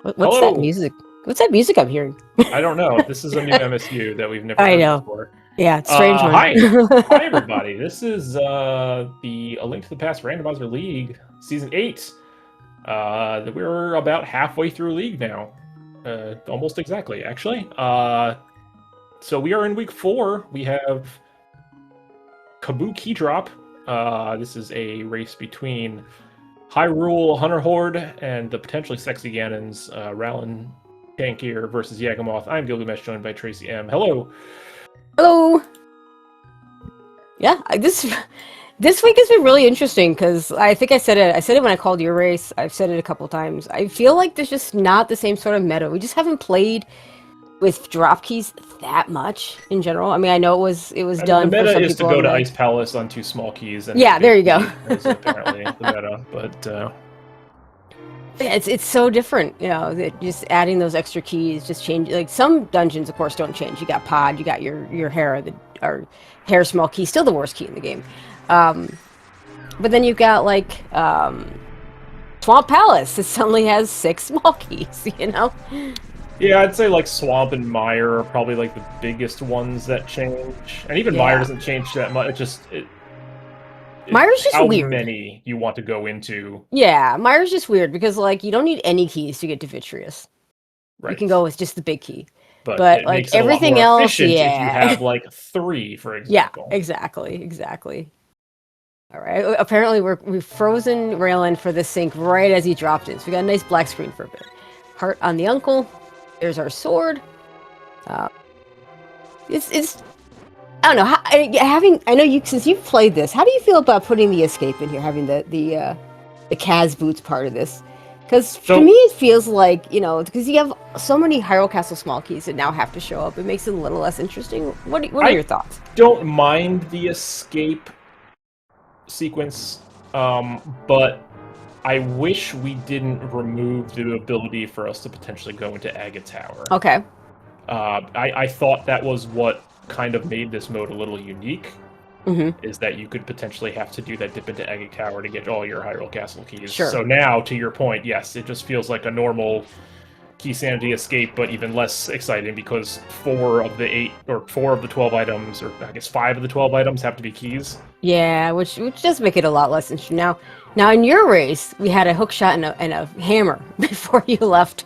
What's that Hello. music? What's that music I'm hearing? I don't know. This is a new MSU that we've never I heard know. before. Yeah, it's a strange one. Hi everybody. This is the A Link to the Past Randomizer League Season 8. We're about halfway through League now. Almost exactly, actually. So we are in week 4. We have Kabuki Drop. This is a race between Hyrule, Huhnerhorde, and the potentially sexy Ganons, Rallin Tankier versus Yagamoth. I'm Gilgamesh, joined by Tracy M. Hello. Hello. Yeah, this week has been really interesting because I think I said it. I said it when I called your race. I've said it a couple times. I feel like there's just not the same sort of meta. We just haven't played with drop keys that much in general. I mean, I know it was done The for meta some is to people. go to Ice Palace on 2 small keys. And yeah, there you go. Is apparently the meta, but Yeah, it's so different, you know, that just adding those extra keys just change. Like some dungeons, of course, don't change. You got pod, you got your hair, or hair small key, still the worst key in the game. But then you've got like Swamp Palace. It suddenly has 6 small keys, you know. yeah, I'd say like Swamp and Mire are probably like the biggest ones that change, and even Mire doesn't change that much. Mire's just how weird. many you want to go into. Yeah, Mire's just weird because like you don't need any keys to get to Vitreous. Right. You can go with just the big key. But Like it makes it everything a lot more else, efficient yeah. if you have like 3, for example. Yeah, exactly. All right. Apparently, we've frozen Raylan for the sync right as he dropped in. So we got a nice black screen for a bit. Heart on the uncle. There's our sword. It's I don't know. I know you since you've played this. How do you feel about putting the escape in here? Having the Kaz boots part of this. Because to me, it feels like, you know, because you have so many Hyrule Castle small keys that now have to show up. It makes it a little less interesting. What are your thoughts? Don't mind the escape sequence, but I wish we didn't remove the ability for us to potentially go into Aga Tower. Okay. I thought that was what kind of made this mode a little unique. Is that you could potentially have to do that dip into Aga Tower to get all your Hyrule Castle keys. Sure. So now, to your point, yes, it just feels like a normal key sanity escape, but even less exciting because 4 of the 12 items, or I guess 5 of the 12 items have to be keys. Yeah, which does make it a lot less interesting. Now in your race, we had a hook shot and a hammer before you left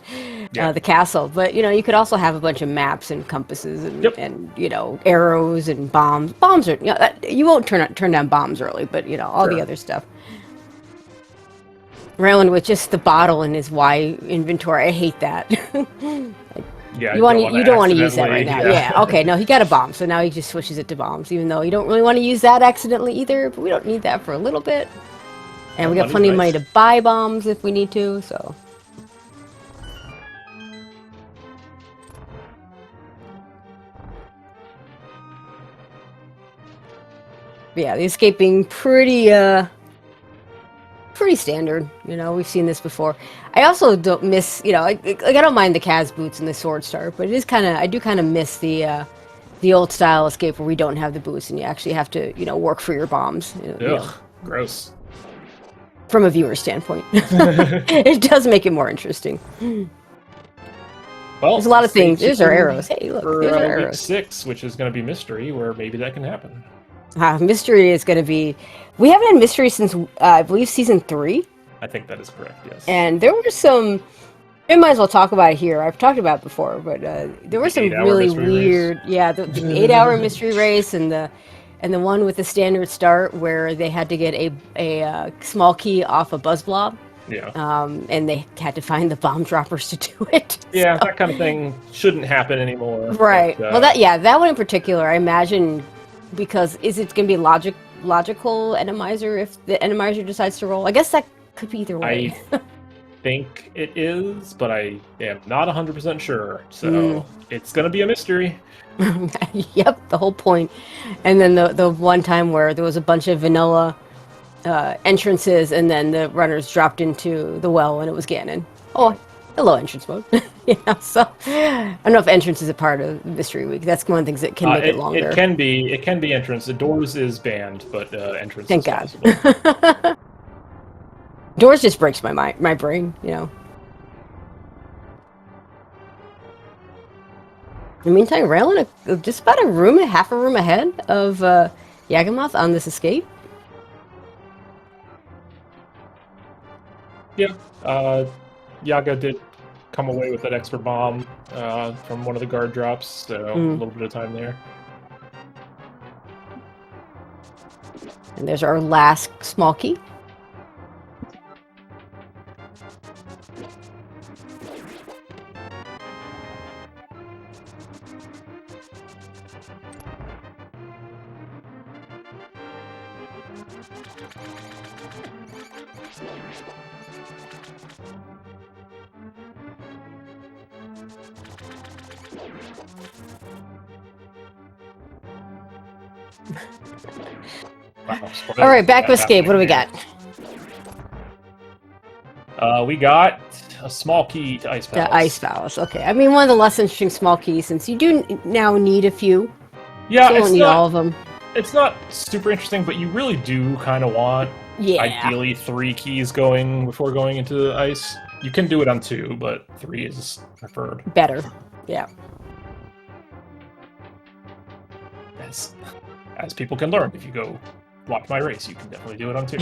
the castle. But you know, you could also have a bunch of maps and compasses and you know, arrows and bombs. Bombs are, you know, you won't turn down bombs early, but you know, all the other stuff. Raylan with just the bottle in his Y inventory. I hate that. Yeah, you don't want to use that right now. Yeah. Okay. No, he got a bomb, so now he just switches it to bombs, even though you don't really want to use that accidentally either. But we don't need that for a little bit, and we got plenty of money to buy bombs if we need to. So. Yeah, the escaping pretty standard. You know, we've seen this before. I also don't miss, you know, like I don't mind the Kaz boots and the sword start, but it is I do kind of miss the old style escape where we don't have the boots and you actually have to, you know, work for your bombs. You know, gross. From a viewer standpoint, it does make it more interesting. Well, there's a lot of things. There's our arrows. Hey, look, there's our arrows. Week 6, which is going to be mystery, where maybe that can happen. Mystery is going to be... We haven't had mystery since, I believe, Season 3. I think that is correct, yes. And there were some... We might as well talk about it here. I've talked about it before, but there were some really weird... Race. Yeah, the 8-hour mystery race and the one with the standard start where they had to get a small key off a buzz blob. Yeah. And they had to find the bomb droppers to do it. Yeah, so. That kind of thing shouldn't happen anymore. Right. But, well, that one in particular, I imagine... Because is it going to be logical Randomizer if the Randomizer decides to roll? I guess that could be either way. I think it is, but I am not 100% sure. So it's going to be a mystery. Yep, the whole point. And then the one time where there was a bunch of vanilla entrances and then the runners dropped into the well and it was Ganon. Oh, hello, entrance mode. You know, so I don't know if entrance is a part of Mystery Week. That's one of the things that can make it longer. It can be entrance. The doors is banned, but entrance. Thank is God. possible. Doors just breaks my brain. You know. In the meantime, Raylan just about half a room ahead of Yagamoth on this escape. Yeah, Yaga did come away with that extra bomb from one of the guard drops, so a little bit of time there. And there's our last small key. Wow, all right, back to escape. What do we got? We got a small key to Ice Palace. The Ice Palace. Okay. I mean, one of the less interesting small keys, since you do now need a few. Yeah, you don't need all of them. It's not super interesting, but you really do kind of want ideally 3 keys going before going into the ice. You can do it on 2, but 3 is preferred. Better. Yeah. As people can learn, if you go watch my race, you can definitely do it on 2.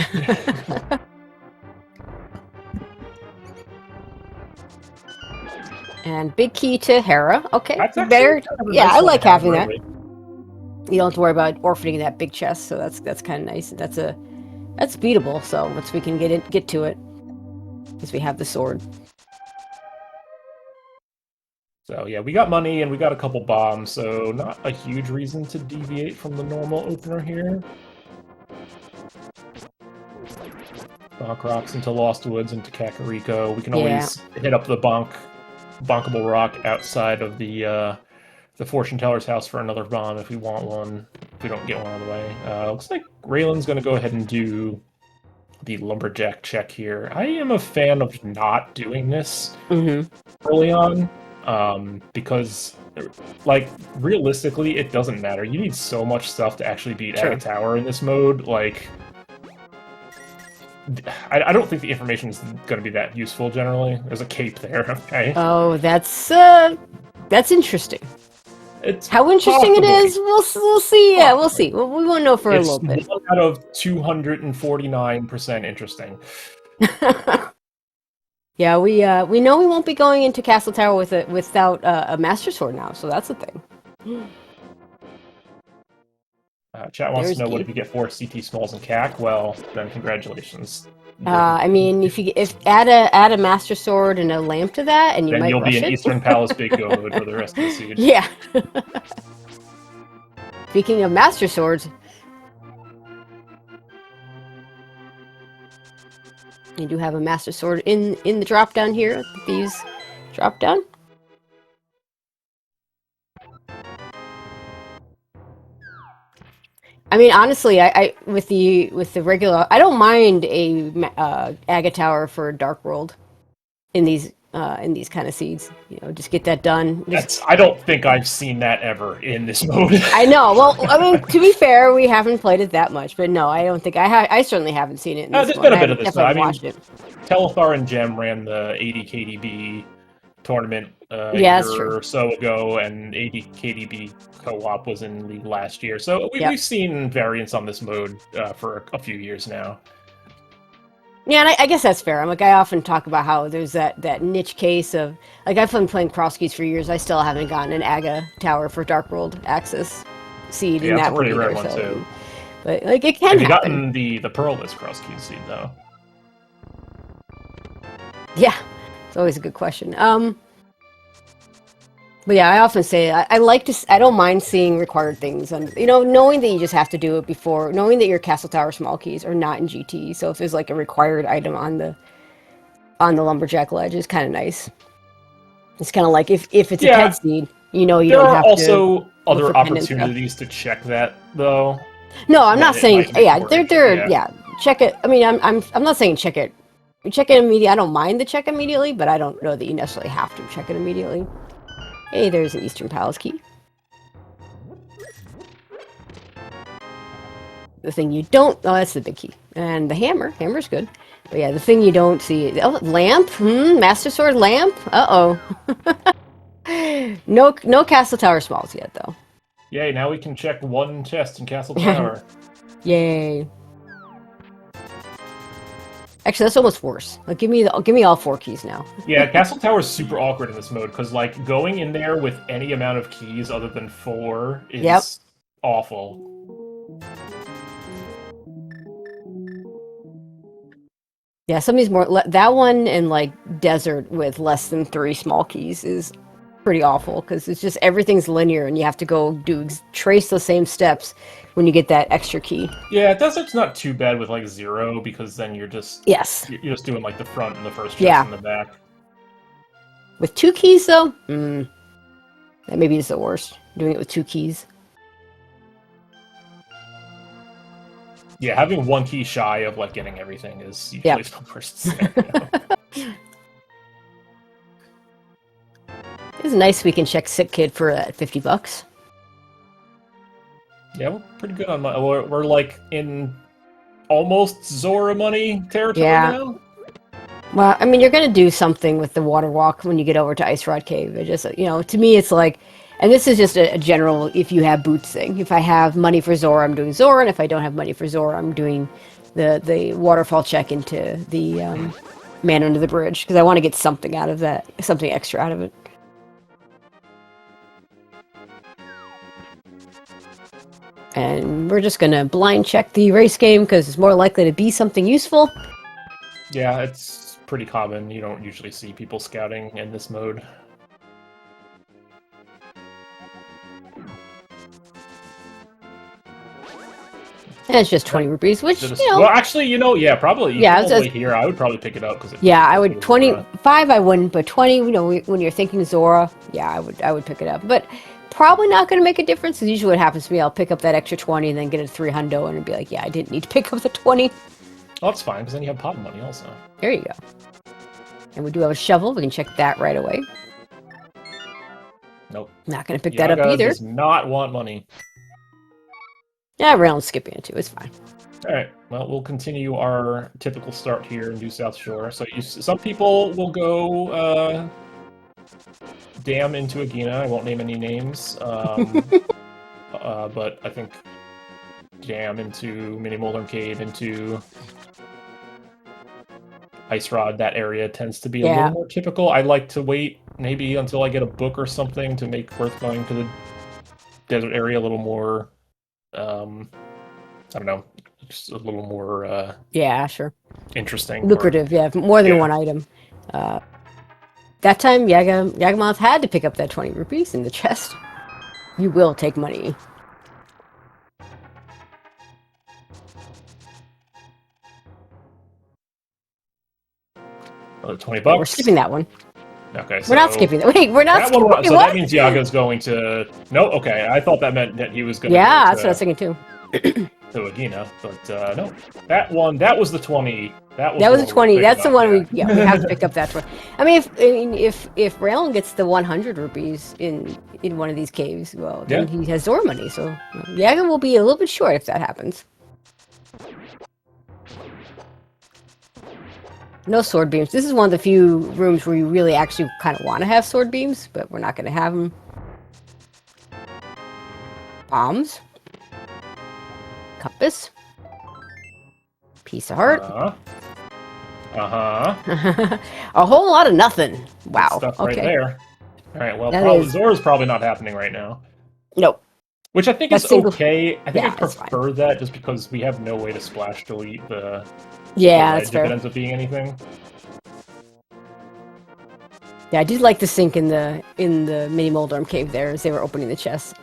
And big key to Hera. Okay, That's better. Yeah, nice I like having that. really. You don't have to worry about orphaning that big chest, so that's kind of nice. That's beatable. So once we can get to it, because we have the sword. So yeah, we got money and we got a couple bombs, so not a huge reason to deviate from the normal opener here. Bonk rocks into Lost Woods, into Kakariko. We can always hit up the bonkable rock outside of the fortune teller's house for another bomb if we want one. If we don't get one on the way. Looks like Raylan's going to go ahead and do the lumberjack check here. I am a fan of not doing this early on. Because, like, realistically, it doesn't matter. You need so much stuff to actually beat Aga Tower in this mode. Like, I don't think the information is going to be that useful, generally. There's a cape there, okay? Oh, that's interesting. It's how interesting it is, we'll see. Yeah, we'll see. We won't know for a little bit. It's 1 out of 249% interesting. Yeah, we know we won't be going into Castle Tower without a Master Sword now, so that's the thing. Chat wants to know what if you get 4 CT Smalls and CAC. Well, then congratulations. I mean, if add a Master Sword and a lamp to that, and then you'll be in it. Eastern Palace Big Go mode for the rest of the siege. Yeah. Speaking of Master Swords, you do have a Master Sword in the drop down here. These drop down. I mean, honestly, I with the regular, I don't mind a Aga Tower for Dark World in these kind of seeds. You know, just get that done. I don't think I've seen that ever in this mode. I know. Well, I mean, to be fair, we haven't played it that much, but no, I don't think I certainly haven't seen it. In this there's one. been a bit of this. I mean, watched it. Telethar and Gem ran the 80 KDB tournament a year or so ago, and 80 KDB co-op was in League last year. So we've seen variants on this mode for a few years now. Yeah, and I guess that's fair. I often talk about how there's that niche case of, like, I've been playing cross keys for years. I still haven't gotten an Aga Tower for Dark World Access seed, and that would be pretty rare one too. But like, it can happen. Have you happen. gotten the Pearless cross key seed though? Yeah, it's always a good question. But yeah, I often say I like to. I don't mind seeing required things, and knowing that you just have to do it before, knowing that your Castle Tower small keys are not in GT. So if there's like a required item on the lumberjack ledge, it's kind of nice. It's kind of like if it's a head seed, you don't have to. There are also other opportunities to check that though. No, I'm not saying. Yeah, check it. I mean, I'm not saying check it. You check it immediately. I don't mind the check immediately, but I don't know that you necessarily have to check it immediately. Hey, there's an Eastern Palace key. The thing you don't... Oh, that's the big key. And the hammer. Hammer's good. But yeah, the thing you don't see... Oh, lamp? Master Sword lamp? Uh-oh. No Castle Tower smalls yet, though. Yay, now we can check one chest in Castle Tower. Yay. Actually, that's almost worse. Like, give me all 4 keys now. Yeah, Castle Tower is super awkward in this mode, because, like, going in there with any amount of keys other than 4 is awful. Yeah, some of these more... That one and, like, Desert with less than 3 small keys is pretty awful, because it's just everything's linear, and you have to go trace the same steps when you get that extra key. Yeah, Desert's not too bad with, like, 0, because then you're just... Yes. You're just doing, like, the front and the first chest Yeah. and the back. With 2 keys, though? That maybe is the worst. Doing it with 2 keys. Yeah, having 1 key shy of, like, getting everything is usually the worst scenario. It's nice we can check Sick Kid for $50. Yeah, we're pretty good on money. We're like in almost Zora money territory now. Well, I mean, you're going to do something with the water walk when you get over to Ice Rod Cave. It just, you know, to me, it's like, and this is just a general if you have boots thing. If I have money for Zora, I'm doing Zora, and if I don't have money for Zora, I'm doing the waterfall check into the Man Under the Bridge, because I want to get something out of that, something extra out of it. And we're just going to blind check the race game, because it's more likely to be something useful. Yeah, it's pretty common. You don't usually see people scouting in this mode. And it's just 20 rupees, which, you know... Well, actually, you know, yeah, probably. Yeah, here, I would probably pick it up. Yeah, I would... 25, I wouldn't, but 20, you know, when you're thinking Zora, yeah, I would pick it up. But probably not going to make a difference, because usually what happens to me, I'll pick up that extra 20 and then get a 300, and be like, yeah, I didn't need to pick up the 20. Well, that's fine, because then you have pod money also. There you go. And we do have a shovel. We can check that right away. Nope. Not going to pick that up either. Does not want money. Yeah, Rail's skipping it too. It's fine. All right. Well, we'll continue our typical start here in New South Shore. So some people will go dam into Agina. I won't name any names. But I think jam into Mini Moldorm Cave, into Ice Rod, that area tends to be a little more typical. I like to wait maybe until I get a book or something to make worth going to the desert area a little more, I don't know, just a little more yeah, sure. Interesting. Lucrative, more than one item. That time, Yagamoth had to pick up that 20 rupees in the chest. You will take money. Another $20. We're skipping that one. Okay, so we're not skipping that. Wait, we're not skipping that. So that means Yaga's going to... No, okay. I thought that meant that he was going to... Yeah, that's what I was thinking too. To Agina, but no. That was the 20. That was the 20. That's the one we have to pick up that 20. I mean, if Raelyn gets the 100 rupees in one of these caves, well, then he has Zora money, so Yaga will be a little bit short if that happens. No sword beams. This is one of the few rooms where you really actually kind of want to have sword beams, but we're not going to have them. Bombs. Compass. Piece of heart. A whole lot of nothing. Wow. Stuff okay. Right there. All right. Well, Zora's probably not happening right now. Nope. Which I think is okay. I think I prefer that just because we have no way to splash delete the. Yeah, that's fair. If it ends up being anything. Yeah, I did like the sink in the Mini Moldorm cave there as they were opening the chest.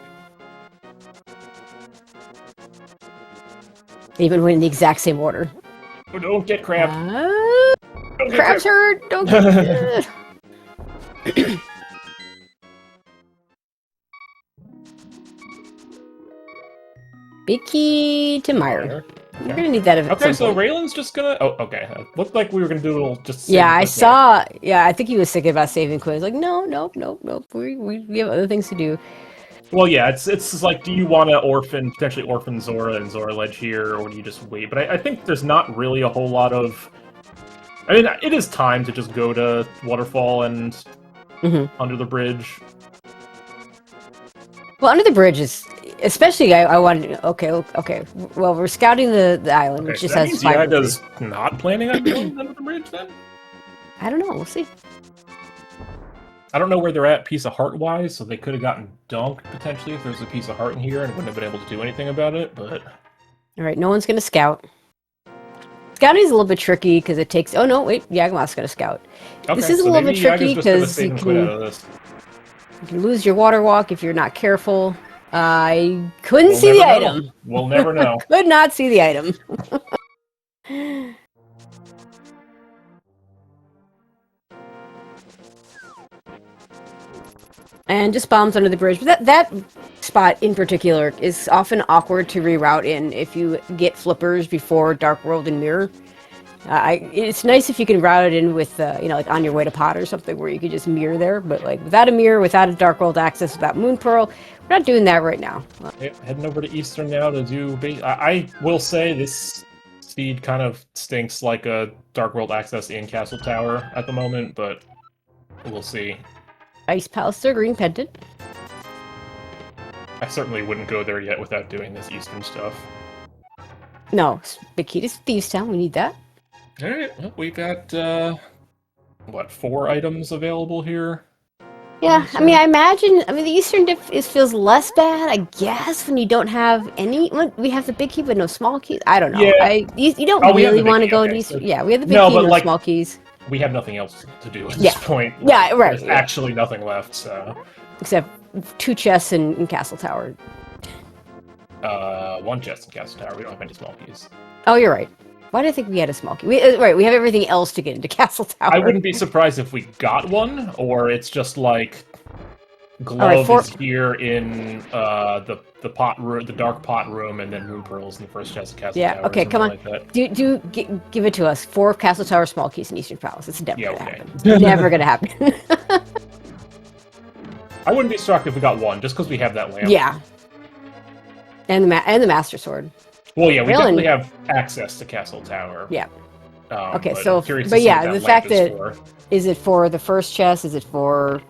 Even when in the exact same order. Oh, don't get crabbed. Crabs hurt. Don't get. Big key to Mire. You're gonna need that. Okay, so Raylan's just gonna. Oh, okay. Looked like we were gonna do a little just. Yeah, I saw. Yeah, I think he was thinking about saving Quiz. Like, no. We have other things to do. Well, yeah, it's like, do you want to potentially orphan Zora and Zora Ledge here, or do you just wait? But I think there's not really a whole lot of. I mean, it is time to just go to Waterfall and Under the Bridge. Well, under the bridge is, especially I wanted. Okay. Well, we're scouting the island, Okay, which so just that has means 5 Yaga's rupees. not planning on going under the bridge then? I don't know. We'll see. I don't know where they're at piece of heart wise, so they could have gotten dunked potentially if there's a piece of heart in here and wouldn't have been able to do anything about it, but All right, no one's gonna scout. Scouting is a little bit tricky because it takes. Oh no, wait, Yagmoth's gonna scout. okay, This is a so little maybe bit Yaga's tricky just gonna because save and quit out of this. you can lose your water walk if you're not careful. I couldn't We'll see the never know. item. We'll never know. Could not see the item. And just bombs under the bridge. But that spot in particular is often awkward to reroute in if you get flippers before Dark World and Mirror. It's nice if you can route it in with, like on your way to pot or something where you could just mirror there. But like without a mirror, without a Dark World access, without Moon Pearl, we're not doing that right now. Okay, heading over to Eastern now to do... I will say this speed kind of stinks like a Dark World access in Castle Tower at the moment, but we'll see. Ice Palace Green Pendant. I certainly wouldn't go there yet without doing this Eastern stuff. No, big key to Thieves Town. We need that. Alright, well, we got, what, 4 items available here? Yeah, I mean, the Eastern diff feels less bad, I guess, when you don't have any. Well, we have the big key, but no small keys. I don't know. Yeah. You don't We have really the big want to key, go okay, to Eastern. so... Yeah, we have the big No, key, but, no like, small keys. We have nothing else to do at Yeah. this point. Yeah, right. There's actually nothing left, so... Except 2 chests in Castle Tower. 1 chest in Castle Tower. We don't have any small keys. Oh, you're right. Why did I think we had a small key? Right, we have everything else to get into Castle Tower. I wouldn't be surprised if we got one, or it's just like... Glove right, is here in the pot room, the dark pot room, and then Moon Pearls in the first chest of Castle Tower. Yeah, okay, come on. Like that. Give it to us. 4 Castle Tower small keys in Eastern Palace. It's never gonna okay. happen. Never gonna happen. I wouldn't be shocked if we got 1, just because we have that lamp. Yeah. And the Master Sword. Well, yeah, we definitely have access to Castle Tower. Yeah. Okay, but so, but yeah, the fact that is it for the first chest? Is it for?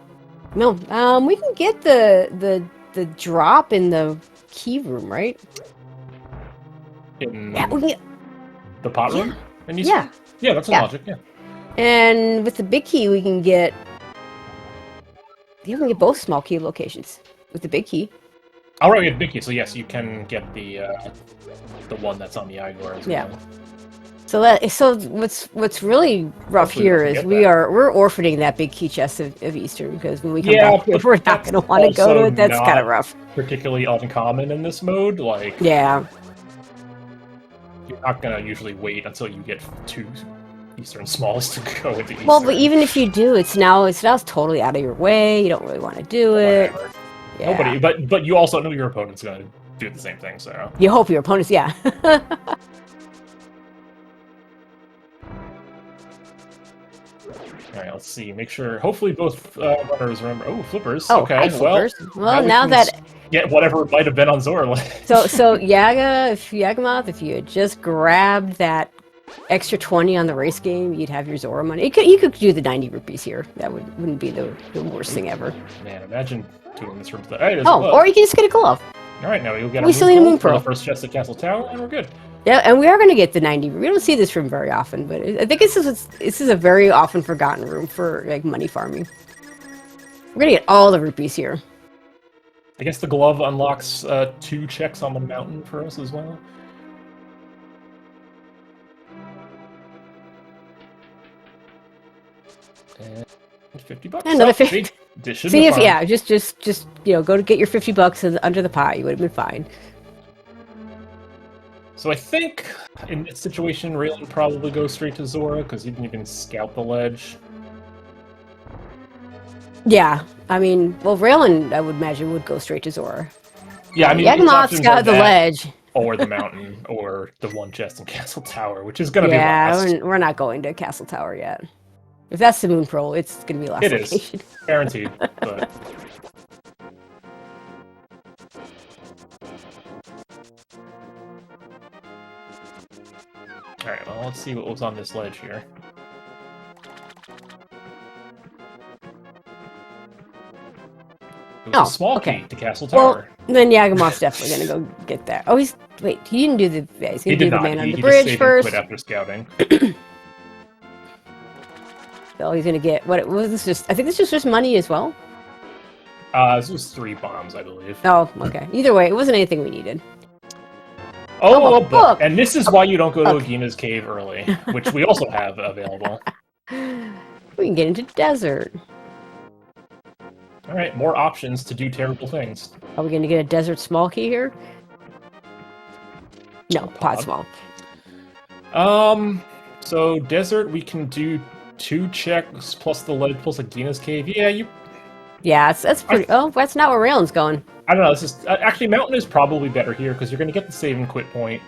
No, we can get the drop in the key room, right? In Yeah, we can get, the pot room. Yeah. Yeah, that's logic. Yeah. And with the big key, we can get. You can get both small key locations with the big key. All right, we have big key, so yes, you can get the one that's on the Igor as well. So what's really rough Hopefully here we is can get we're orphaning that big key chest of Eastern because when we come back, but we're not going to want to go to it. That's kind of rough. Particularly uncommon in this mode, like yeah. You're not going to usually wait until you get 2 Eastern smalls to go into Eastern. Well, but even if you do, it's now totally out of your way. You don't really want to do it. Yeah. Nobody, but you also know your opponent's going to do the same thing, so you hope your opponent's Alright, let's see. Make sure. Hopefully both runners remember. Oh, flippers. Oh, okay. hi, flippers. Well, now that. Get whatever might have been on Zora. so Yagamoth, if you had just grabbed that extra 20 on the race game, you'd have your Zora money. You could do the 90 rupees here. That wouldn't be the worst thing ever. Man, imagine doing this room. Hey, or you can just get a glove. Alright, now we'll get we still need a Moon Pearl. The first chest at Castle Tower, and we're good. Yeah, and we are going to get the 90. We don't see this room very often, but I think this is a very often forgotten room for like money farming. We're going to get all the rupees here. I guess the glove unlocks 2 checks on the mountain for us as well. And $50. Another 50. See if just go to get your $50 under the pot. You would have been fine. So I think in this situation, Raylan probably goes straight to Zora because he didn't even scout the ledge. Yeah, I mean, well, Raylan, I would imagine, would go straight to Zora. Yeah, I mean, Yagmoth scouted the ledge. Or the mountain, or the 1 chest in Castle Tower, which is going to be last. Yeah, we're not going to Castle Tower yet. If that's the Moon Pearl, it's going to be last location. It is. Guaranteed, but... Alright, well, let's see what was on this ledge here. It was a small okay. key to Castle Well, Tower. then Yagamoth's definitely gonna go get that. Oh, wait. He didn't do the. Yeah, he's He gonna did do the not. man on the He just bridge saved and first. quit after scouting. So he's gonna get what was this? Just I think this was just money as well. This was 3 bombs, I believe. Oh, okay. Either way, it wasn't anything we needed. Oh, a book! And this is why you don't go to Okay. Agina's cave early, which we also have available. We can get into desert. All right, more options to do terrible things. Are we gonna get a desert small key here? No, pod small. So desert, we can do 2 checks plus the lead plus Agina's cave. Yeah, that's pretty. Oh, that's not where Raylan's going. I don't know. This is actually mountain is probably better here because you're going to get the save and quit point.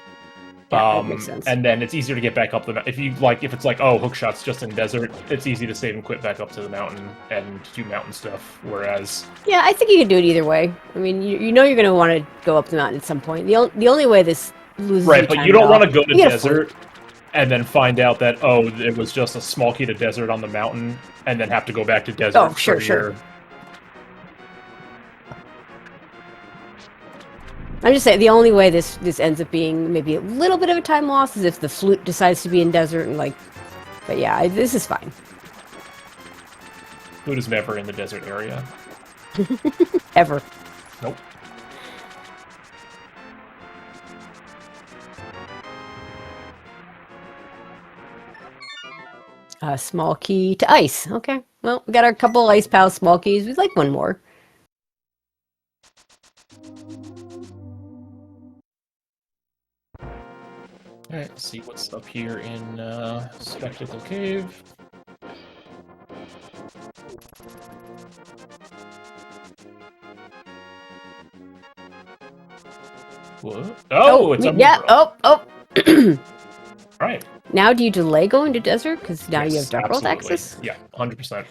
Yeah, that makes sense. And then it's easier to get back up the mountain. If it's like, oh, hookshot's just in desert, it's easy to save and quit back up to the mountain and do mountain stuff. Whereas, yeah, I think you can do it either way. I mean, you know you're going to want to go up the mountain at some point. The only way this loses right, but you don't want to go to desert flip. and then find out that it was just a small key to desert on the mountain, and then have to go back to desert. Oh, sure. I'm just saying, the only way this ends up being maybe a little bit of a time loss is if the flute decides to be in desert and but yeah, this is fine. Flute is never in the desert area. Ever. Nope. Small key to ice. Okay, well, we got our couple ice pals small keys. We'd like one more. Alright, let's see what's up here in Spectacle Cave. What? Oh, it's up. Yeah, oh. Right. Now do you delay going to desert? Because now you Yes, have Dark World absolutely. access? Yeah, 100%.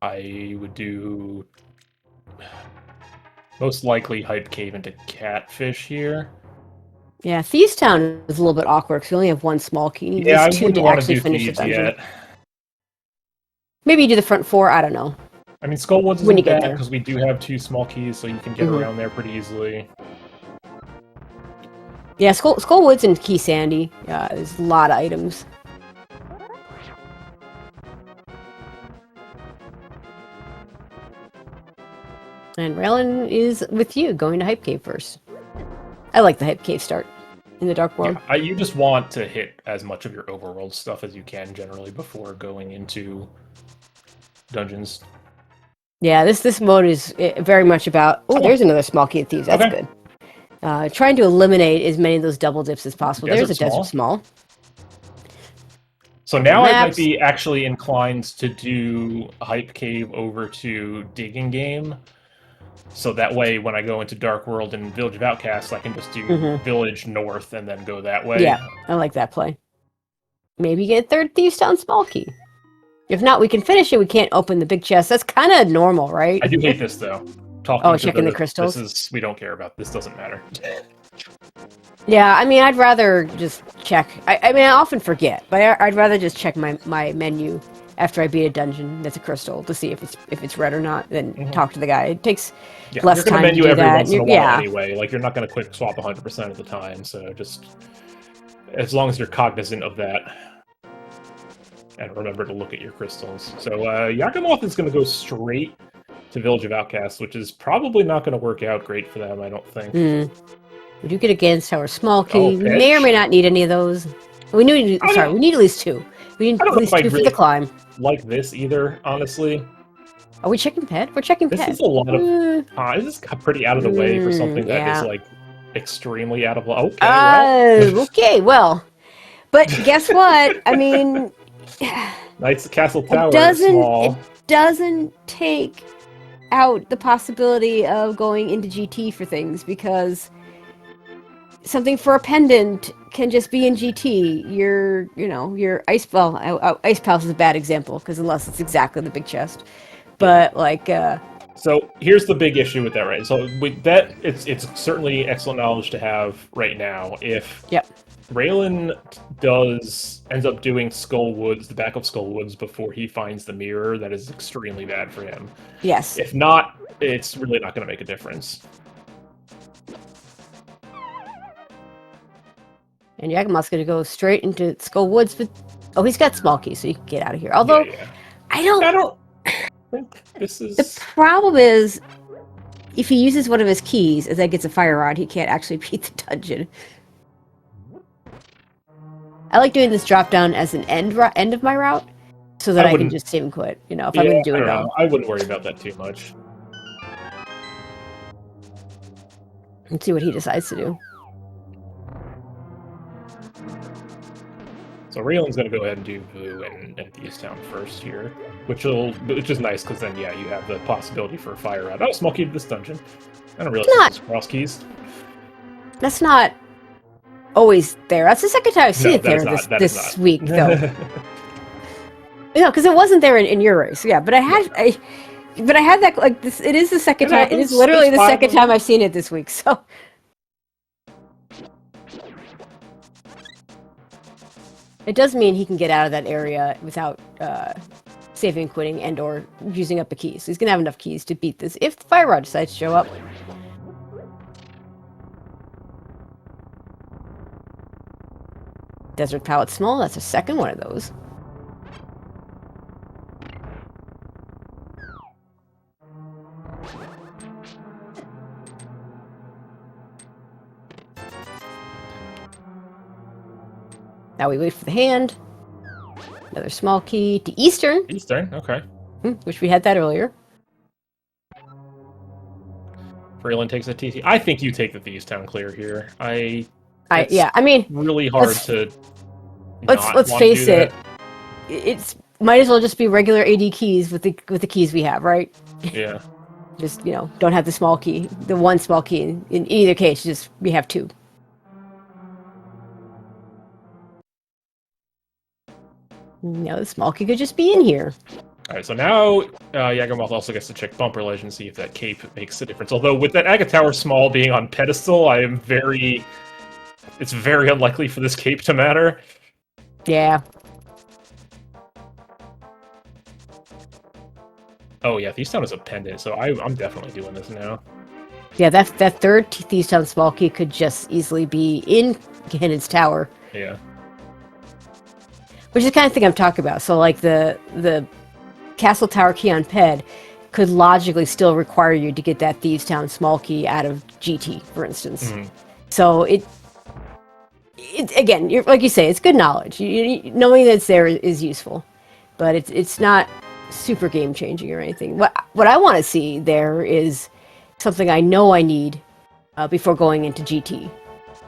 I would do most likely Hype Cave into Catfish here. Yeah, Thieves Town is a little bit awkward because we only have one small key. You need Yeah, I these two wouldn't to want to actually do finish the Thieves dungeon. yet. Maybe you do the front 4, I don't know. I mean, Skullwoods When you isn't get bad there. because we do have 2 small keys, so you can get around there pretty easily. Yeah, Skullwoods and Key Sandy. Yeah, there's a lot of items. And Raylan is with you, going to Hype Cave first. I like the Hype Cave start in the Dark World. Yeah, you just want to hit as much of your overworld stuff as you can generally before going into dungeons. Yeah, this mode is very much about... Oh, there's another small key of thieves. That's good. Trying to eliminate as many of those double dips as possible. There's a desert small. So now I might be actually inclined to do Hype Cave over to Digging Game. So that way, when I go into Dark World and Village of Outcasts, I can just do Village North and then go that way. Yeah, I like that play. Maybe get a third Thieves Town small key. If not, we can finish it. We can't open the big chest. That's kind of normal, right? I do hate this, though. Checking the crystals? We don't care about this. Doesn't matter. Yeah, I mean, I'd rather just check. I mean, I often forget, but I'd rather just check my menu after I beat a dungeon that's a crystal to see if it's red or not, than talk to the guy. It takes less time to do every that. once in a while anyway. Like, you're not going to quick swap 100% of the time, so just as long as you're cognizant of that. And remember to look at your crystals. So Yakamoth is going to go straight to Village of Outcasts, which is probably not going to work out great for them, I don't think. We do get a Ganons Tower small key. Oh, We may or may not need any of those. We need at least 2. We need at least 2 for the climb. Like this either, honestly. Are we checking pet? We're checking pet. This is a lot of... this is pretty out of the way for something that is, like, extremely out of... Okay, well. But guess what? I mean... Knight's Castle Tower is small. It doesn't take out the possibility of going into GT for things, because something for a pendant can just be in GT. Your Ice Palace is a bad example, because unless it's exactly the big chest. But, like, So here's the big issue with that, right? So with that, it's certainly excellent knowledge to have right now. If Yep. Raylan ends up doing Skull Woods, the back of Skull Woods, before he finds the mirror, that is extremely bad for him. Yes. If not, it's really not going to make a difference. And Yagamoth's going to go straight into Skull Woods. But oh, he's got small keys, so you can get out of here. Although, yeah. I don't think this is... The problem is, if he uses one of his keys and then gets a fire rod, he can't actually beat the dungeon. I like doing this drop down as an end of my route, so that I can just save and quit. You know, if I'm going to do it all. I wouldn't worry about that too much. Let's see what he decides to do. So Raylan's going to go ahead and do Blue and East Town first here, which is nice because then you have the possibility for a fire rod. Oh, small key to this dungeon. I don't realize it's cross keys. That's not always there. That's the second time I've seen it there this week, though. Because it wasn't there in your race. Yeah, but I had that like this. It is the second time. It is literally the second time I've seen it this week. So. It does mean he can get out of that area without saving, quitting, and or using up the keys. He's going to have enough keys to beat this if the fire rod decides to show up. Desert Palette Small, that's a second one of those. Now we wait for the hand. Another small key to Eastern. Eastern, okay. Which we had that earlier. Raylan takes a TT. I think you take the Thieves Town clear here. I mean, really hard to. Let's face it. It's might as well just be regular AD keys with the keys we have, right? Yeah. Just don't have the small key, the one small key. In either case, just we have two. No, the small key could just be in here. Alright, so now Yagamoth also gets to check Bumper Ledge and see if that cape makes a difference. Although with that Agate Tower Small being on pedestal, it's very unlikely for this cape to matter. Yeah. Oh yeah, Thieves Town is a pendant, so I'm definitely doing this now. Yeah, that third Thieves Town small key could just easily be in Ganons Tower. Yeah. Which is the kind of thing I'm talking about. So, like, the Castle Tower key on Ped could logically still require you to get that Thieves Town small key out of GT, for instance. Mm-hmm. So, it again, like you say, it's good knowledge. Knowing that it's there is useful. But it's not super game-changing or anything. What I want to see there is something I know I need before going into GT.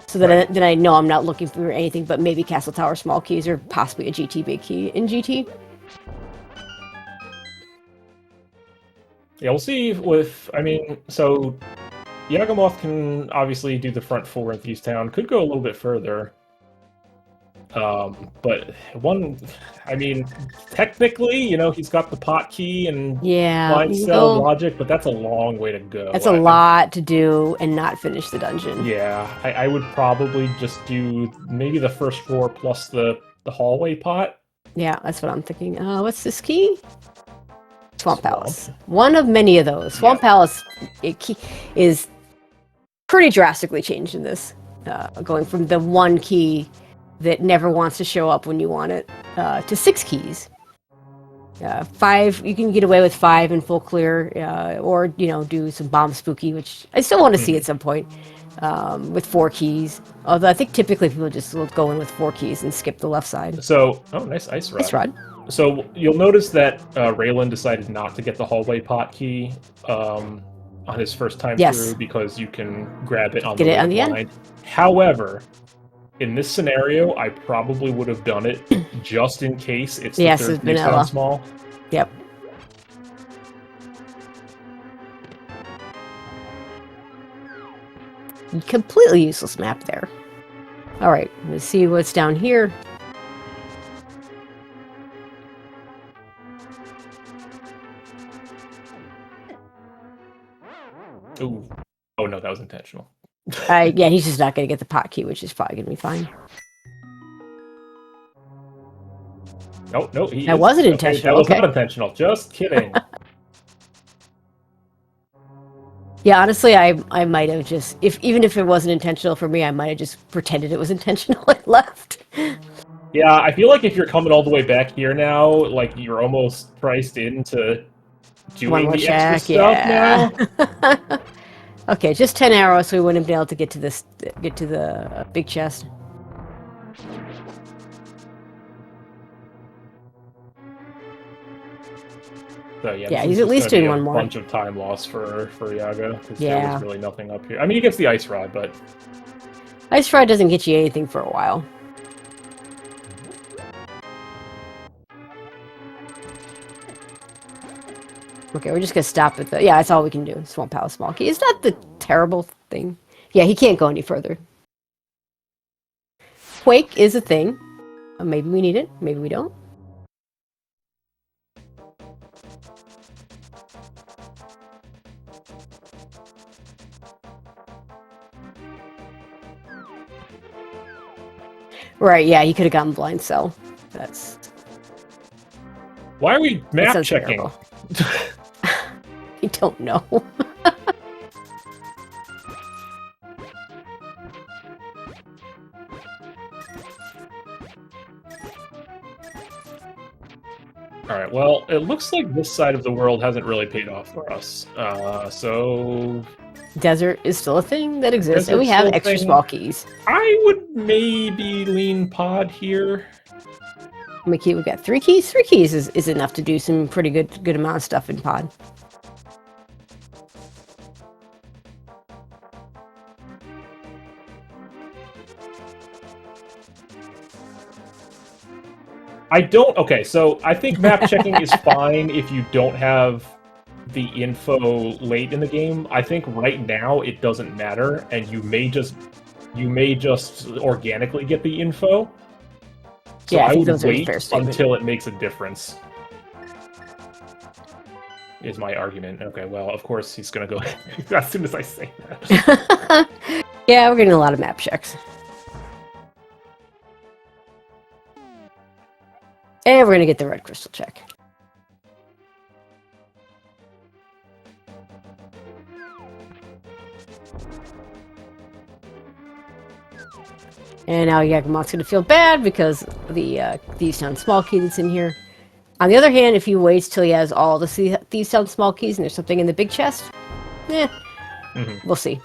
So that then I know I'm not looking for anything but maybe Castle Tower small keys or possibly a GT big key in GT. Yeah, we'll see so Yagamoth can obviously do the front four in Thieves Town. Could go a little bit further. But technically, he's got the pot key and blind cell logic, but that's a long way to go. That's a lot to do and not finish the dungeon. Yeah, I would probably just do maybe the first floor plus the hallway pot. Yeah, that's what I'm thinking. What's this key? Swamp Palace. One of many of those. Swamp Palace is pretty drastically changed in this. Going from the one key that never wants to show up when you want it, to 6 keys. 5, you can get away with 5 in full clear, or, do some bomb spooky, which I still want to see at some point, with 4 keys. Although I think typically people just will go in with 4 keys and skip the left side. So, nice ice rod. Ice rod. So you'll notice that Raylan decided not to get the hallway pot key on his first time through because you can grab it on the end. However, in this scenario, I probably would have done it just in case it's the third Thieves Town small. Yep. Completely useless map there. All right, let's see what's down here. Ooh. Oh no, that was intentional. Yeah, he's just not going to get the pot key, which is probably going to be fine. No, That wasn't intentional. That was Okay. not intentional. Just kidding. Yeah, honestly, I might have just even if it wasn't intentional for me, I might have just pretended it was intentional and left. Yeah, I feel like if you're coming all the way back here now, like you're almost priced into One doing more the extra check, stuff yeah. now. Okay, just 10 arrows, so we wouldn't have been able to get to the big chest. So yeah, Yeah, this he's is at just least gonna be doing a one more. bunch of time loss for Yaga, because there Yeah. was really nothing up here. I mean, he gets the ice rod, but Ice Rod doesn't get you anything for a while. Okay, we're just gonna stop at the... Yeah, that's all we can do. Swamp Palace Small Key. It's not the terrible thing. Yeah, he can't go any further. Quake is a thing. Maybe we need it. Maybe we don't. Right, yeah, he could have gotten Blind Cell. That's... why are we that map sounds checking? terrible. I don't know. All right. Well, it looks like this side of the world hasn't really paid off for us. So Desert is still a thing that exists, and we Desert's have still a extra thing. small keys. I would maybe lean pod here. We've got 3 keys. 3 keys is enough to do some pretty good amount of stuff in pod. I don't. Okay, so I think map checking is fine if you don't have the info late in the game. I think right now it doesn't matter, and you may just organically get the info. So Yeah, I I think would those are a wait fair statement. until it makes a difference. Is my argument. Okay, well, of course he's gonna go as soon as I say that. Yeah, we're getting a lot of map checks. And we're gonna get the red crystal check. And now Yagamot's gonna feel bad because of the Thieves Town small key that's in here. On the other hand, if he waits till he has all the Thieves Town small keys and there's something in the big chest, we'll see.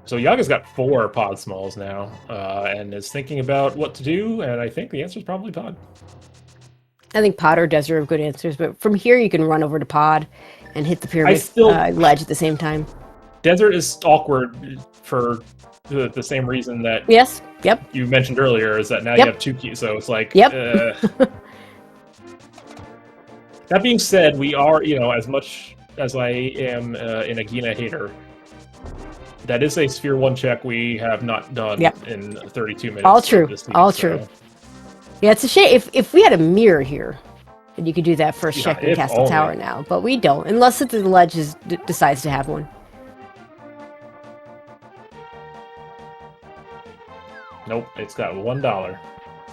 So Yaga's got 4 pod smalls now, and is thinking about what to do, and I think the answer is probably pod. I think pod or desert are good answers, but from here you can run over to pod and hit the pyramid still- ledge at the same time. Desert is awkward for the same reason that Yes, yep. you mentioned earlier, is that now Yep. you have 2 keys, so it's like... Yep. That being said, we are, as much as I am an Agina hater, that is a Sphere 1 check we have not done in 32 minutes. All true. of this All so- true. Yeah, it's a shame. If we had a mirror here, then you could do that first check and if cast the only. tower now. But we don't, unless the ledge decides to have one. Nope, it's got $1.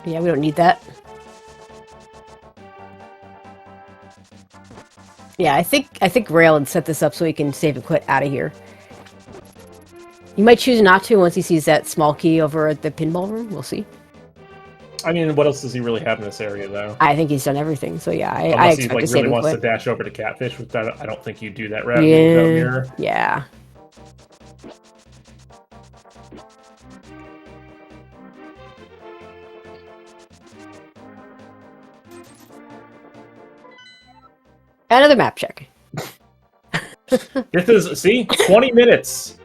Yeah, we don't need that. Yeah, I think Raylan set this up so he can save and quit out of here. You might choose not to once he sees that small key over at the pinball room. We'll see. I mean, what else does he really have in this area, though? I think he's done everything. So yeah, I Unless he expect like to save really and wants to quit. dash over to Catfish, which I don't think you do that route without mirror. Yeah. Another map check. This is, see, 20 minutes.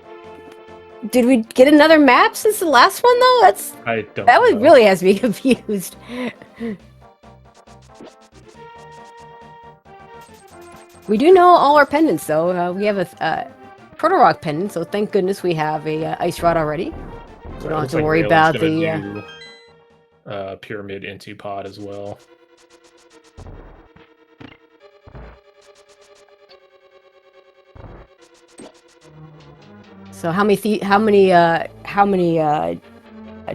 Did we get another map since the last one though? I don't That know. really has me confused. We do know all our pendants though. We have Proto-Rock pendant, so thank goodness we have a ice rod already. We don't have to worry about the... pyramid into pod as well. So how many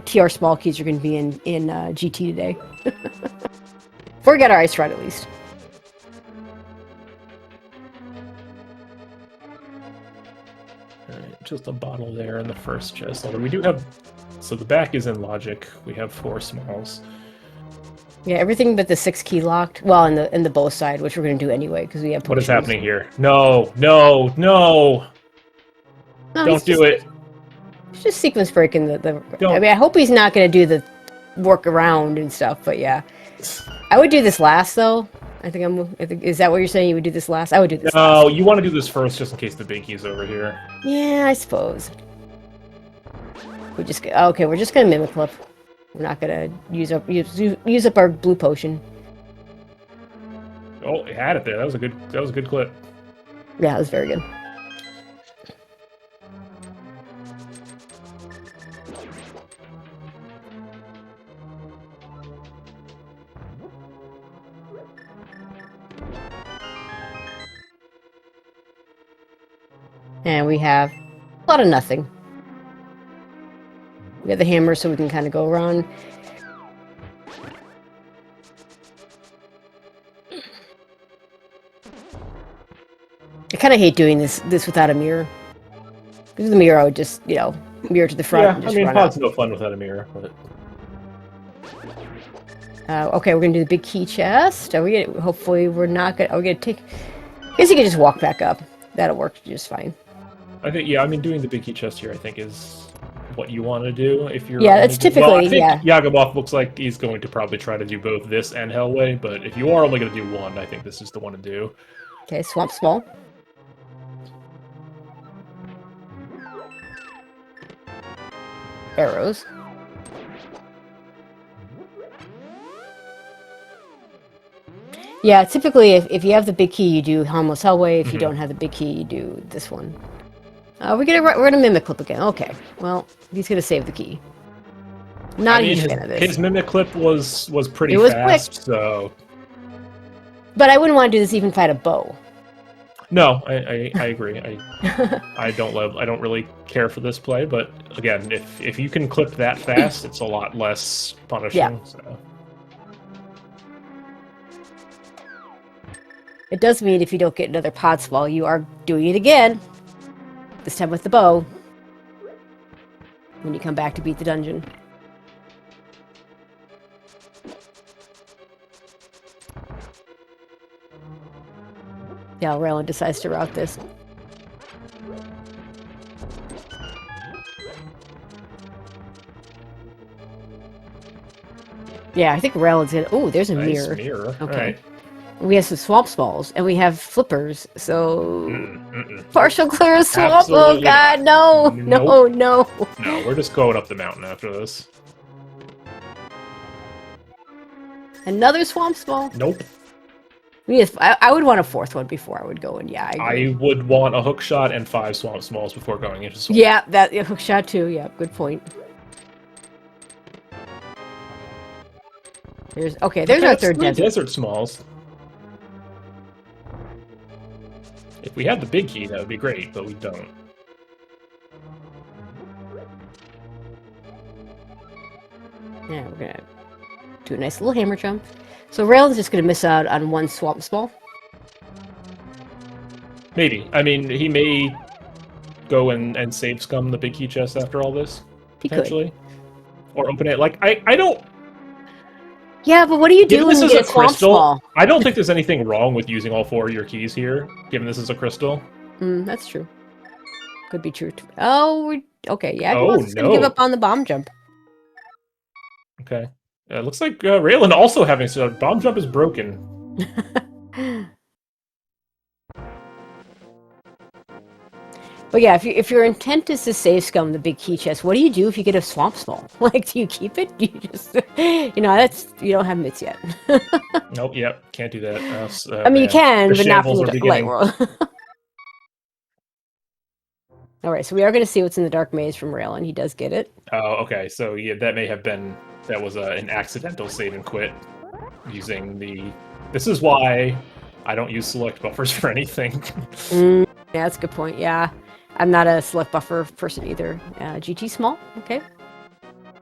TR small keys are going to be in GT today? Before we get our ice rod, at least. Alright, just a bottle there in the first chest. Although we do have... So the back is in logic. We have 4 smalls. Yeah, everything but the 6 key locked. Well, in the bow side, which we're going to do anyway, because we have... What is happening here? No! No! No! No, Don't do it! It's just sequence breaking the Don't. I mean, I hope he's not going to do the work around and stuff, but yeah. I would do this last, though. I think is that what you're saying? You would do this last? I would do this last. No, you want to do this first, just in case the big key's over here. Yeah, I suppose. Okay, we're just gonna mimic clip. We're not gonna use up our blue potion. Oh, it had it there. That was a good clip. Yeah, it was very good. And we have a lot of nothing. We have the hammer so we can kind of go around. I kind of hate doing this without a mirror. Because the mirror, I would just, mirror to the front. Yeah, and just I mean, run pod's out. no fun without a mirror. But... Okay, we're gonna do the big key chest. Are we gonna? Hopefully, we're not gonna. Are we gonna take? I guess you can just walk back up. That'll work just fine. I think, yeah, I mean, doing the big key chest here, I think, is what you want to do if you're... Yeah, that's typically, well, I think yeah. Yagamoth looks like he's going to probably try to do both this and Hellway, but if you are only going to do one, I think this is the one to do. Okay, swamp small. Arrows. Yeah, typically, if you have the big key, you do Harmless Hellway. If you don't have the big key, you do this one. We're gonna mimic clip again. Okay, well, he's gonna save the key. Not a huge fan of this. His mimic clip was pretty quick. fast, so... But I wouldn't want to do this even if I had a bow. No, I agree. I don't really care for this play, but again, if you can clip that fast, it's a lot less punishing. Yeah. So. It does mean if you don't get another pod swell, you are doing it again. This time with the bow. When you come back to beat the dungeon. Yeah, Raylan decides to route this. Yeah, I think Raylan's gonna... Oh, there's a Nice mirror. Okay. Right. We have some swamp smalls, and we have flippers, so... Partial clear of swamp? Absolutely Oh god, not. no! Nope. No. No, we're just going up the mountain after this. Another swamp small? Nope. Yes, I would want a fourth one before I would go in, yeah, I agree. I would want a hook shot and 5 swamp smalls before going into swamp. Yeah, that hook shot too, yeah, good point. There's our third desert. Desert smalls. If we had the big key, that would be great, but we don't. Yeah, we're gonna do a nice little hammer jump. So Rail's just gonna miss out on one swamp small. Maybe. I mean, he may go and save scum the big key chest after all this, He potentially. could. Or open it. Like, I don't... Yeah, but what do you do when you get a swamp crystal, small? I don't think there's anything wrong with using all 4 of your keys here, given this is a crystal. That's true. Could be true. Oh, okay, yeah. Oh, Just gonna give up on the bomb jump. Okay. It looks like Raylan also having... So bomb jump is broken. But yeah, if your intent is to save scum the big key chest, what do you do if you get a swamp small? Like, do you keep it? Do you just, you don't have mitts yet. Nope, yep, can't do that. I mean, you can, the but not from shambles the are light beginning. world. All right, so we are going to see what's in the dark maze from Raylan. He does get it. Oh, okay. So yeah, that may have been an accidental save and quit using the. This is why I don't use select buffers for anything. Yeah, that's a good point. Yeah, I'm not a select buffer person either. GT small, okay.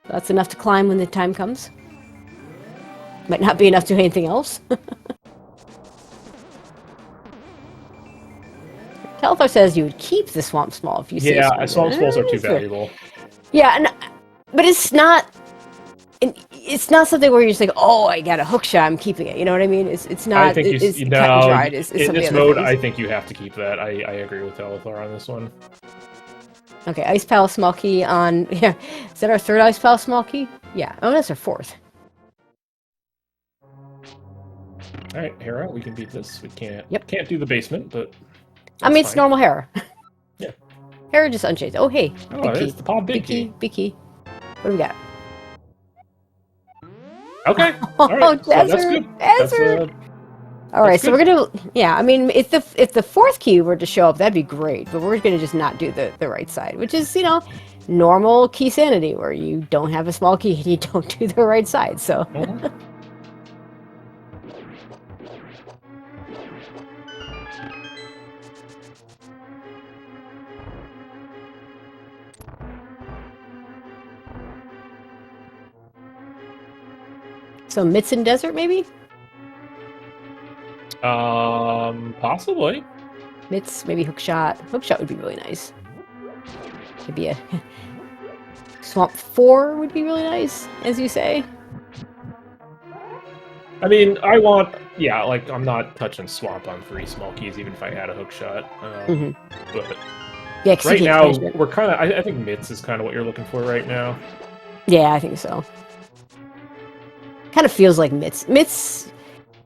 That's enough to climb when the time comes. Might not be enough to do anything else. Telethar says you would keep the swamp small if you say Yeah, so. swamp smalls are too valuable. Yeah, but it's not. It's not something where you're just like, oh, I got a hook shot, I'm keeping it. You know what I mean? It's not. I think It's you cut and know dried. in Some of the this other mode, things. I think you have to keep that. I agree with Telethar on this one. Okay, Ice Palace small key on. Yeah, is that our third Ice Palace small key? Yeah. Oh, that's our fourth. All right, Hera, we can beat this. We can't. Yep. Can't do the basement, but I mean, it's fine. normal Hera. Yeah. Hera just unchanged. Oh, hey, Oh, big key. it's the pod big key. Big key. What do we got? Okay. Oh, All right. So that's desert, good. desert. All right, so we're gonna. Yeah, I mean, if the fourth key were to show up, that'd be great. But we're gonna just not do the right side, which is normal key sanity, where you don't have a small key and you don't do the right side. So. So Mitts in Desert, maybe? Possibly. Mitts, maybe Hookshot. Hookshot would be really nice. Maybe a Swamp 4 would be really nice, as you say. I mean, I'm not touching Swamp on 3 small keys, even if I had a hookshot. But yeah, right now, we're kind of. I think Mitts is kind of what you're looking for right now. Yeah, I think so. Kind of feels like Mitts. Mitts,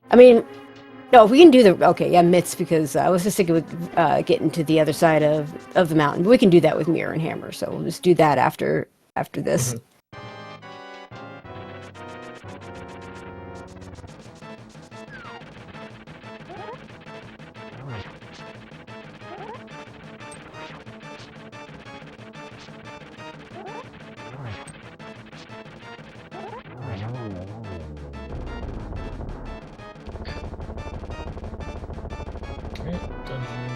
I mean, no, we can do the... Okay, yeah, Mitts, because I was just thinking with getting to the other side of the mountain. But we can do that with Mirror and Hammer, so we'll just do that after this.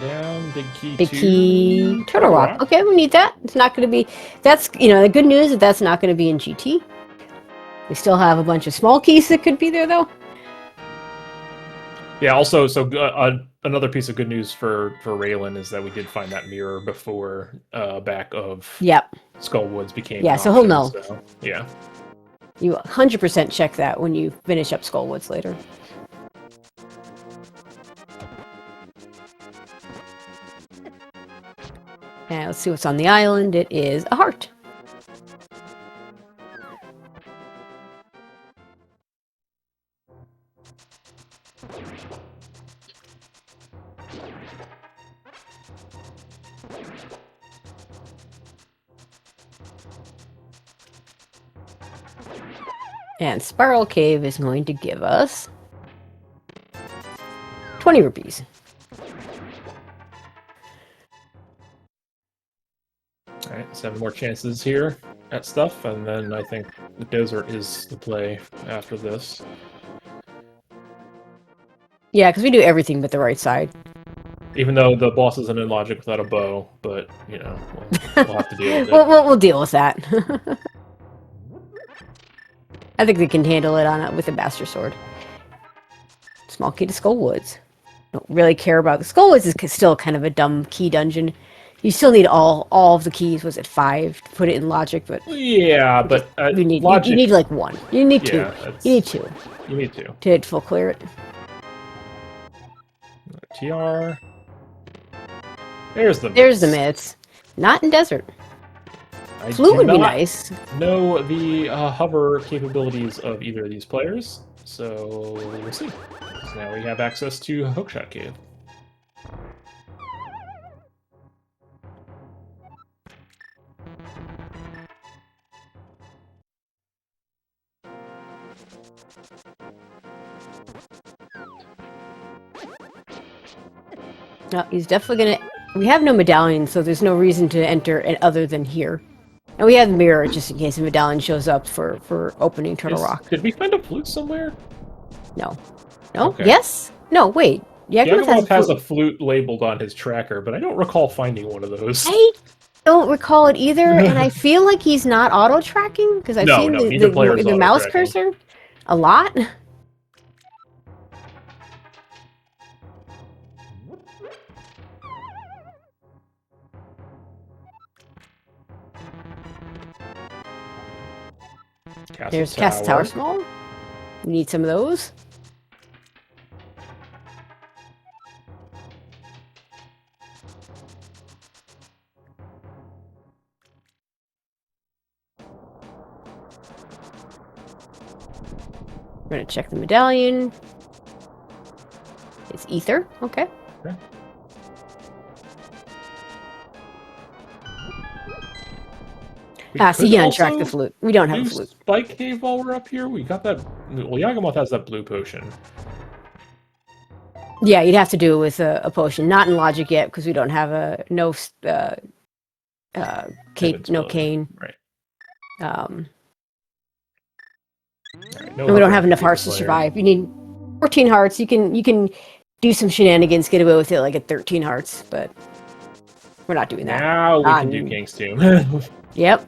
Down, big key. Big key, Turtle Rock. Okay, we need that. It's not going to be... That's, the good news is that's not going to be in GT. We still have a bunch of small keys that could be there, though. Yeah, also, another piece of good news for Raylan is that we did find that mirror before back of Skullwoods became an so option, he'll know. So, yeah. You 100% check that when you finish up Skullwoods later. And let's see what's on the island. It is a heart. And Spiral Cave is going to give us 20 rupees. Alright, 7 more chances here at stuff, and then I think the desert is the play after this. Yeah, because we do everything but the right side. Even though the boss isn't in logic without a bow, but, we'll have to deal with it. We'll deal with that. I think we can handle it with a Master Sword. Small key to Skullwoods. Don't really care about... The Skullwoods is still kind of a dumb key dungeon. You still need all of the keys. Was it 5 to put it in logic? But yeah, but you need logic... you need like 1. You need 2. You need 2. You need 2 to hit full clear it. TR. There's the Mitts. Not in Desert. Flute would be nice. Know the hover capabilities of either of these players, so we'll see. So now we have access to Hookshot Cave. No, he's definitely gonna We have no medallion, so there's no reason to enter it other than here. And we have the mirror just in case a medallion shows up for opening Turtle Rock. Did we find a flute somewhere? No. No? Okay. Yes? No, wait. Yagamoth has a flute labeled on his tracker, but I don't recall finding one of those. I don't recall it either, and I feel like he's not auto-tracking, because I've seen the mouse cursor a lot. There's Castle Tower Small. We need some of those. We're gonna check the medallion. It's ether. Okay. So you untrack the flute. We don't have a flute. Spike Cave while we're up here. We got that. Well, Yagamoth has that blue potion. Yeah, you'd have to do it with a potion. Not in logic yet because we don't have no cane. Right. Right, no, we don't have enough hearts to survive. You need 14 hearts. You can do some shenanigans, get away with it like at 13 hearts, but we're not doing that. Now we can do King's Tomb. Yep.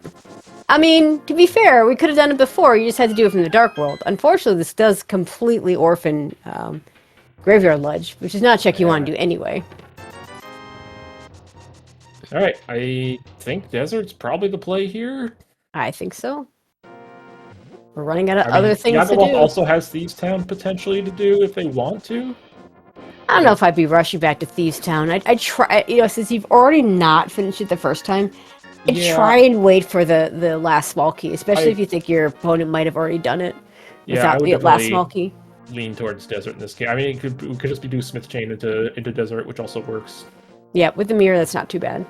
I mean, to be fair, we could have done it before. You just had to do it from the Dark World. Unfortunately, this does completely orphan Graveyard Ledge, which is not a check you want to do anyway. All right, I think Desert's probably the play here. I think so. We're running out of other things to do. Yagamoth also has Thieves Town potentially to do if they want to. I don't know if I'd be rushing back to Thieves Town. I'd try, since you've already not finished it the first time, I'd try and wait for the last small key, especially if you think your opponent might have already done it without the last small key. Lean towards Desert in this case. I mean, we could just do Smith Chain into Desert, which also works. Yeah, with the mirror, that's not too bad.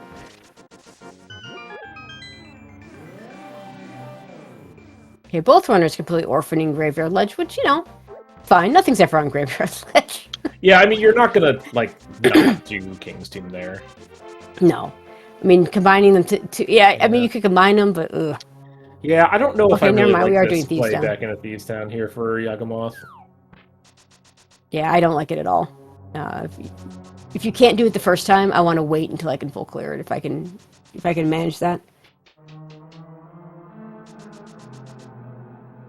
Okay, both runners completely orphaning Graveyard Ledge, which, fine. Nothing's ever on Graveyard Ledge. Yeah, I mean, you're not gonna, not do King's Tomb there. No. I mean, combining them I mean, you could combine them, but ugh. Yeah, I don't know if I really like this play back into Thieves Town here for Yagamoth. Yeah, I don't like it at all. If you can't do it the first time, I want to wait until I can full clear it, if I can manage that.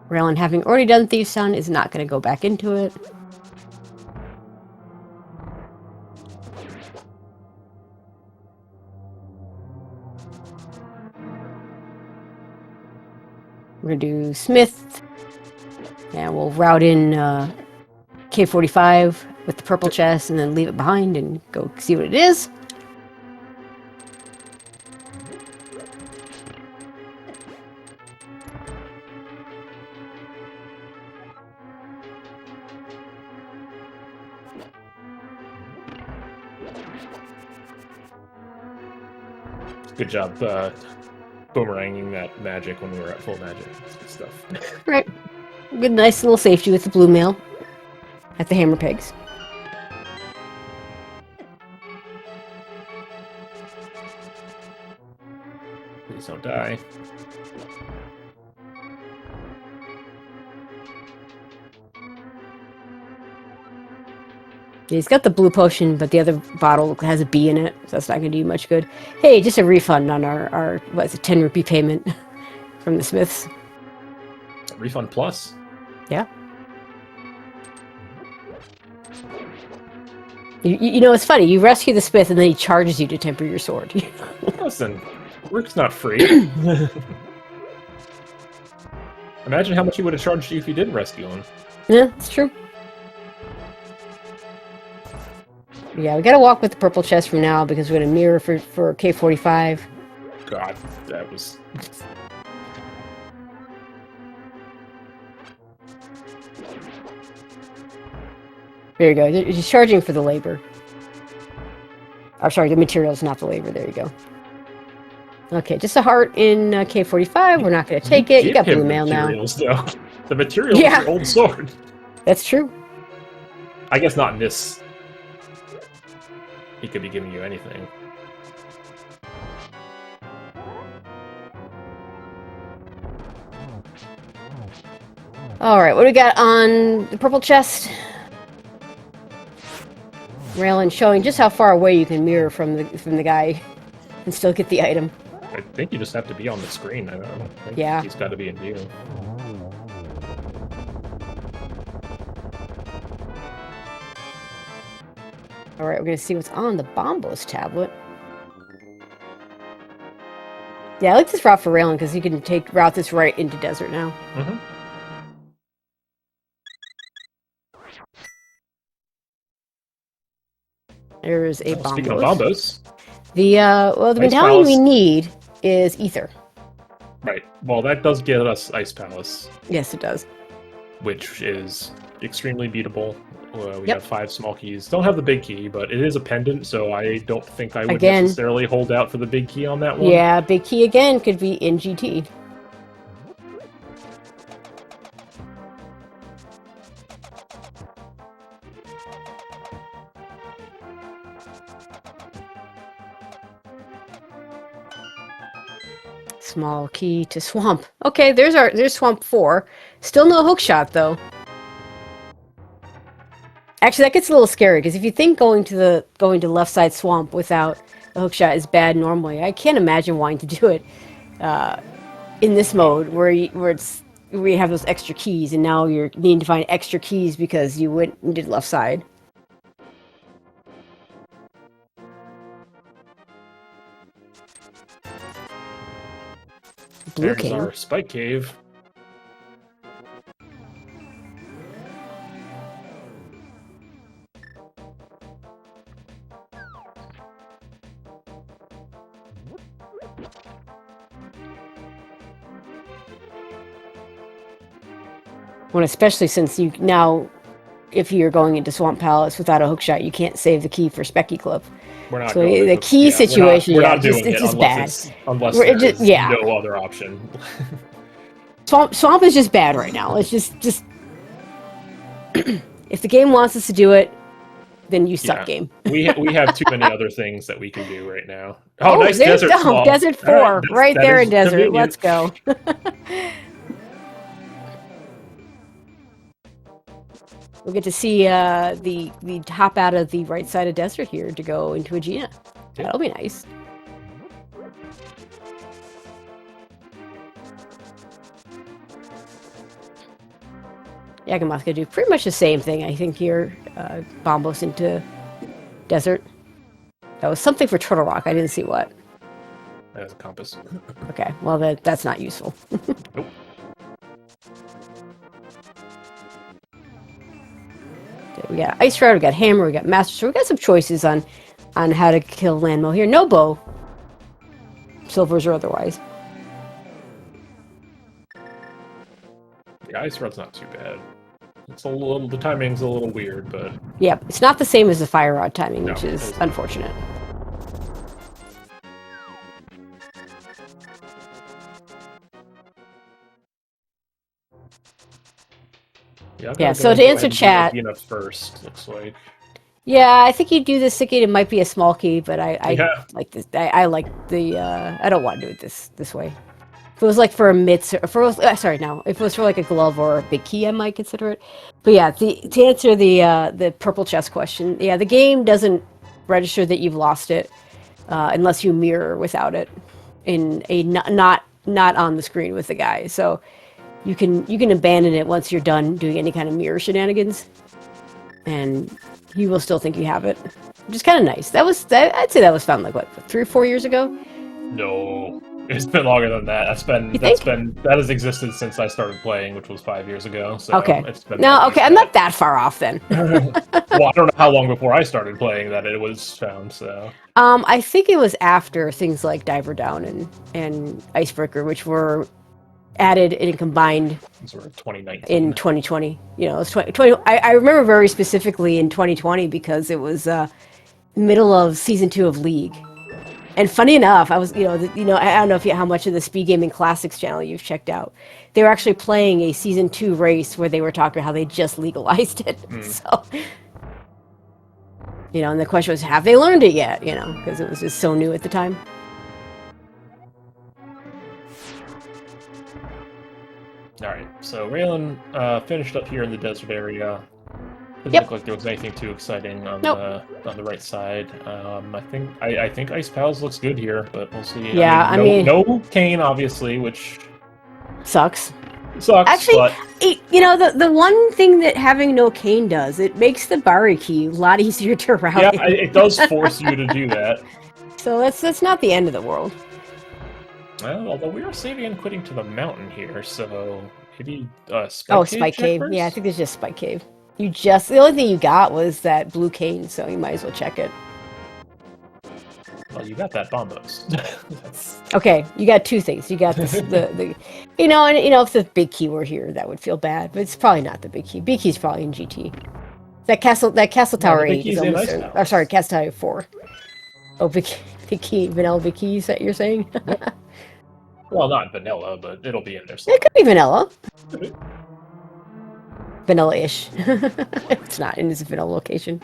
Raylan, having already done Thieves Town, is not going to go back into it. We're going to do Smith. And we'll route in K45 with the purple chest and then leave it behind and go see what it is. Good job boomeranging that magic when we were at full magic. That's good stuff. Right. Good, nice little safety with the blue mail at the hammer pegs. Please don't die. He's got the blue potion, but the other bottle has a B in it, so that's not going to do you much good. Hey, just a refund on our 10 rupee payment from the Smiths. A refund plus? Yeah. It's funny. You rescue the Smith, and then he charges you to temper your sword. Listen, work's not free. Imagine how much he would have charged you if you didn't rescue him. Yeah, it's true. Yeah, we gotta walk with the purple chest from now because we're gonna mirror for K45. God, that was... There you go. He's charging for the labor. Oh, sorry, the materials, not the labor. There you go. Okay, just a heart in K45. We're not gonna take it. You got blue mail now. Though. The material is your old sword. That's true. I guess not in this. He could be giving you anything. All right, what do we got on the purple chest? Raylan showing just how far away you can mirror from the guy and still get the item. I think you just have to be on the screen. I don't think he's got to be in view. All right, we're going to see what's on the Bombos tablet. Yeah, I like this route for Raylan because you can route this right into desert now. Mm-hmm. There's a Bombos. Speaking of Bombos, the medallion we need is Ether. Right. Well, that does get us Ice Palace. Yes, it does. Which is extremely beatable. We have 5 small keys. Don't have the big key, but it is a pendant, so I don't think I would necessarily hold out for the big key on that one. Yeah, big key again could be in GT. Small key to Swamp. Okay, there's Swamp 4. Still no hook shot though. Actually, that gets a little scary because if you think going to left side Swamp without a hook shot is bad normally, I can't imagine wanting to do it in this mode where you have those extra keys and now you're needing to find extra keys because you went and did left side. Blue There's our Spike Cave. Well, especially since you now, if you're going into Swamp Palace without a hookshot, you can't save the key for Specky Clip. We're not so the key situation, we're not doing it's it just unless bad. Unless there's no other option. Swamp is just bad right now. It's just if the game wants us to do it, then you suck, game. we have too many other things that we can do right now. Oh, nice desert. Desert 4, right there in desert. Convenient. Let's go. We'll get to see the hop out of the right side of desert here to go into Aegina. Yeah. That'll be nice. Yagamoth's gonna do pretty much the same thing, I think, here. Bombos into desert. That was something for Turtle Rock. I didn't see what. That is a compass. Okay, well, that's not useful. Nope. We got Ice Rod, we got Hammer, we got Master Sword. We got some choices on how to kill Landmo here. No bow. Silvers or otherwise. The Ice Rod's not too bad. It's the timing's a little weird, but... Yeah, it's not the same as the Fire Rod timing, which is unfortunate. Yeah, so to answer chat... First, looks like. Yeah, I think you do this key. It might be a small key, but I like this. I like the... I don't want to do it this way. If it was like for a mitts, or if it was, if it was for like a glove or a big key, I might consider it. But yeah, to answer the purple chest question, yeah, the game doesn't register that you've lost it unless you mirror without it in a not on the screen with the guy. So you can abandon it once you're done doing any kind of mirror shenanigans, and he will still think you have it, which is kind of nice. I'd say that was found like what, 3 or 4 years ago. No. It's been longer than that. That has existed since I started playing, which was 5 years ago. So okay. I'm not that far off then. Well, I don't know how long before I started playing that it was found. So I think it was after things like Diver Down and Icebreaker, which were added and combined sort of 2019 in 2020. You know, it was 2020. I remember very specifically in 2020 because it was middle of season 2 of League. And funny enough, I was, I don't know how much of the SpeedGaming Classics channel you've checked out. They were actually playing a season 2 race where they were talking about how they just legalized it. So, You know, and the question was, have they learned it yet? You know, because it was just so new at the time. All right, so Raylan finished up here in the desert area. Didn't Yep. look like there was anything too exciting on Nope. the right side. I think Ice Pals looks good here, but we'll see. Yeah, I mean, no Kane, obviously, which sucks. sucks. Actually, but you know, the one thing that having no cane does, it makes the Bari key a lot easier to route. yeah, in. it does force you to do that. So that's not the end of the world. Well, although we are saving and quitting to the mountain here, so maybe Spike check Cave. first? Yeah, I think it's just Spike Cave. The only thing you got was that blue cane, so you might as well check it. Well, you got that bombos. That's... Okay, you got two things. You got this, the you know, and you know, if the big key were here, that would feel bad, but it's probably not the big key. Big key's probably in GT. That castle Tower the big 8 key's is in almost. Ice Or Palace. sorry, Castle Tower 4. Oh, big key, vanilla big key. That you're saying? Well, not vanilla, but it'll be in there. It could be vanilla. Somewhere. Vanilla-ish. It's not in its vanilla location.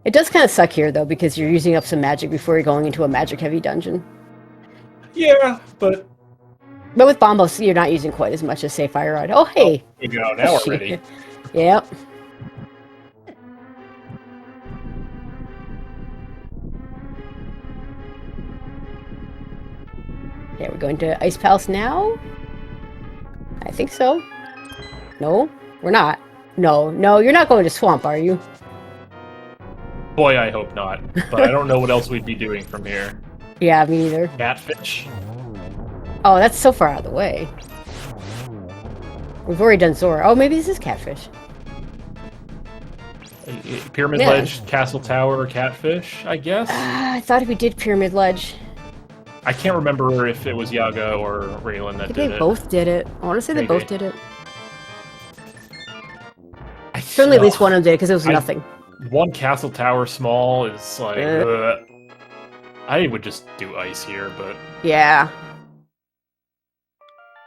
It does kind of suck here, though, because you're using up some magic before you're going into a magic-heavy dungeon. Yeah, but... But with Bombos, you're not using quite as much as, say, Fire Rod. Oh, hey! Oh, you go, now we're ready. Yep. Yeah, we're going to Ice Palace now? I think so. No, we're not. No, you're not going to Swamp, are you? Boy, I hope not. But I don't know what else we'd be doing from here. Yeah, me neither. Catfish? Oh, that's so far out of the way. We've already done Zora. Oh, maybe this is Catfish. Pyramid Yeah. Ledge, Castle Tower, Catfish, I guess? I thought we did Pyramid Ledge. I can't remember if it was Yaga or Raylan I that think did they it. both did it. I want to say they Maybe. both did it. Certainly at least one of them did, because it was nothing. One Castle Tower small is like... I would just do ice here, but... Yeah.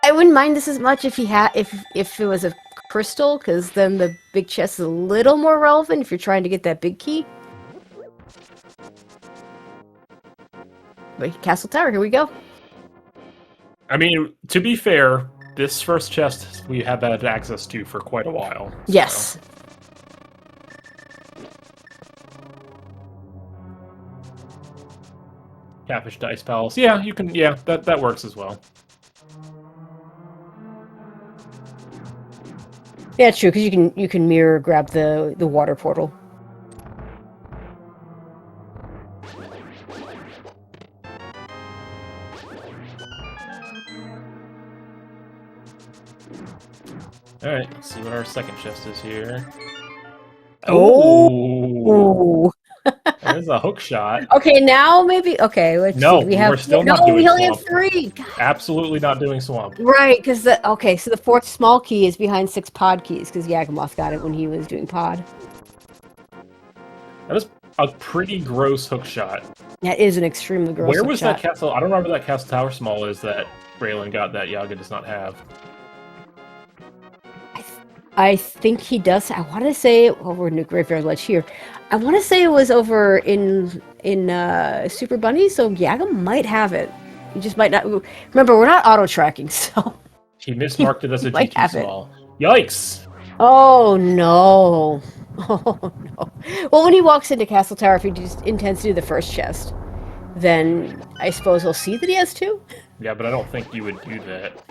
I wouldn't mind this as much if if it was a crystal, because then the big chest is a little more relevant if you're trying to get that big key. But Castle Tower, here we go. I mean, to be fair, this first chest we have had access to for quite a while. So. Yes. Catfish to Ice Palace. Yeah, you can. Yeah, that works as well. Yeah, it's true, because you can mirror grab the water portal. All right, let's see what our second chest is here. Oh! There's a hook shot. Okay, now maybe. Okay, let's No, see. We have we're still no. not doing We only swamp. have 3. God. Absolutely not doing swamp. Right, because so the 4th small key is behind 6 pod keys, because Yagamoth got it when he was doing pod. That was a pretty gross hook shot. That is an extremely gross. Where was shot. that castle? I don't remember that Castle Tower small is that Raylan got that Yaga does not have. I think he does. I want to say over in the Graveyard Ledge here. I want to say it was over in Super Bunny, so Yaga might have it. He just might not. Remember, we're not auto tracking, so He mismarked it as a might GT have it. small. Yikes! Oh no! Oh no! Well, when he walks into Castle Tower, if he just intends to do the first chest, then I suppose he'll see that he has 2. Yeah, but I don't think you would do that.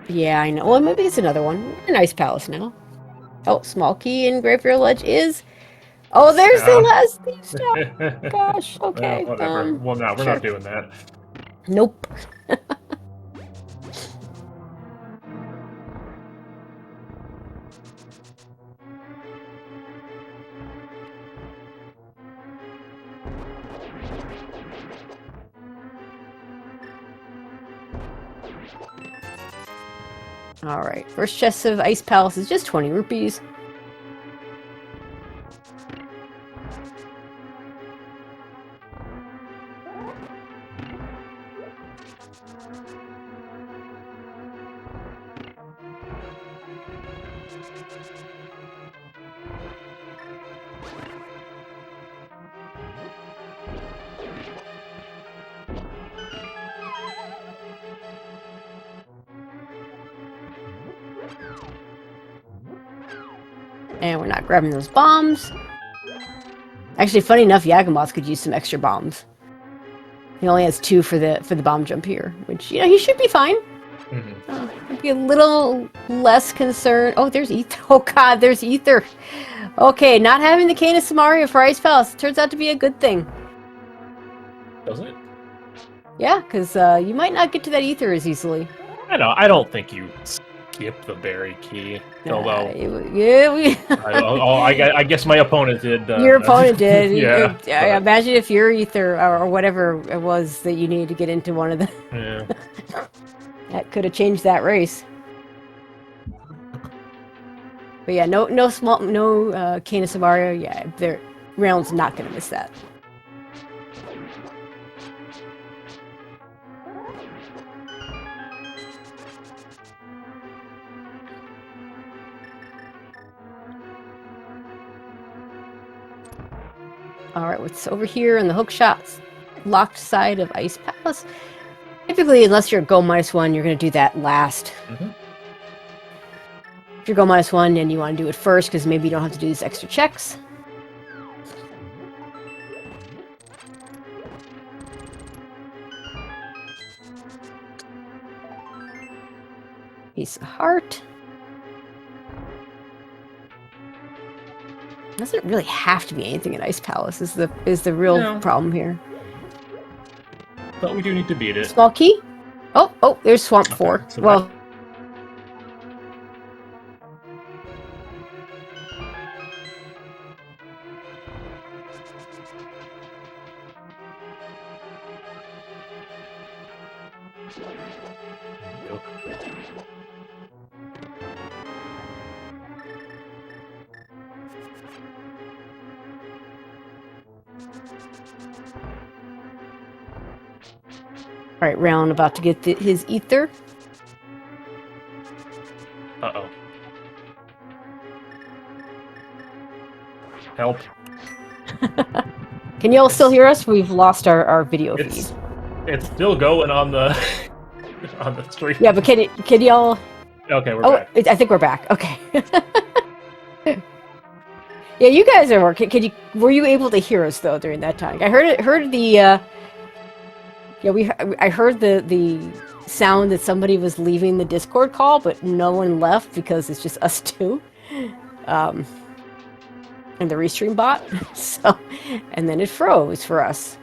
Yeah, I know. Well, maybe it's another one. We're in Ice Palace now. Oh, small key in Graveyard Ledge is. Oh, there's the last thief stop. Gosh. Okay. Whatever. Well, no, we're not doing that. Nope. All right. First chest of Ice Palace is just 20 rupees. And we're not grabbing those bombs. Actually, funny enough, Yagamoth could use some extra bombs. He only has 2 for the bomb jump here, which, you know, he should be fine. I'd be a little less concerned. Oh, there's Ether. Oh god, there's Ether. Okay, not having the Cane of Samaria for Ice Palace turns out to be a good thing. Doesn't it? Yeah, because you might not get to that Ether as easily. I don't think you skip the berry key. Although, I guess my opponent did. Your opponent did. Yeah. I imagine if your Ether or whatever it was that you needed to get into one of the. Yeah. That could have changed that race. But yeah, no Cane of Samaria. Yeah, Realm's not gonna miss that. Alright, what's over here in the hook shots? Locked side of Ice Palace. Typically, unless you're go -1, you're going to do that last. If you're go -1 and you want to do it first, because maybe you don't have to do these extra checks. Piece of heart. Doesn't really have to be anything in Ice Palace is the real problem here. But we do need to beat it. Small key? Oh, there's Swamp 4. So well, Alright, Round about to get his Ether. Uh-oh. Help. Can you all still hear us? We've lost our video feed. It's still going on the on the stream. Yeah, but can y'all? Okay, we're back. I think we're back. Okay. Yeah, you guys are working. Were you able to hear us though during that time? I heard the. I heard the sound that somebody was leaving the Discord call, but no one left because it's just us two, and the restream bot. So, and then it froze for us.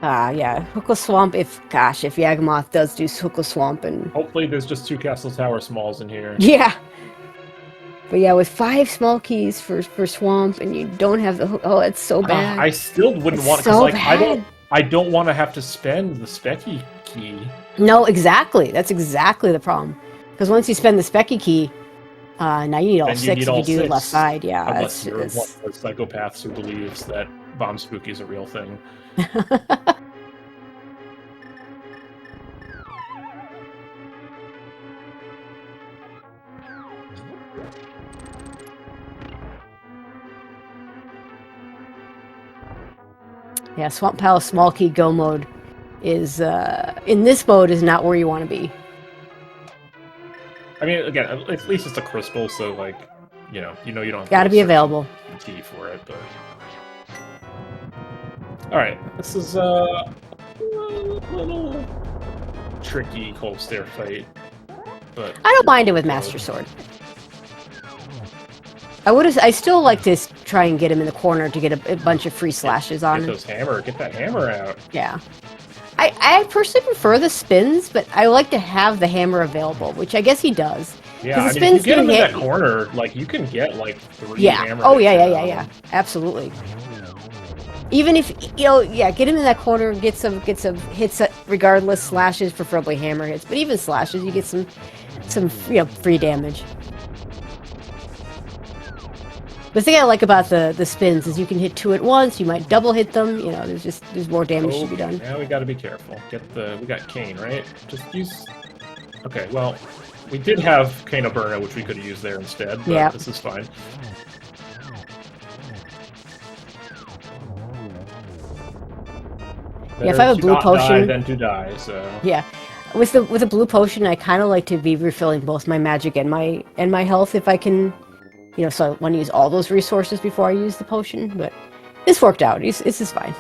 Yeah, Hookla Swamp. If Yagamoth does do Hookla Swamp, and hopefully there's just 2 Castle Tower smalls in here. Yeah. But yeah, with 5 small keys for Swamp, and you don't have the hook. Oh, it's so bad. I still wouldn't want so because like I don't want to have to spend the Specky key. No, exactly. That's exactly the problem. Because once you spend the Specky key, now you need all 6 if you do the left side. Yeah, unless you're one of those psychopaths who believes that Bomb Spooky is a real thing. Yeah, Swamp Palace small key go mode is in this mode is not where you want to be. I mean, again, at least it's a crystal, so like, you don't Got to be available. Key for it, but all right, this is a little tricky whole stair fight, but I don't mind it with Master Sword. I still like to try and get him in the corner to get a bunch of free slashes on him. Get that hammer out. Yeah. I personally prefer the spins, but I like to have the hammer available, which I guess he does. Yeah, I mean, if you get him in that corner, like, you can get, like, 3 hammer. Oh, yeah. Absolutely. Even if, get him in that corner, get some hits, regardless, slashes, preferably hammer hits, but even slashes, you get some free damage. The thing I like about the spins is you can hit 2 at once. You might double hit them. You know, there's more damage to be done. Now we got to be careful. We got Cane, right? Just use. Okay, well, we did have Cane Burna, which we could have used there instead, but Yeah. this is fine. Yeah, if I have a blue potion, than to die. So yeah, with a blue potion, I kind of like to be refilling both my magic and my health if I can, you know. So I want to use all those resources before I use the potion. But this worked out. This is fine.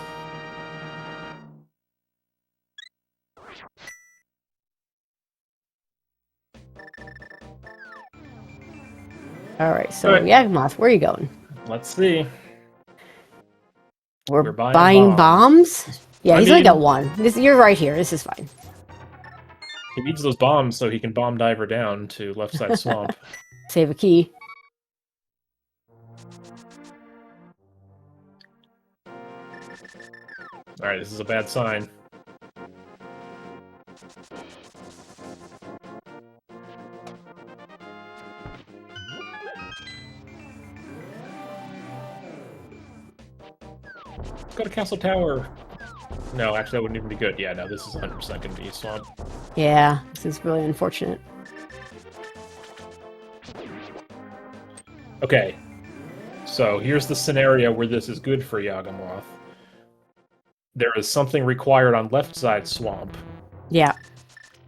All right, so Yawgmoth, where are you going? Let's see. We're buying bombs? Yeah, he's only got one. You're right here. This is fine. He needs those bombs so he can bomb dive her down to left side swamp. Save a key. Alright, this is a bad sign. Got a castle tower. No, actually, that wouldn't even be good. Yeah, no, this is 100% going to be swamp. Yeah, this is really unfortunate. Okay, so here's the scenario where this is good for Yawgmoth. There is something required on left side swamp. Yeah.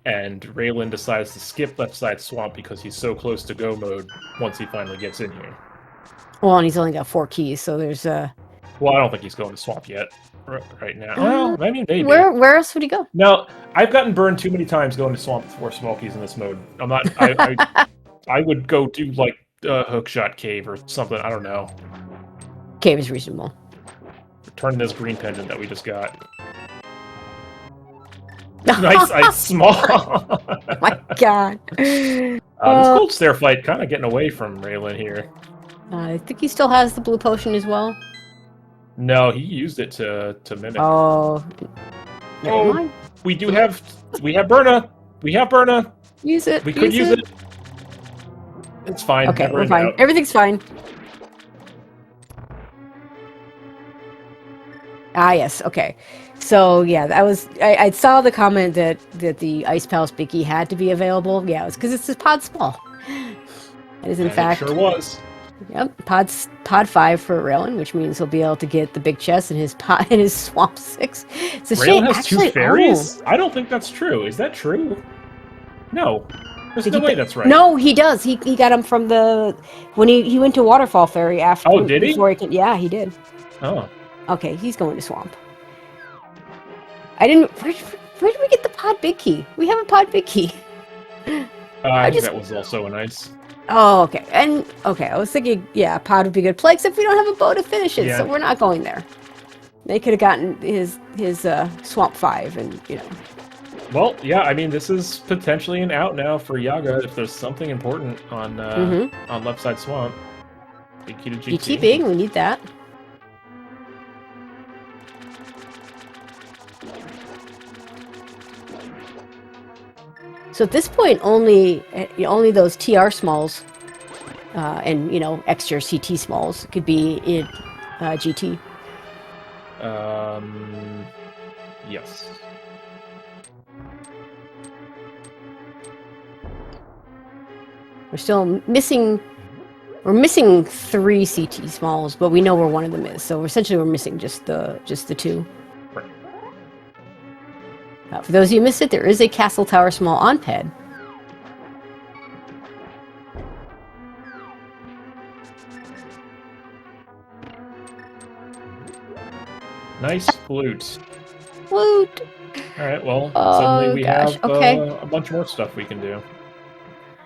And Raylan decides to skip left side swamp because he's so close to go mode once he finally gets in here. Well, and he's only got 4 keys, so there's Well, I don't think he's going to swamp yet. Right now. Well, I mean, maybe. Where else would he go? No, I've gotten burned too many times going to swamp with 4 smokies in this mode. I'm not. I would go do like hookshot cave or something. I don't know. Cave is reasonable. Turn this green pendant that we just got. Nice, small. Oh my god. This Gold Stair fight kind of getting away from Raylan here. I think he still has the blue potion as well. No, he used it to mimic. Oh. Never mind. We have Burna. We have Burna. Use it. We could use it. It's fine. Okay, we're fine. Everything's fine. Ah, yes. Okay. So yeah, that was. I saw the comment that the Ice Palace Biggie had to be available. Yeah, it's because it's a pod small. It is in fact. It sure was. Yep, pod 5 for Raylan, which means he'll be able to get the big chest in his Swamp 6. It's a shame. Raylan has 2 fairies? I don't think that's true. Is that true? No. There's no way that's right. No, he does. He got them from when he went to Waterfall Fairy after. Oh, did he? Before yeah, he did. Oh. Okay, he's going to Swamp. I didn't. Where did we get the pod big key? We have a pod big key. I think that was also a nice. Oh, okay. And okay, I was thinking, yeah, pod would be good play, except we don't have a bow to finish it, so we're not going there. They could have gotten his Swamp 5, and you know. Well, yeah, I mean, this is potentially an out now for Yaga if there's something important on left side swamp. Big key to GT. GT big, we need that. So at this point, only those TR smalls and extra CT smalls could be in GT. Yes. We're still missing. We're missing 3 CT smalls, but we know where one of them is. So essentially, we're missing just the 2. For those of you who missed it, there is a Castle Tower Small on pad. Nice flute. Flute! Alright, well, suddenly we have a bunch more stuff we can do.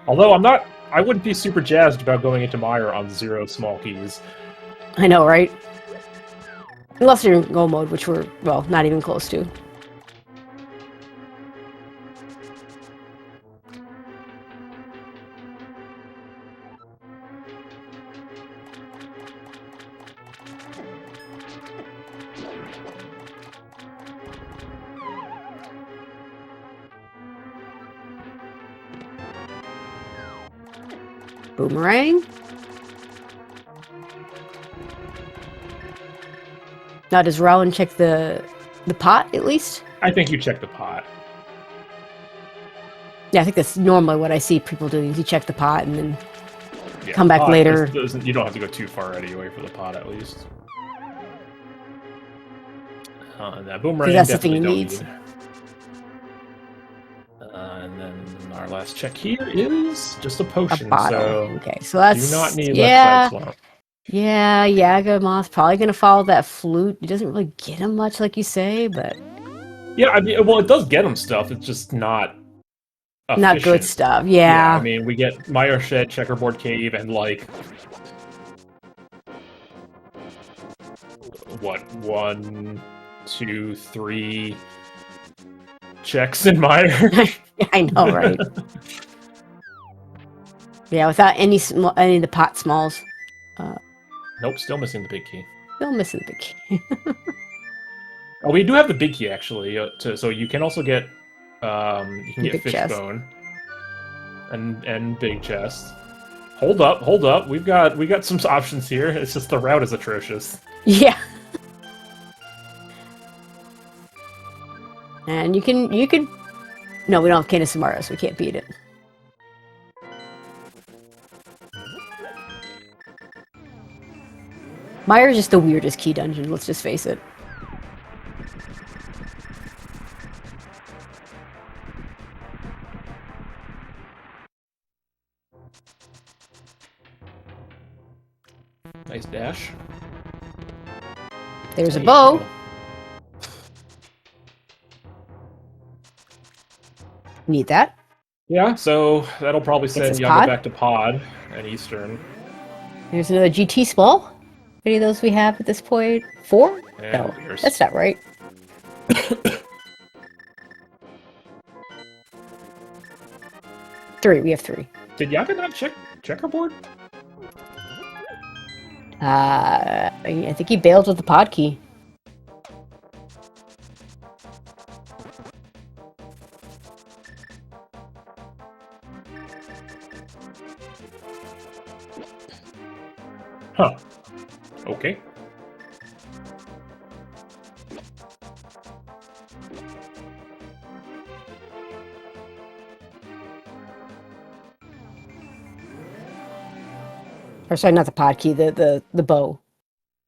Although I wouldn't be super jazzed about going into Mire on 0 small keys. I know, right? Unless you're in Go mode, which we're, well, not even close to. Boomerang. Now, does Rowan check the pot at least? I think you check the pot. Yeah, I think that's normally what I see people doing. Is you check the pot and then Yeah, come back pot later. You don't have to go too far anyway for the pot, at least. That boomerang that's the thing definitely he don't needs. need. And then our last check here is just a potion. A bottle. So okay, so that's do not need yeah, left side swamp. yeah. Yagamoth's probably gonna follow that flute. It doesn't really get him much, like you say, but Yeah, I mean, well, it does get him stuff. It's just not efficient. not good stuff. Yeah, Yeah. I mean, we get Mire Shed, Checkerboard Cave, and like what 1, 2, 3 checks in Mire. I know, right? Yeah, without any of the pot smalls. Nope, still missing the big key. Still missing the big key. Oh, we do have the big key actually. So you can also get you can get Big chest. Fishbone and big chest. Hold up. We got some options here. It's just the route is atrocious. Yeah. And you can no, we don't have Canis Amara, so we can't beat it. Mire's just the weirdest key dungeon, let's just face it. Nice dash. There's a There you bow. go. Need that. Yeah, so that'll probably Gets send us Yaga pod. back to Pod and Eastern. There's another GT small. Any of those we have at this point? 4? And No, there's- that's not right. 3. We have 3. Did Yaga not check Checkerboard? I think he bailed with the pod key. Huh. Okay. Or sorry, not the pod key, the bow.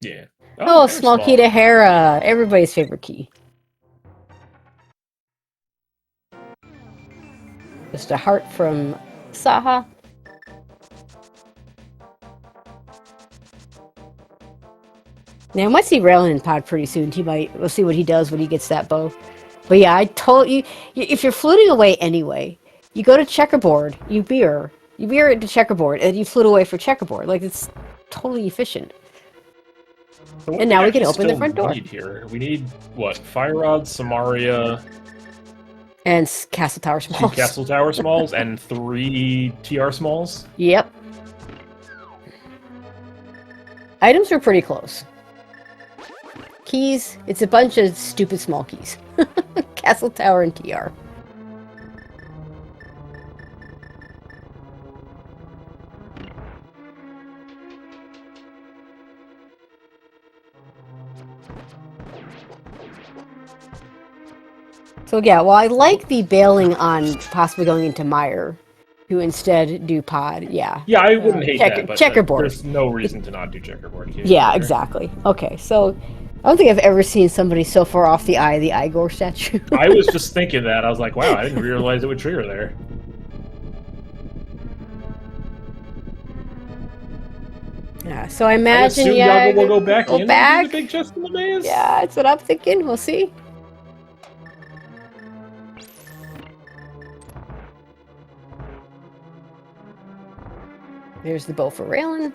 Yeah. Oh, very small key to Hera. Everybody's favorite key. Just a heart from Saha. Now, I might see Raylan in pod pretty soon. We'll see what he does when he gets that bow. But yeah, I told you, if you're fluting away anyway, you go to checkerboard, you mirror it to checkerboard, and you flute away for checkerboard. Like, it's totally efficient. So what And now we can actually open the still front door. need here? We need, what, Fire Rod, Samaria, And Castle Tower 2 Smalls. Castle Tower Smalls, and 3 TR Smalls? Yep. Items are pretty close. Keys, it's a bunch of stupid small keys. Castle Tower and TR. So yeah, well, I like the bailing on possibly going into Mire to instead do pod. Yeah. Yeah, I wouldn't hate that, but checkerboard. there's no reason to not do Checkerboard. Here, Yeah, either. exactly. Okay, so I don't think I've ever seen somebody so far off the eye of the Igor statue. I was just thinking that. I was like, wow, I didn't realize it would trigger there. Yeah, so I imagine assume Yaga will go back in back. and do the big chest in the maze? Yeah, that's what I'm thinking. We'll see. There's the bow for Raylan.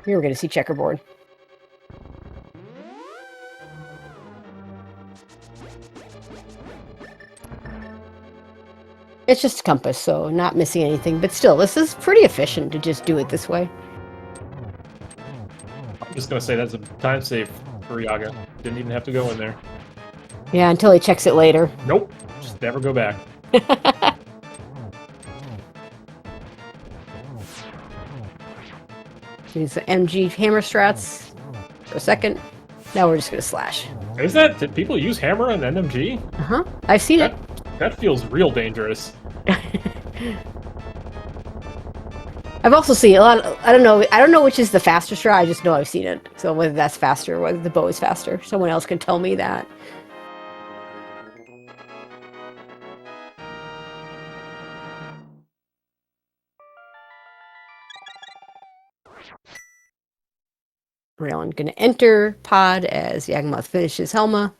Here we're going to see checkerboard. It's just a compass, so not missing anything. But still, this is pretty efficient to just do it this way. I'm just going to say that's a time save for Yaga. Didn't even have to go in there. Yeah, until he checks it later. Nope. Just never go back. Use the MG hammer strats for a second. Now we're just gonna slash. Is that? Did people use hammer on NMG? Uh-huh. I've seen it. That feels real dangerous. I've also seen a lot. I don't know which is the faster strat. I just know I've seen it. So whether that's faster, whether the bow is faster, someone else can tell me that. Raylan gonna enter pod as Yagmoth finishes Helma.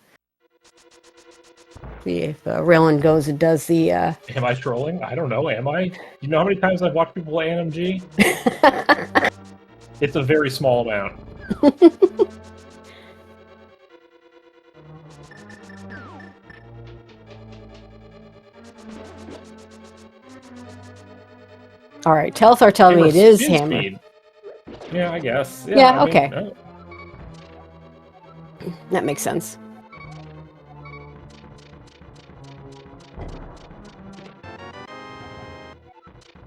See if Raylan goes and does the. Am I trolling? I don't know. Am I? You know how many times I've watched people play NMG? It's a very small amount. All right, Telthar telling me it is hammer. Speed. Yeah, I guess. Yeah, okay. That makes sense.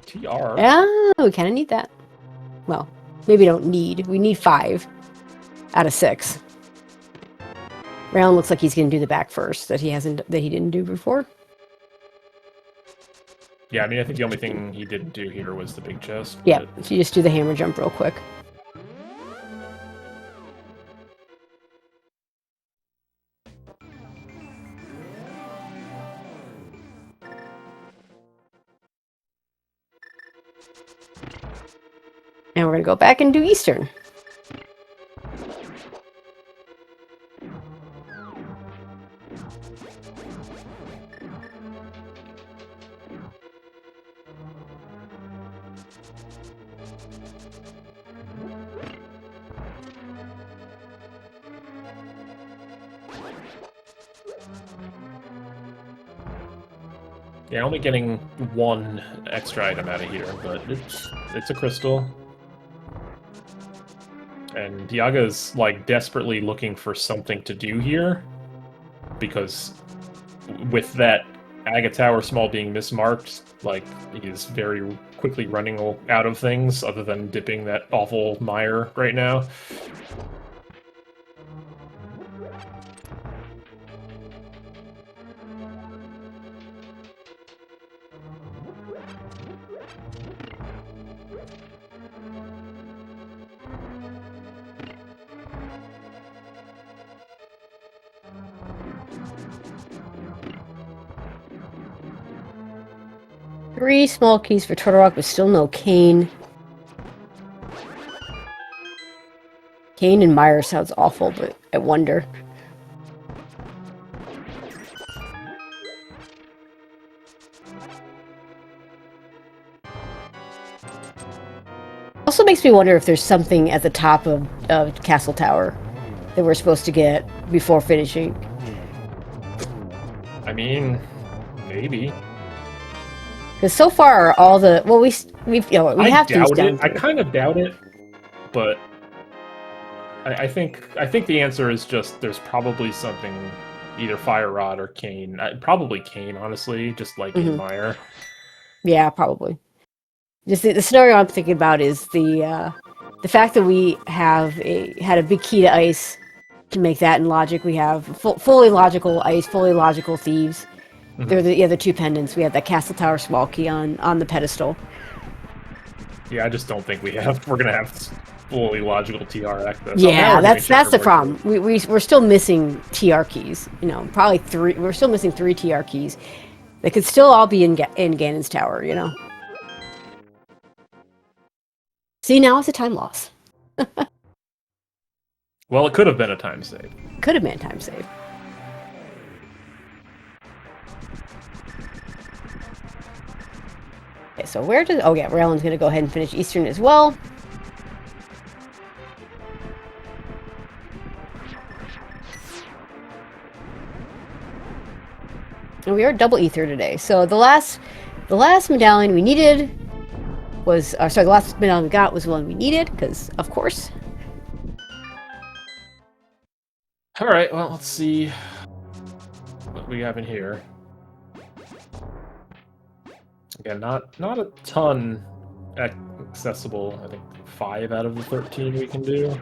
TR. Oh, we kind of need that. Well, maybe don't need. We need 5 out of 6. Raylan looks like he's going to do the back first that he didn't do before. Yeah, I mean, I think the only thing he didn't do here was the big chest. Yeah, so you just do the hammer jump real quick. And we're going to go back and do Eastern. Yeah, only getting 1 extra item out of here, but it's a crystal. And Diaga's like desperately looking for something to do here, because with that Agate Tower small being mismarked, like he is very quickly running out of things other than dipping that awful mire right now. Three small keys for Turtle Rock, but still no Kane. Kane and Mire sounds awful, but I wonder. Also makes me wonder if there's something at the top of Castle Tower that we're supposed to get before finishing. I mean, maybe. Because so far, all the we have to. I kind of doubt it, but I think the answer is just there's probably something, either Fire Rod or Kane. Probably Kane, honestly, just like in Mire. Yeah, probably. Just the scenario I'm thinking about is the fact that we had a big key to ice to make that in logic. We have fully logical ice, fully logical thieves. They're the other 2 pendants. We have that Castle Tower small key on the pedestal. Yeah, I just don't think we're gonna have fully logical TR access. Yeah, that's the problem. We're still missing TR keys. You know, probably 3. We're still missing 3 TR keys. They could still all be in Ganon's Tower. You know. See, now it's a time loss. Well, it could have been a time save. Could have been a time save. Okay, so where does... Oh, yeah, Raylan's going to go ahead and finish Eastern as well. And we are double ether today. So the last medallion we needed was... sorry, the last medallion we got was the one we needed, because, of course. Alright, well, let's see what we have in here. Yeah, not a ton accessible. I think 5 out of the 13 we can do,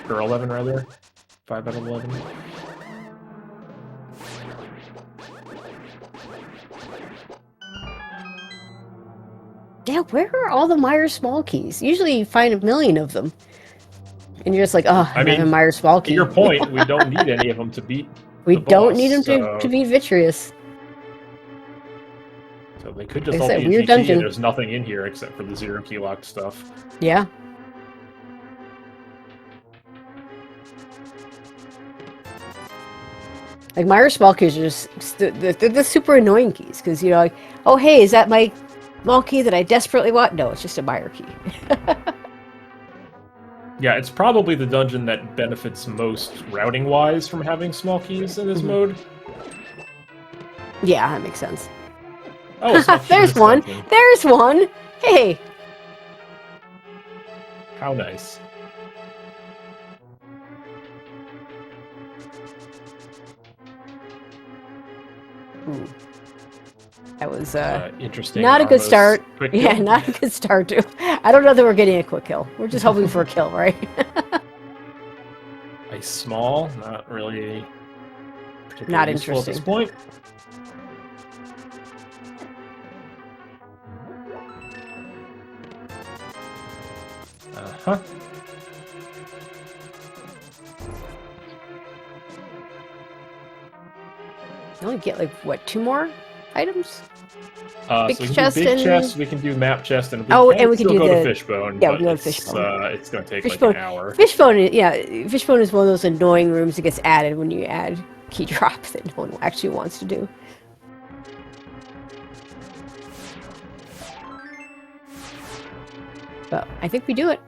or 11 rather. 5 out of 11. Yeah, where are all the Myers small keys? Usually you find a million of them. And you're just like, oh, I another mean, Myers small to key. your point, we don't need any of them to beat We the don't boss, need them so... to beat Vitreous. So they could just Like I all said, be a weird GT dungeon. and there's nothing in here except for the 0 key locked stuff. Yeah. Like, Myers small keys are just they're the super annoying keys, because, you know, like, oh, hey, is that my small key that I desperately want? No, it's just a Meyer key. Yeah, it's probably the dungeon that benefits most routing-wise from having small keys in this mode. Yeah, that makes sense. Oh, it's not There's one! dungeon. There's one! Hey! How nice. Ooh. That was interesting. not a good start. Quick Yeah, kill. not a good start too. I don't know that we're getting a quick kill. We're just hoping for a kill, right? A small, not really particularly Not useful at this point. Uh-huh. You only get, like, what, 2 more items? Big So we can chest do big and- chest, we can do map chest, and we can still do go the- to Fishbone. yeah, we but can go to it's, Fishbone. it's going to take Fishbone. like an hour. Fishbone is one of those annoying rooms that gets added when you add key drop that no one actually wants to do. But I think we do it.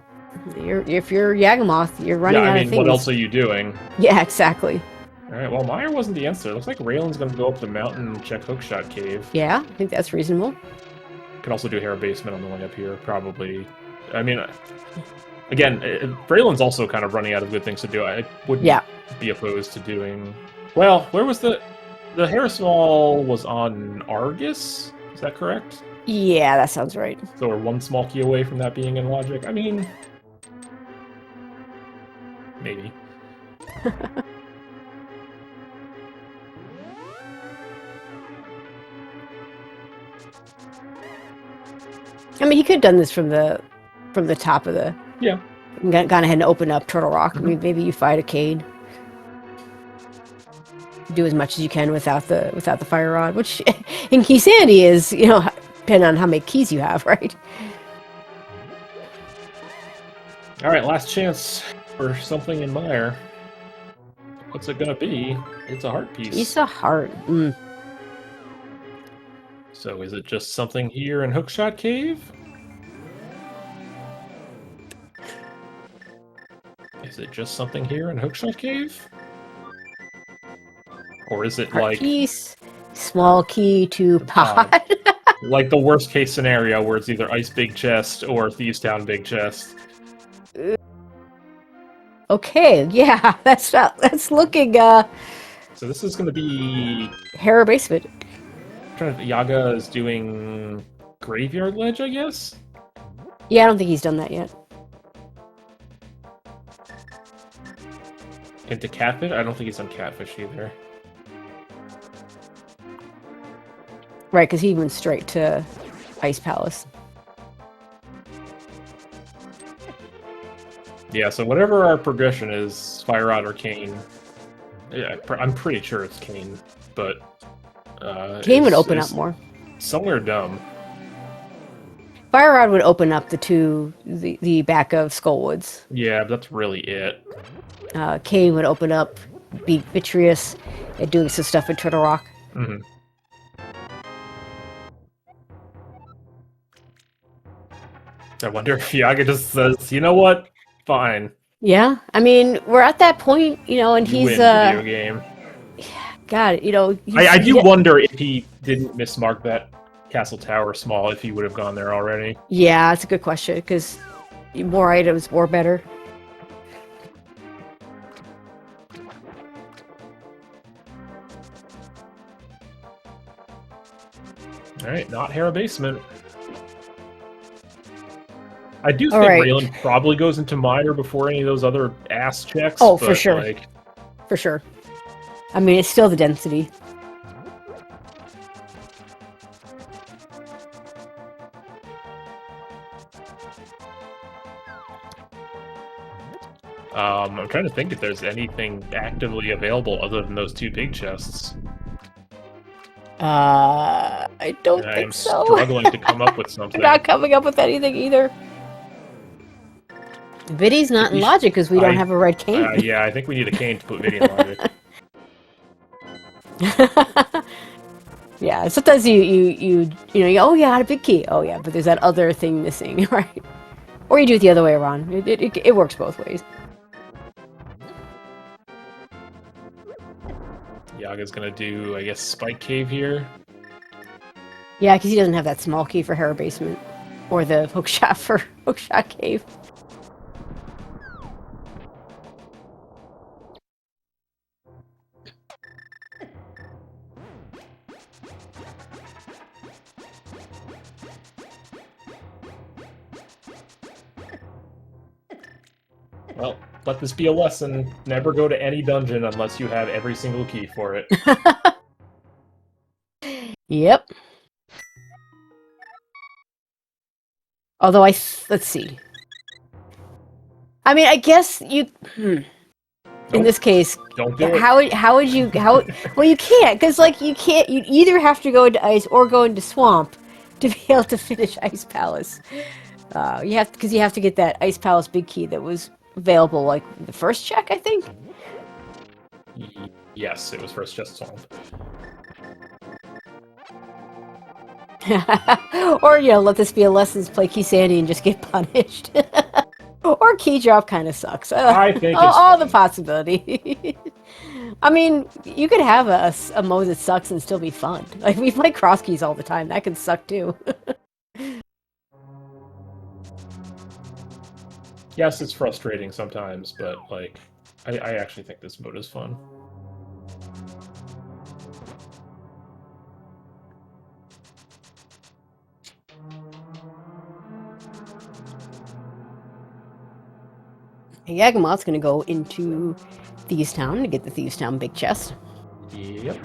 If you're Yagamoth, you're running Yeah, out I of mean, things. what else are you doing? Yeah, exactly. Alright, well, Meyer wasn't the answer. Looks like Raylan's going to go up the mountain and check Hookshot Cave. Yeah, I think that's reasonable. Could also do Hera Basement on the way up here, probably. I mean, again, Raylan's also kind of running out of good things to do. I wouldn't be opposed to doing... Well, where was the... The Hera Small was on Argus? Is that correct? Yeah, that sounds right. So we're one small key away from that being in Logic? I mean... Maybe. I mean, he could have done this from the top of the... Yeah. Gone ahead and opened up Turtle Rock. I mean, maybe you fight a Cade. Do as much as you can without the fire rod, which in Key Sandy is, you know, depending on how many keys you have, right? Alright, last chance for something in Meyer. What's it gonna be? It's a heart piece. It's a heart. Mm. So is it just something here in Hookshot Cave? Is it just something here in Hookshot Cave? Or is it Heart like... piece, small key to pod. like the worst case scenario where it's either Ice Big Chest or Thieves Town Big Chest? Okay, yeah, that's looking So this is gonna be... Hera Basement. Yaga is doing Graveyard Ledge, I guess? Yeah, I don't think he's done that yet. Into Catfish? I don't think he's done Catfish either. Right, because he went straight to Ice Palace. Yeah, so whatever our progression is, Fire Rod or Kane, yeah, I'm pretty sure it's Kane, but... Kane would open up more. Somewhere dumb. Fire Rod would open up the back of Skullwoods. Yeah, but that's really it. Kane would open up, beat Vitreous, and doing some stuff in Turtle Rock. Mm-hmm. I wonder if Yaga just says, you know what? Fine. Yeah, I mean, we're at that point, you know, and You he's win video game. God, you know. I do wonder if he didn't mismark that Castle Tower small, if he would have gone there already. Yeah, that's a good question, because more items, more better. All right, not Hera basement. I do All think right. Raylan probably goes into Mire before any of those other ass checks. Oh, but, for sure. Like, For sure. I mean, it's still the density. I'm trying to think if there's anything actively available other than those 2 big chests. I don't I think am so. struggling to come up with something. I'm not coming up with anything either. Viddy's not in logic because we don't have a red cane. Yeah, I think we need a cane to put Viddy in logic. Yeah, sometimes you know, oh yeah, I had a big key. Oh yeah, but there's that other thing missing, right? Or you do it the other way around. It works both ways. Yaga's gonna do, I guess, Spike Cave here. Yeah, because he doesn't have that small key for Hera Basement. Or the hookshot for Hookshot Cave. Well, let this be a lesson. Never go to any dungeon unless you have every single key for it. Yep. Although let's see. I mean, I guess you. In this case, Don't do it. How would you well, you can't, because like you either have to go into ice or go into swamp to be able to finish Ice Palace. You have to get that Ice Palace big key that was available like the first check, I think. Yes, it was first just swamp. Or let this be a lesson to play Key Sandy and just get punished. Or key drop kind of sucks. I think all the possibility. I mean, you could have a mode that sucks and still be fun. Like we play cross keys all the time. That can suck too. Yes, it's frustrating sometimes, but like, I actually think this mode is fun. Yagamoth's gonna go into Thieves Town to get the Thieves Town big chest. Yep.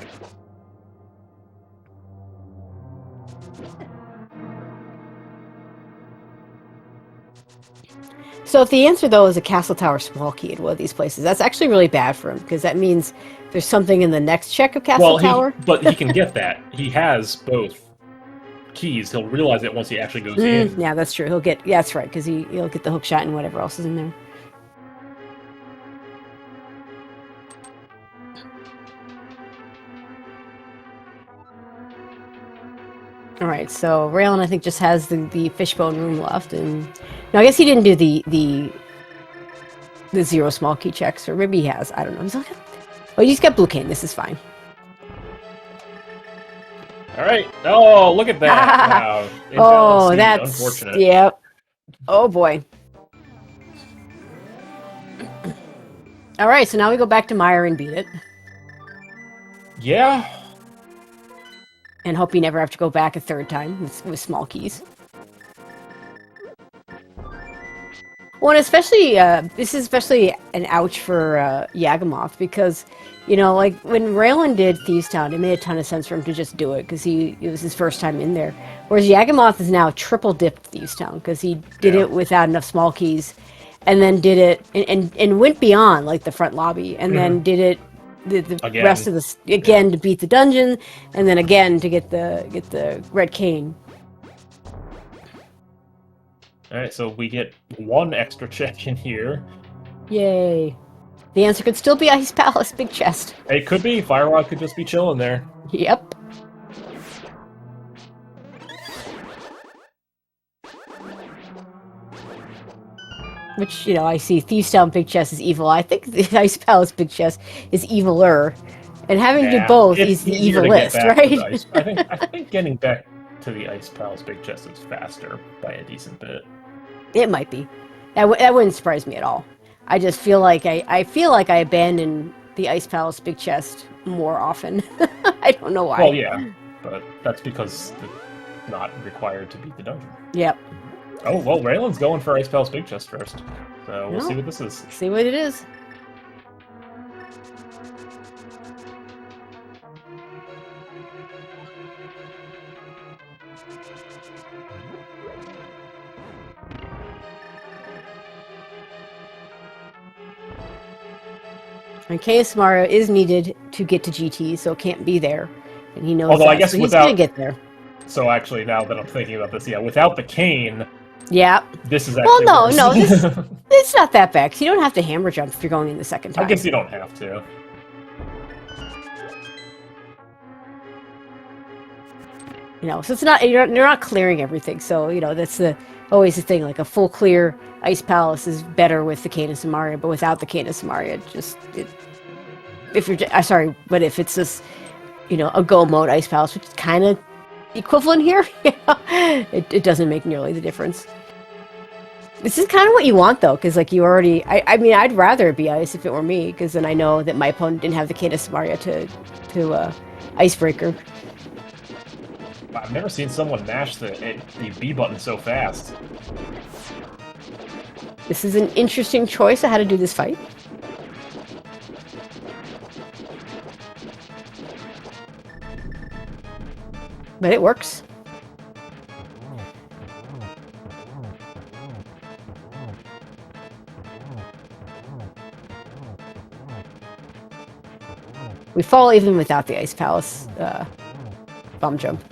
So if the answer, though, is a Castle Tower small key at one of these places, that's actually really bad for him, because that means there's something in the next check of Castle Tower. But he can get that. He has both keys. He'll realize it once he actually goes in. Yeah, that's true. He'll get... Yeah, that's right, because he'll get the hook shot and whatever else is in there. Alright, so Raylan, I think, just has the fishbone room left, and... No, I guess he didn't do the 0 small key checks, or maybe he has. I don't know. He's like... Oh, he's got blue cane. This is fine. Alright. Oh, look at that. Wow. Oh, that's... unfortunate. Yep. Oh, boy. Alright, so now we go back to Mire and beat it. Yeah. And hope you never have to go back a third time with small keys. Well, and especially, this is especially an ouch for Yagamoth, because, like, when Raylan did Thieves Town, it made a ton of sense for him to just do it, because it was his first time in there. Whereas Yagamoth is now triple-dipped Thieves Town, because he did it without enough small keys, and then did it, and went beyond, like, the front lobby, and then did it the rest of the to beat the dungeon, and then again to get the red cane. All right, so we get 1 extra check in here. Yay! The answer could still be Ice Palace big chest. It could be. Firewall could just be chilling there. Yep. Which, I see Thieves Town big chest is evil. I think the Ice Palace big chest is eviler. And having to do both, he's the evilist, right? I think getting back to the Ice Palace big chest is faster by a decent bit. It might be. That wouldn't surprise me at all. I just feel like I abandon the Ice Palace big chest more often. I don't know why. Well, yeah, but that's because not required to beat the dungeon. Yep. Oh, well, Raylan's going for Ice Palace Big Chest first. So we'll see what this is. See what it is. And KS Mario is needed to get to GT, so it can't be there. And he knows Although that, I guess so he's without- going to get there. So actually, now that I'm thinking about this, yeah, without the cane, Yeah. this is actually worse. no, it's not that bad. 'Cause you don't have to hammer jump if you're going in the second time. I guess you don't have to. You know, so it's not you're not clearing everything. So you know that's always the thing. Like a full clear Ice Palace is better with the Canis and Mario, but without the Canis and Mario, if it's this, you know, a go mode Ice Palace, which is kind of equivalent here, it doesn't make nearly the difference. This is kind of what you want though, because like you already, I mean, I'd rather it be ice if it were me, because then I know that my opponent didn't have the Canis and Mario to icebreaker. I've never seen someone mash the B button so fast. This is an interesting choice of how to do this fight. But it works. We fall even without the Ice Palace bomb jump.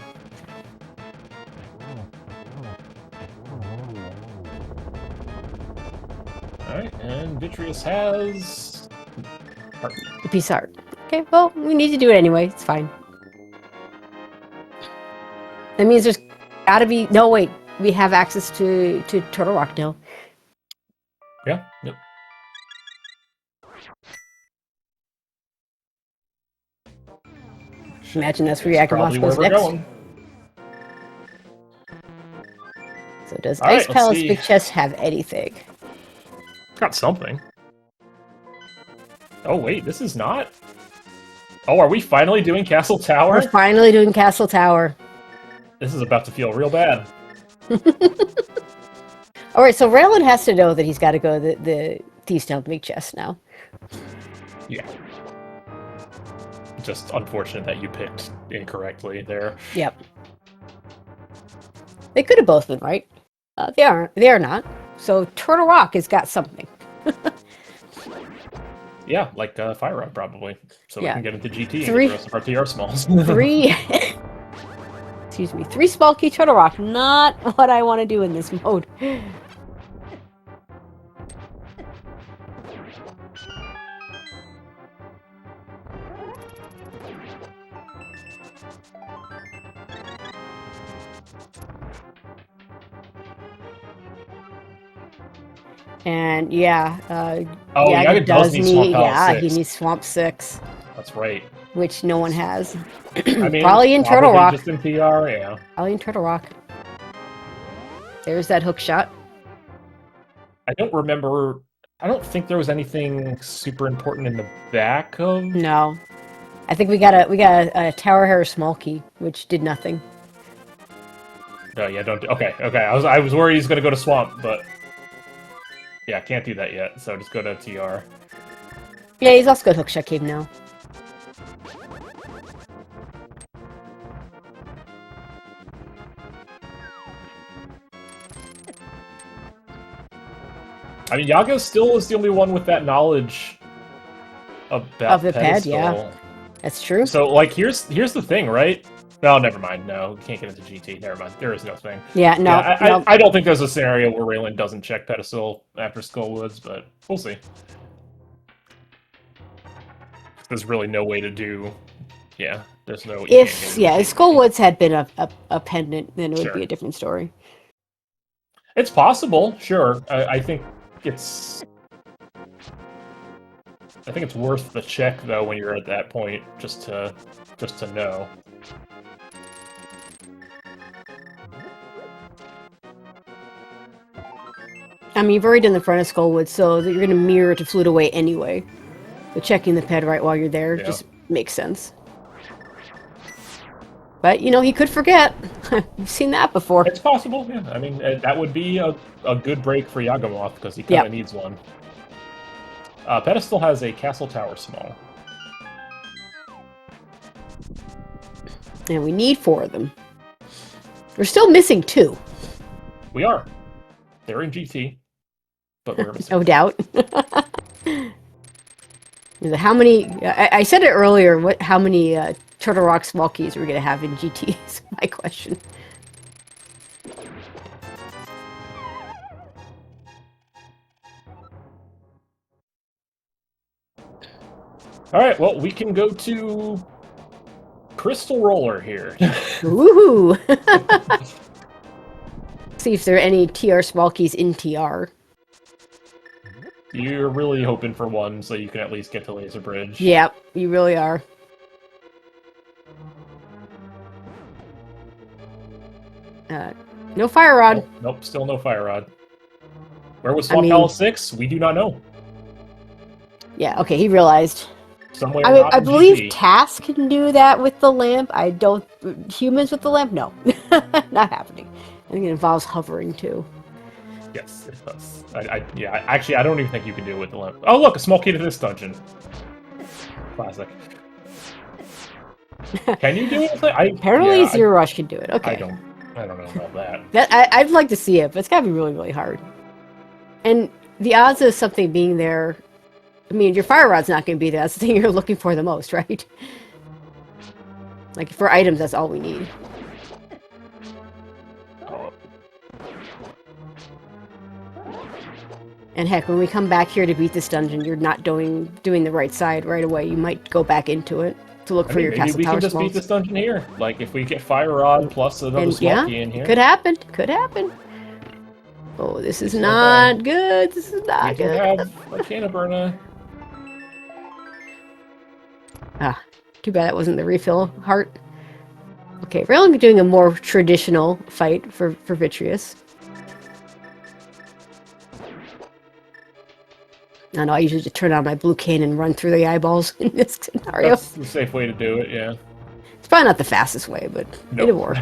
Alright, and Vitreous has... heart. A piece of art. Okay, well, we need to do it anyway. It's fine. That means there's gotta be... No, wait. We have access to Turtle Rock now. Yeah, yep. Imagine that's where Yakuboss Probably where goes we're next. going. So does All right, Ice let's Palace see. Big Chest have anything? Got something. Oh, wait, this is not... Oh, are we finally doing Castle Tower? We're finally doing Castle Tower. This is about to feel real bad. Alright, so Raylan has to know that he's got to go to the Thieves' Town Big Chest now. Yeah. Just unfortunate that you picked incorrectly there. Yep. They could have both been right. They aren't. They are not. So Turtle Rock has got something. Yeah, like Fire Rod probably. So Yeah. we can get into GT Three- and get the rest of our TR smalls. Three... Excuse me. 3 small key Turtle Rock. Not what I want to do in this mode. And yeah, Oh, Yaga Yaga does need Swamp Palace yeah, 6. he needs Swamp 6, That's right. which no one has. I mean, Probably in Turtle Rock. Just in PR, yeah. Probably in Turtle Rock. There's that hook shot. I don't remember... I don't think there was anything super important in the back of... No, I think we got a Tower Hair small key, which did nothing. No, yeah, don't... Okay. I was worried he's going to go to Swamp, but... Yeah, can't do that yet, so just go to TR. Yeah, he's also got hook shot cave now. I mean, Yaga still is the only one with that knowledge about Of the ped, pedestal. yeah. That's true. So, like, here's the thing, right? No, never mind. No, we can't get into GT. Never mind. There is no thing. Yeah, no, Yeah, no. I don't think there's a scenario where Raylan doesn't check pedestal after Skullwoods, but we'll see. There's really no way to do... Yeah, there's no... you can't If get into if GT. Skullwoods had been a pendant, then it would Sure. be a different story. It's possible, sure. I think it's... I think it's worth the check, though, when you're at that point, just to know. I mean, you've already done the front of Skullwoods, so that you're going to mirror to Flute Away anyway. So checking the ped right while you're there Yeah. just makes sense. But But, you know, he could forget. We've seen that before. It's possible, yeah. I mean, that would be a good break for Yagamoth, because he kind of needs one. Pedestal has a castle tower small. And we need 4 of them. We're still missing 2. We are. They're in GT, but we're missing. No doubt. How many... I said it earlier, how many Turtle Rock small keys are we going to have in GT is my question. Alright, well, we can go to Crystal Roller here. Woohoo! See if there are any TR small keys in TR. You're really hoping for one, so you can at least get to Laser Bridge. Yep, you really are. No Fire Rod. Nope, still no Fire Rod. Where was Swamp Palace 6? We do not know. Yeah, okay, he realized. Somewhere I believe Task can do that with the lamp. I don't... Humans with the lamp? No. Not happening. I think it involves hovering, too. Yes, it does. Yeah, actually, I don't even think you can do it with the lamp. Oh, look, a small key to this dungeon. Classic. Can you do it with it? Apparently Zero Rush can do it. Okay. I don't know about that. I'd like to see it, but it's gotta be really, really hard. And the odds of something being there... I mean, your Fire Rod's not going to be there. That's the thing you're looking for the most, right? Like, for items, that's all we need. And heck, when we come back here to beat this dungeon, you're not doing the right side right away. You might go back into it to look for your castle tower. Maybe we can just beat this dungeon here. Like, if we get Fire Rod plus another small key in here. Could happen. Could happen. Oh, this is not good. This is not good. We have a Cannaburna. Ah, too bad that wasn't the refill heart. Okay, we're only doing a more traditional fight for Vitreous. I know, I usually just turn on my blue cane and run through the eyeballs in this scenario. That's the safe way to do it, yeah. It's probably not the fastest way, but it'll work.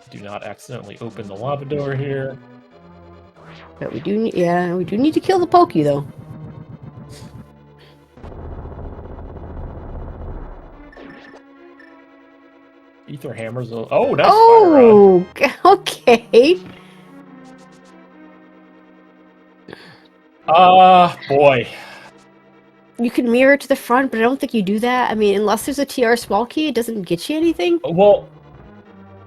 Do not accidentally open the lava door here. But we do need to kill the Pokey, though. Ether hammers. Oh, nice Fire Rod. Okay. Boy. You can mirror to the front, but I don't think you do that. I mean, unless there's a TR small key, it doesn't get you anything. Well,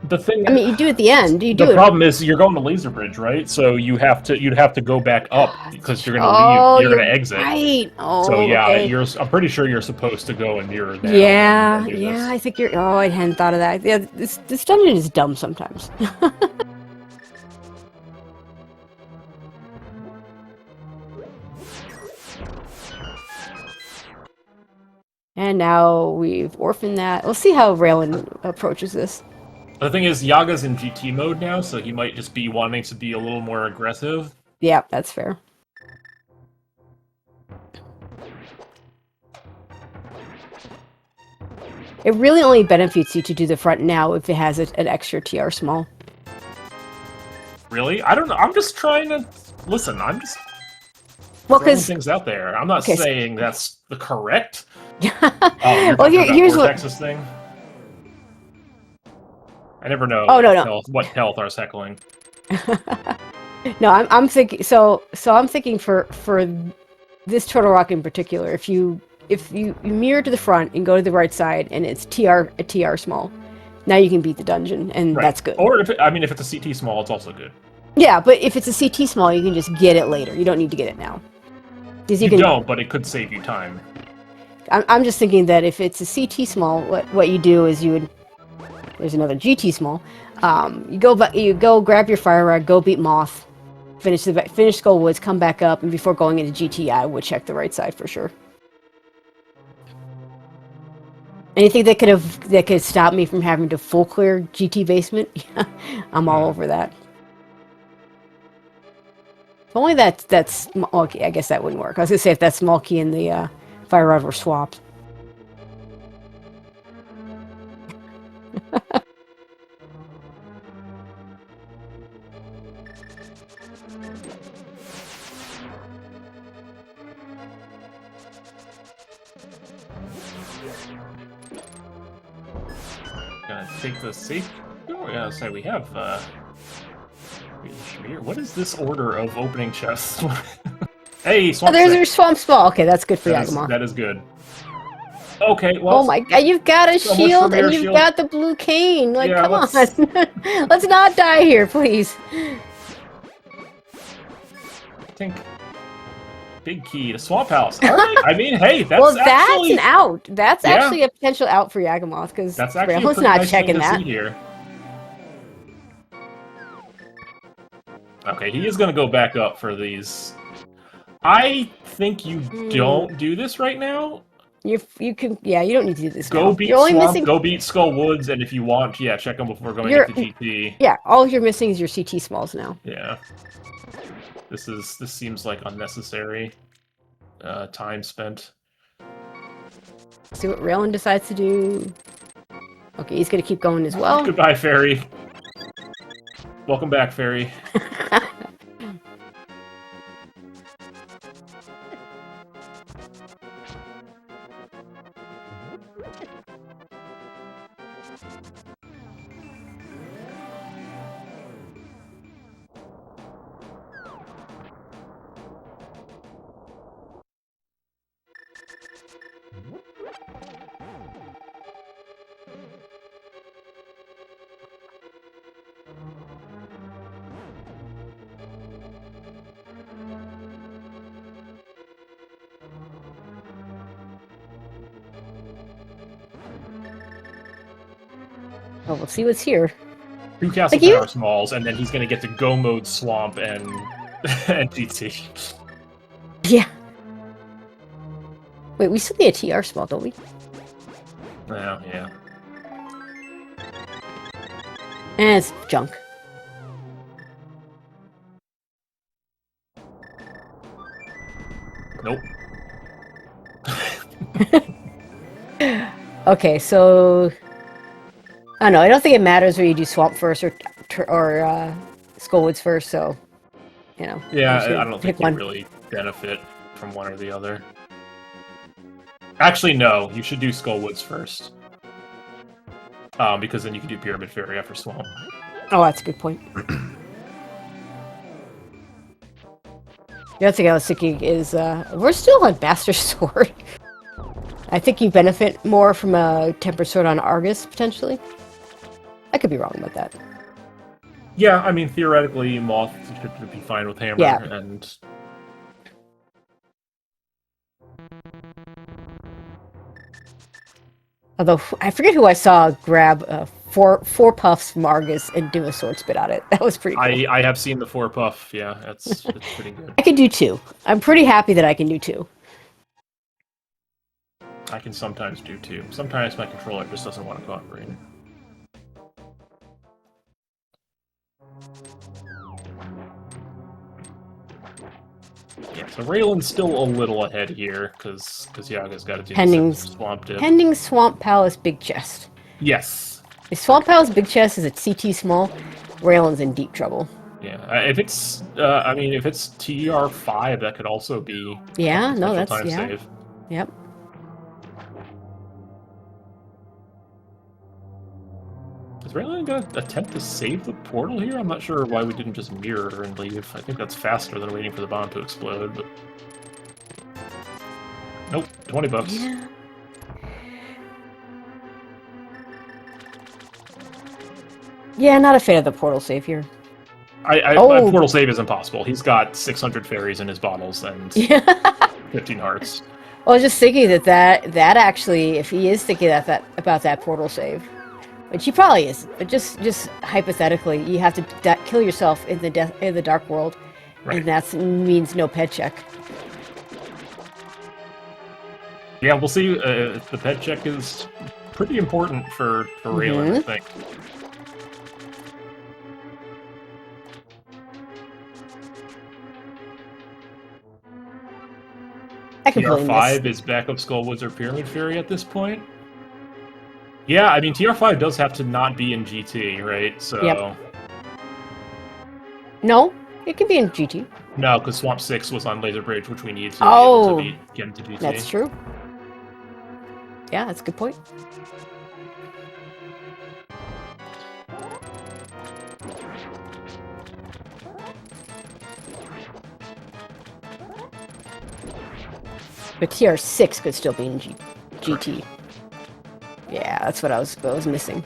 the thing. I mean, you do at the end. The problem is you're going to Laser Bridge, right? So you'd have to go back up because you're going to leave. You're going to exit. Right. Oh, so yeah, okay. I'm pretty sure you're supposed to go and mirror down. Yeah, I think you're. Oh, I hadn't thought of that. Yeah, this dungeon is dumb sometimes. And now we've orphaned that. We'll see how Raylan approaches this. The thing is, Yaga's in GT mode now, so he might just be wanting to be a little more aggressive. Yeah, that's fair. It really only benefits you to do the front now if it has an extra TR small. Really? I don't know. I'm just trying to... Listen, I'm just throwing things out there. I'm not saying that's the correct... well, here's what... thing? I never know what health I was heckling. No, I'm thinking... So I'm thinking for this Turtle Rock in particular, if you mirror to the front and go to the right side and it's a TR small, now you can beat the dungeon, and that's good. Or, if it's a CT small, it's also good. Yeah, but if it's a CT small, you can just get it later. You don't need to get it now. You don't, but it could save you time. I'm just thinking that if it's a CT small, what you do is you would... There's another GT small. You go grab your Fire Rod, go beat Moth, finish Skull Woods, come back up, and before going into GT, I would check the right side for sure. Anything that could stop me from having to full clear GT basement, I'm all over that. If only that's okay, I guess that wouldn't work. I was gonna say if that small key and the fire rod were swapped. Gonna take the safe. Oh, yeah, so we have. What is this order of opening chests? Hey, Oh, swamp. there's your swamp spell. Okay, that's good for Yagama. That is good. Okay, well. Oh my god, you've got a so shield and you've got the blue cane. Like, Yeah, come on. let's- Let's not die here, please. I think big key to Swamp House. All right. I mean, hey, that's Well, that's actually an out. That's Yeah. actually a potential out for Yagamoth because that's actually a Rail's pretty not nice checking thing to that. see here. Okay, he is going to go back up for these. I think you don't do this right now. You can, yeah, you don't need to do this. Go now. beat You're only Swamp, missing. go beat Skull Woods, and if you want, yeah, check them before going You're- into GT. Yeah, all you're missing is your CT smalls now. Yeah. This seems like unnecessary time spent. See what Raylin decides to do. Okay, he's gonna keep going as well. Goodbye, Fairy. Welcome back, Fairy. Well, we'll see what's here. 2 Castle Tower Smalls, and then he's gonna get to Go Mode Swamp and and GT. Yeah. Wait, we still need a TR small, don't we? Oh, yeah. And it's junk. Nope. Okay, so I don't know. I don't think it matters whether you do swamp first or Skullwoods first. So, you know. Yeah, I'm just I don't think pick you really benefit from one or the other. Actually, no. You should do Skullwoods first. Because then you can do Pyramid Fairy after Swamp. Oh, that's a good point. The other thing I was thinking is we're still on Master Sword. I think you benefit more from a Tempered Sword on Argus, potentially. I could be wrong about that. Yeah, I mean, theoretically, Moth should be fine with Hammer, Yeah. and... Although, I forget who I saw grab four puffs from Argus and do a sword spit on it. That was pretty cool. I have seen the 4 puff, yeah, it's pretty good. I can do 2. I'm pretty happy that I can do 2. I can sometimes do 2. Sometimes my controller just doesn't want to cooperate. Yeah, so Raylan's still a little ahead here, because Yaga's got to do Pending Swamp Dip. Pending Swamp Palace Big Chest. Yes. If Swamp Palace Big Chest is at CT small, Raylan's in deep trouble. Yeah, if it's, I mean, if it's TR5, that could also be Yeah, no, potential that's, time yeah. save. Yep. Is Raylan going to attempt to save the portal here? I'm not sure why we didn't just mirror and leave. I think that's faster than waiting for the bomb to explode, but... Nope, 20 bucks. Yeah. Yeah, not a fan of the portal save here. My portal save is impossible. He's got 600 fairies in his bottles and Yeah. 15 hearts. Well, I was just thinking that actually, if he is thinking about that portal save, which he probably is, but just hypothetically, you have to kill yourself in the dark world, Right. and that means no pet check. Yeah, we'll see. The pet check is pretty important for Raylan, I think. I completely TR5 missed. is backup Skullwoods or Pyramid Fairy at this point. Yeah, I mean, TR5 does have to not be in GT, right? So... Yep. No, it can be in GT. No, because Swamp 6 was on Laser Bridge, which we need to be able to get into GT. That's true. Yeah, that's a good point. But TR6 could still be in GT. Yeah, that's what I was missing.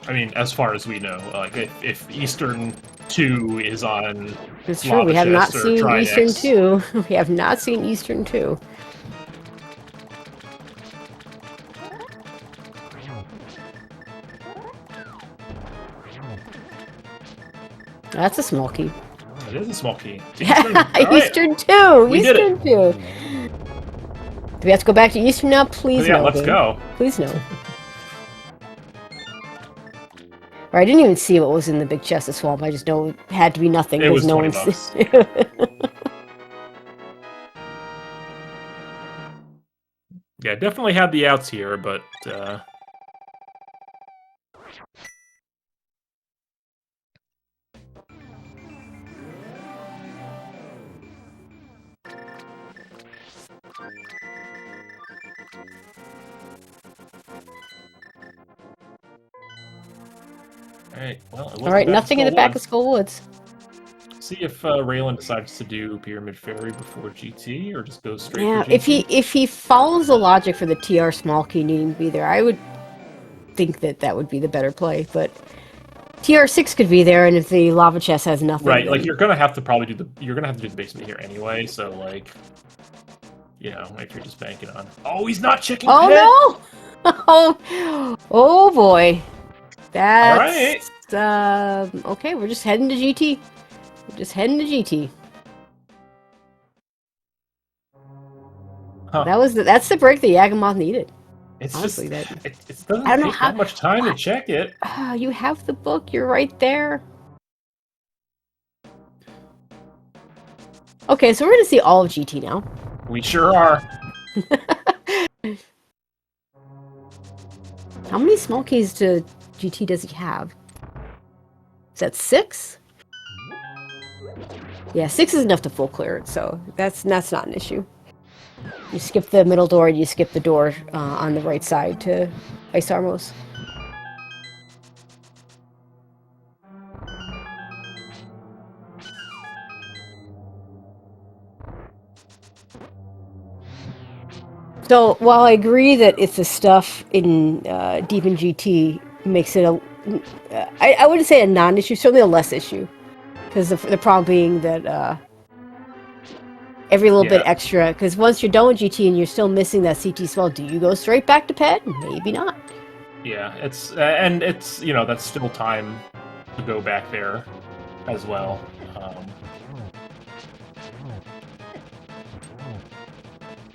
I mean, as far as we know, like if Eastern 2 is on, it's true. We have not seen Trinex. Eastern 2. We have not seen Eastern 2. That's a small key. It is a small key. Eastern 2. We Eastern did it. 2. Do we have to go back to Eastern now? Please yeah, no. let's go. Please no. Or I didn't even see what was in the big chest of swamp. I just know it had to be nothing. It was no 20 one's. bucks. Yeah, definitely had the outs here, but Alright, well, it Alright, nothing in the back of Skull Woods. See if Raylan decides to do Pyramid Fairy before GT, or just goes straight for GT. GT. If he follows the logic for the TR small key needing to be there, I would think that would be the better play, but TR6 could be there, and if the lava chest has nothing... Right, like, you're gonna have to probably do the basement here anyway, so, like, you know, if you're just banking on... Oh, he's not checking pit! Oh, no! Oh, boy. That's... Alright. Okay, we're just heading to GT. We're just heading to GT. Huh. That's the break that Yagamoth needed. It's honestly, just... It doesn't I don't know take that much time to check it. You have the book. You're right there. Okay, so we're going to see all of GT now. We sure are. How many small keys to GT does he have? Is that 6? Yeah, 6 is enough to full clear it, so that's not an issue. You skip the middle door, and you skip the door on the right side to Ice Armos. So, while I agree that it's the stuff in Deep in GT makes it I wouldn't say a non-issue, certainly a less issue. Because the problem being that every little bit extra, because once you're done with GT and you're still missing that CT spell, do you go straight back to pet? Maybe not. Yeah, it's you know, that's still time to go back there as well.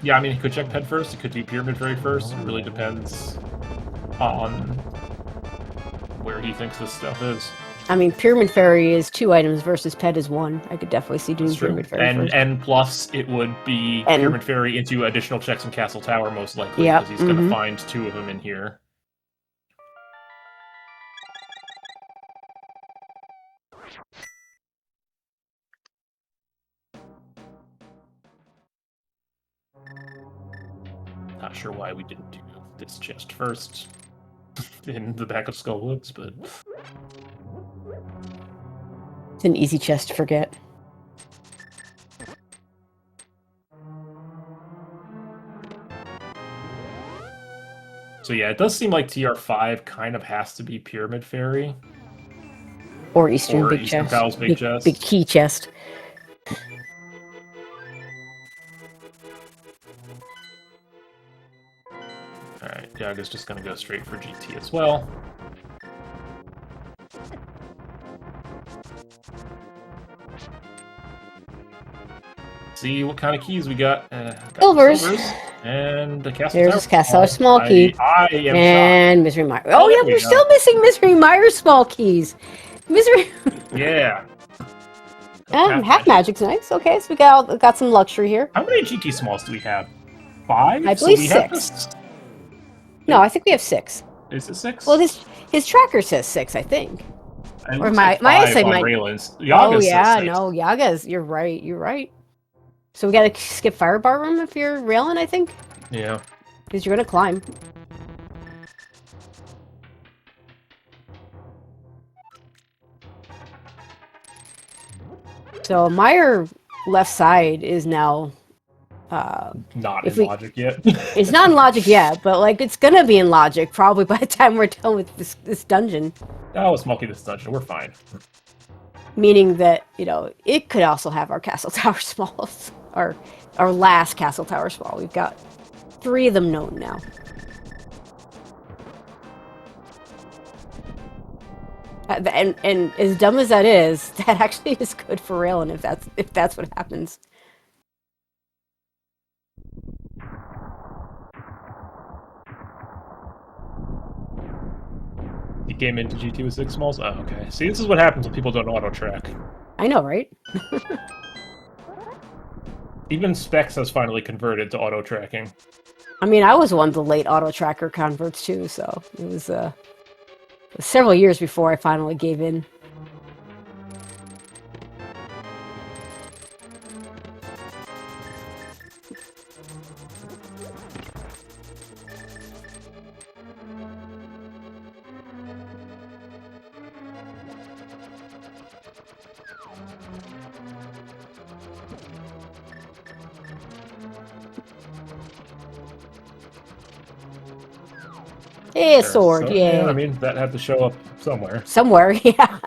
Yeah, I mean, he could check pet first, he could do Pyramid Fairy first. It really depends on where he thinks this stuff is. I mean, Pyramid Fairy is 2 items versus pet is 1. I could definitely see doing Pyramid Fairy first. And plus, it would be Pyramid Fairy into additional checks in Castle Tower, most likely, because he's going to find 2 of them in here. Not sure why we didn't do this chest first in the back of Skullwoods, but... It's an easy chest to forget. So yeah, it does seem like TR5 kind of has to be Pyramid Fairy. Or Eastern Big Chest. Pal's Big Chest. Big Key Chest. Alright, Yaga's just gonna go straight for GT as well. See what kind of keys we got. Silvers. And the Castle There's Tower. this Castle Small Key. I am and shocked. Misery Mire. Oh, yeah, we're still missing Misery Mire's small keys. Misery. Yeah. Half magic's nice. Okay, so we got some luxury here. How many GT smalls do we have? 5? I believe so we 6. Have this... No, I think we have 6. Is it 6? Well, his tracker says 6, I think. It Or looks my like my 5 eyesight on might. Raylan's. Oh Yaga's yeah, says 6. no, Yaga's. You're right. You're right. So we gotta skip Firebar Room if you're railing, I think, Yeah. because you're gonna climb. So Meyer left side is now. Not If in we- logic yet. It's not in logic yet, but like it's gonna be in logic probably by the time we're done with this dungeon. Oh, it's smoky this dungeon. We're fine. Meaning that, you know, it could also have our castle tower smalls. Our last castle tower small. We've got 3 of them known now. And as dumb as that is, that actually is good for Raylan if that's what happens. You came into GT with 6 smalls? Oh, okay. See, this is what happens when people don't auto track. I know, right? Even Specs has finally converted to auto tracking. I mean, I was one of the late auto tracker converts too, so it was several years before I finally gave in. Hey, a sword, So, yeah. I mean, that had to show up somewhere. Somewhere, yeah.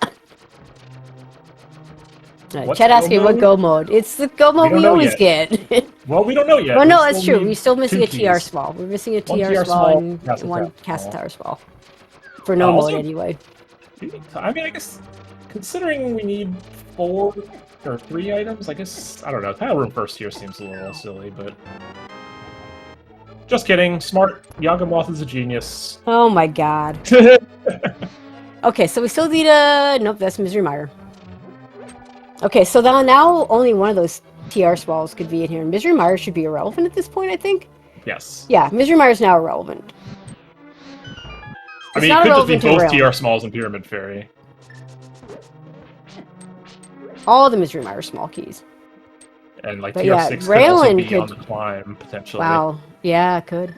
What's Chat asking go what mode? go mode. It's the go mode don't we know always yet. get. Well, we don't know yet. Well, We no, still that's true. need We're still missing 2 a TR keys. small. We're missing a One TR TR small and castle one tower castle small. tower small. For no Also- mode, anyway. I mean, I guess, considering we need 4 or 3 items, I guess, I don't know. Tile room first here seems a little silly, but... Just kidding. Smart. Yagamoth is a genius. Oh my god. Okay, so we still need nope, that's Misery Mire. Okay, so now only one of those TR smalls could be in here. And Misery Mire should be irrelevant at this point, I think. Yes. Yeah, Misery Mire is now irrelevant. I It's mean, not it could just be irrelevant to both Rail. TR smalls and Pyramid Fairy. All the Misery Mire small keys. And, like, But TR6 yeah, could also Raylan be on could- the climb, potentially. Wow. Yeah, it could.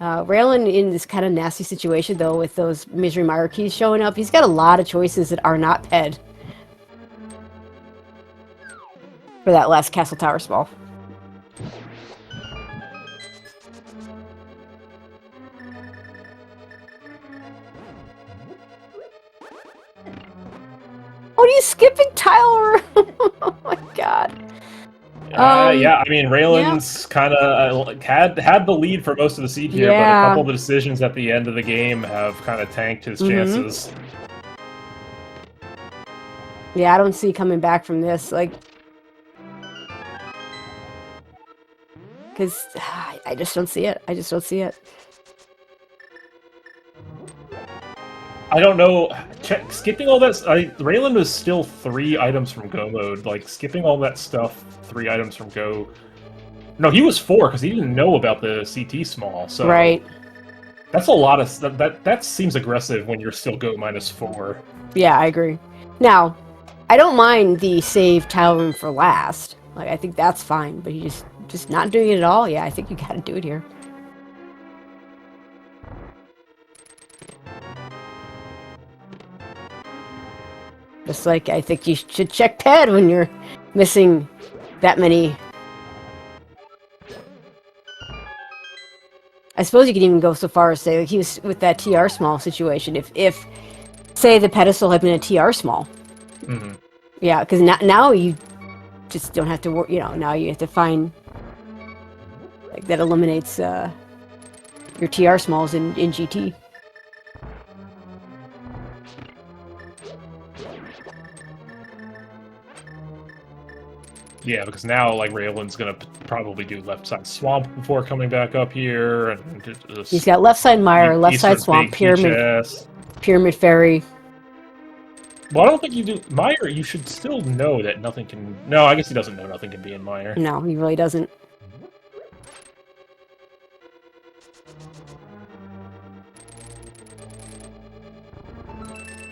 Raylan in this kind of nasty situation, though, with those Misery Mire keys showing up, he's got a lot of choices that are not ped. For that last Castle Tower small. Oh, are you skipping Tyler? Oh my god. Yeah, I mean, Raylan's kind of had the lead for most of the seed here, but a Yeah. couple of the decisions at the end of the game have kind of tanked his chances. Yeah, I don't see coming back from this. Like, because I just don't see it. I just don't see it. I don't know. Skipping all that, Raylan was still 3 items from Go mode. Like, skipping all that stuff, 3 items from Go. No, he was 4 because he didn't know about the CT small. So Right. that's a lot of stuff. That seems aggressive when you're still Go -4. Yeah, I agree. Now, I don't mind the save tile room for last. Like, I think that's fine. But you just not doing it at all. Yeah, I think you got to do it here. Just like I think you should check ped when you're missing that many. I suppose you could even go so far as say, like he was with that TR small situation. If say the pedestal had been a TR small, yeah, because now you just don't have to work. You know, now you have to find like that eliminates your TR smalls in GT. Yeah, because now, like, Raylan's gonna probably do left side swamp before coming back up here, and just He's got left side mire, left side swamp, pyramid, pyramid fairy. Well, I don't think you do. Meyer, you should still know that nothing can... No, I guess he doesn't know nothing can be in Meyer. No, he really doesn't.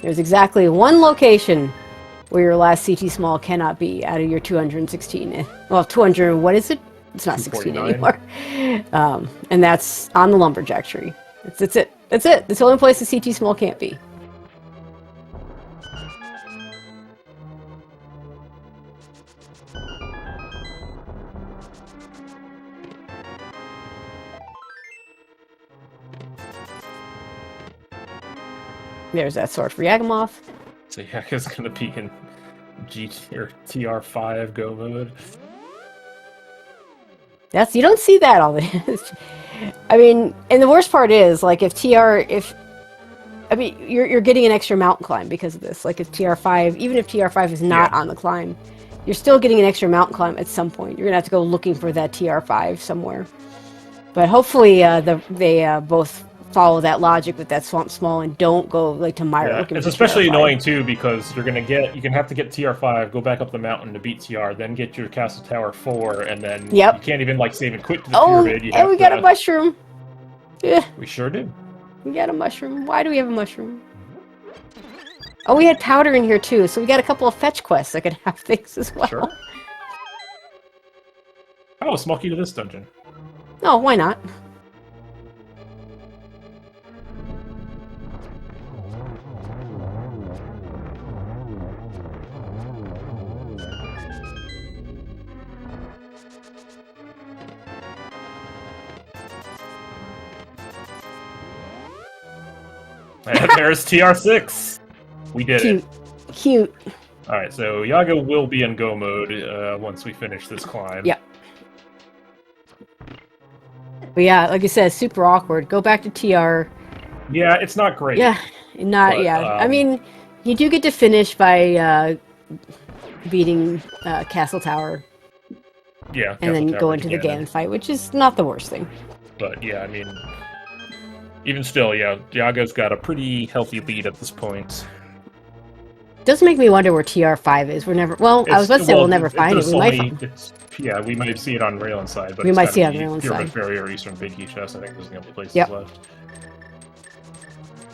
There's exactly one location where your last CT small cannot be out of your 216. Well, 200, what is it? It's not 16 249. anymore. And that's on the lumberjack tree. That's it. That's it. That's the only place the CT small can't be. There's that sword for Yagamoth. So yeah, it's gonna be in GT or TR5 go mode. You don't see that all the I mean, and the worst part is, like, I mean, you're getting an extra mountain climb because of this. Like, if TR5, even if TR5 is not on the climb, you're still getting an extra mountain climb at some point. You're gonna have to go looking for that TR5 somewhere. But hopefully, they both follow that logic with that swamp small and don't go like to Myra. Yeah, it's especially annoying too because you're gonna have to get TR5, go back up the mountain to beat TR, then get your Castle Tower 4, and then you can't even like save and quit to the pyramid. And we got a mushroom. Yeah, we sure did. We got a mushroom. Why do we have a mushroom? Oh, we had powder in here too, so we got a couple of fetch quests that could have things as well. Sure. Oh, a small key to this dungeon. Oh, why not? And there's TR6. We did it. Cute. All right, so Yaga will be in go mode once we finish this climb. Yeah. But yeah, like I said, super awkward. Go back to TR. Yeah, it's not great. Yeah, I mean, you do get to finish by beating Castle Tower. Yeah. And then go into the Ganon fight, which is not the worst thing. But yeah, I mean, even still, yeah, Yaga's got a pretty healthy lead at this point. Does make me wonder where TR5 is. We're never. Well, I was about to say we'll never find it. We might find. Yeah, we might see it on Raylan's side, but we might see it on Raylan's side. Pyramid Ferry or Eastern Big Key Chest. I think there's the only places left.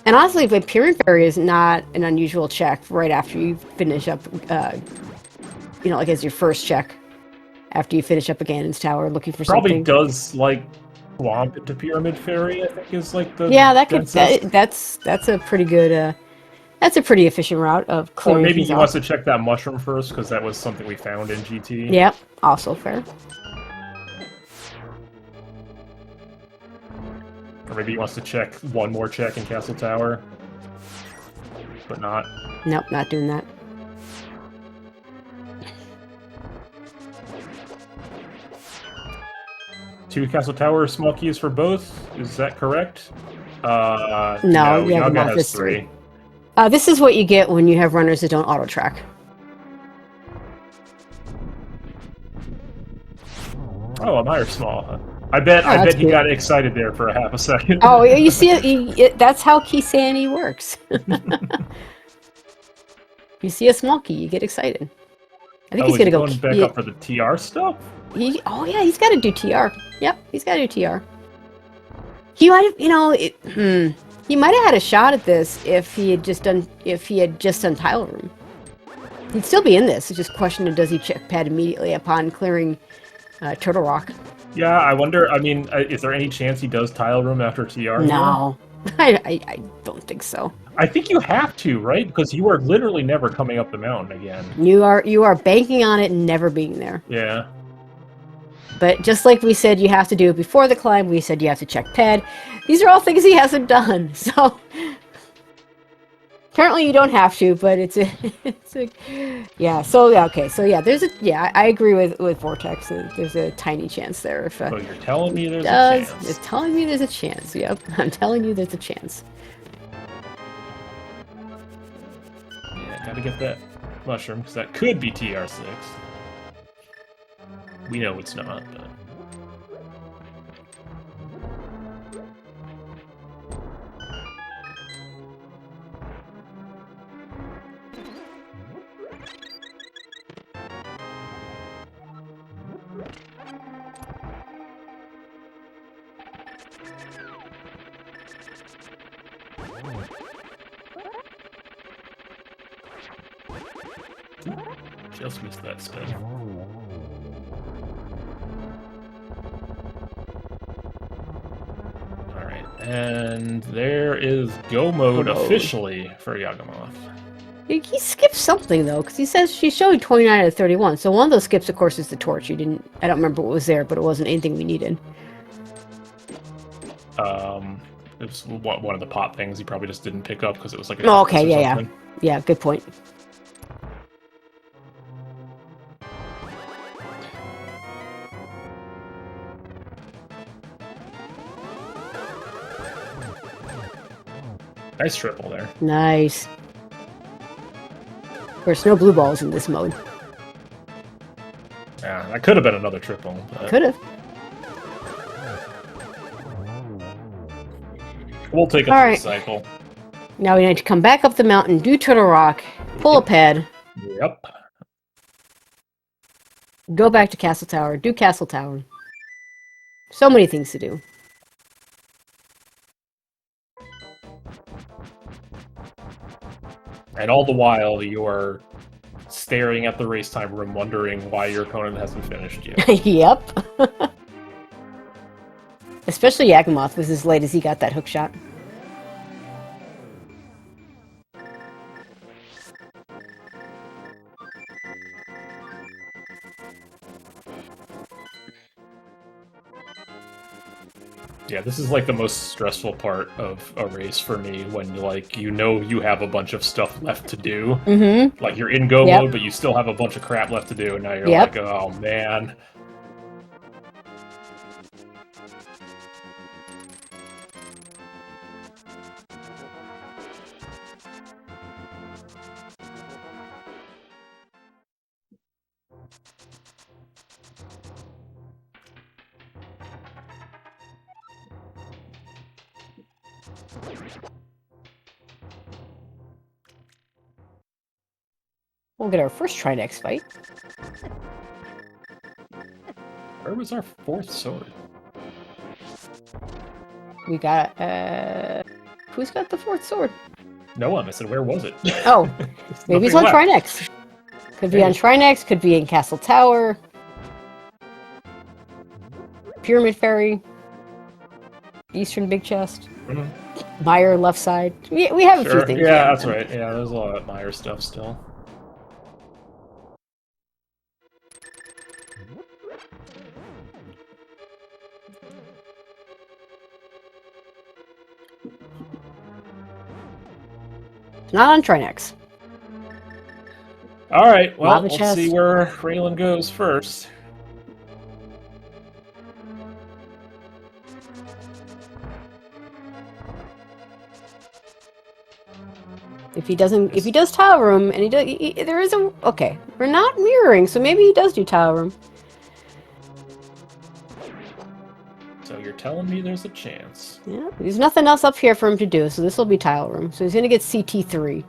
And honestly, but Pyramid Ferry is not an unusual check right after you finish up. Like as your first check after you finish up a Ganon's Tower, looking for something. Probably does like swamp into Pyramid Ferry. I think is like the that's a pretty good. That's a pretty efficient route of clearing. Or maybe he wants to check that mushroom first, because that was something we found in GT. Yep, also fair. Or maybe he wants to check one more check in Castle Tower. But not. Nope, not doing that. Two Castle Tower small keys for both? Is that correct? No, Yaga has 3. This is what you get when you have runners that don't auto-track. Oh, a Meyer small. I bet he got excited there for a half a second. Oh, you see it? That's how key sanity works. You see a small key, you get excited. I think he's gonna go back up for the TR stuff. He's got to do TR. Yep, he's got to do TR. He might have, he might have had a shot at this if he had just done Tile Room. He'd still be in this. It's just a question of does he check pad immediately upon clearing Turtle Rock. Yeah, I wonder. I mean, is there any chance he does Tile Room after TR? No, I don't think so. I think you have to, right? Because you are literally never coming up the mountain again. You are banking on it never being there. Yeah. But just like we said you have to do it before the climb, we said you have to check pad. These are all things he hasn't done, so... Apparently you don't have to, but it's a... Yeah, so, okay, so yeah, I agree with Vortex. There's a tiny chance there. If, so you're telling me there's a chance? It's telling me there's a chance, yep. I'm telling you there's a chance. Yeah, gotta get that mushroom, because that could be TR6. We know it's not, but... Just missed that spin. Alright, and there is go mode officially for Yagamoth. He skipped something though, because he says she's showing 29 out of 31. So one of those skips, of course, is the torch. I don't remember what was there, but it wasn't anything we needed. It was one of the pot things he probably just didn't pick up because it was like a Oh, okay, or yeah, something. yeah. Good point. Nice triple there. Nice. Of course, no blue balls in this mode. Yeah, that could have been another triple. But... Could have. We'll take a All cycle. Now we need to come back up the mountain, do Turtle Rock, pull a pad. Yep. Go back to Castle Tower, do Castle Tower. So many things to do. And all the while, you are staring at the race time room, wondering why your opponent hasn't finished yet. Yep. Especially Yagamoth was as late as he got that hook shot. Yeah, this is like the most stressful part of a race for me when you have a bunch of stuff left to do. Mm-hmm. Like you're in go mode, but you still have a bunch of crap left to do, and now you're like, oh man. We'll get our first try next fight. Where was our fourth sword? We got, who's got the fourth sword? No one. I said, where was it? Oh, maybe it's on Trinex. Could be on Trinex, could be in Castle Tower. Pyramid Ferry. Eastern Big Chest. Mm-hmm. Meyer left side. We have a few things. Yeah, that's right. Yeah, there's a lot of Meyer stuff still. Not on Trinex. All right, well, let's see where Raylan goes first. If he does tile room, and okay, we're not mirroring, so maybe he does do tile room. So you're telling me there's a chance? Yeah, there's nothing else up here for him to do, so this will be tile room. So he's gonna get CT3.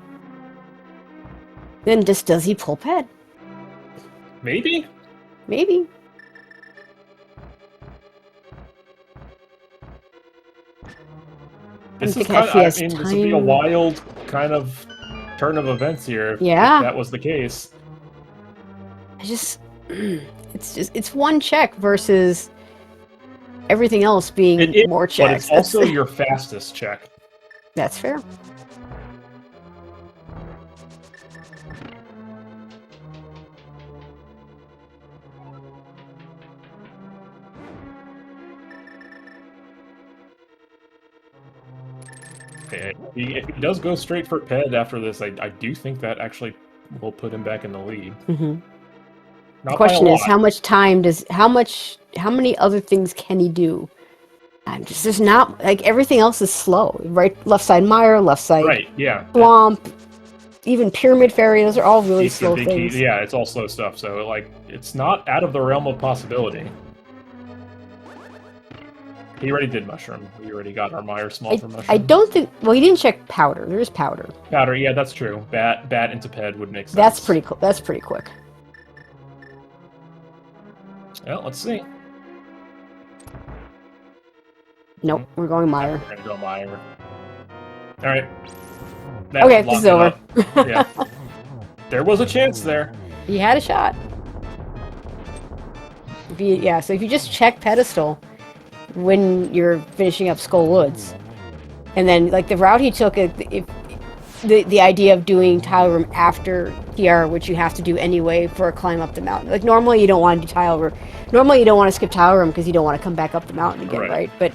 Then just does he pull pad? Maybe. Maybe. This is this would be a wild kind of turn of events here. If that was the case. It's one check versus everything else being more checks. But it's also your fastest check. That's fair. Okay, if he does go straight for Ped after this, I do think that actually will put him back in the lead. Mm-hmm. The question is, how many other things can he do? There's not, like, everything else is slow. Right, left side Meyer, left side Swamp, even Pyramid Ferry, those are all really slow things. Yeah, it's all slow stuff, so, like, it's not out of the realm of possibility. He already did Mushroom. We already got our Meyer small for Mushroom. I don't think, well, he didn't check Powder. There is Powder. Powder, yeah, that's true. Bat into Ped would make sense. That's pretty quick. Well, let's see. Nope, we're going Meyer. We're gonna go Meyer. All right. That Okay, this is over. up. Yeah. There was a chance there. You had a shot. Yeah, so if you just check pedestal when you're finishing up Skull Woods, and then like the route he took, if the idea of doing tile room after TR, which you have to do anyway for a climb up the mountain. Like normally you don't want to do tile room. Normally you don't want to skip tile room because you don't want to come back up the mountain again, right? But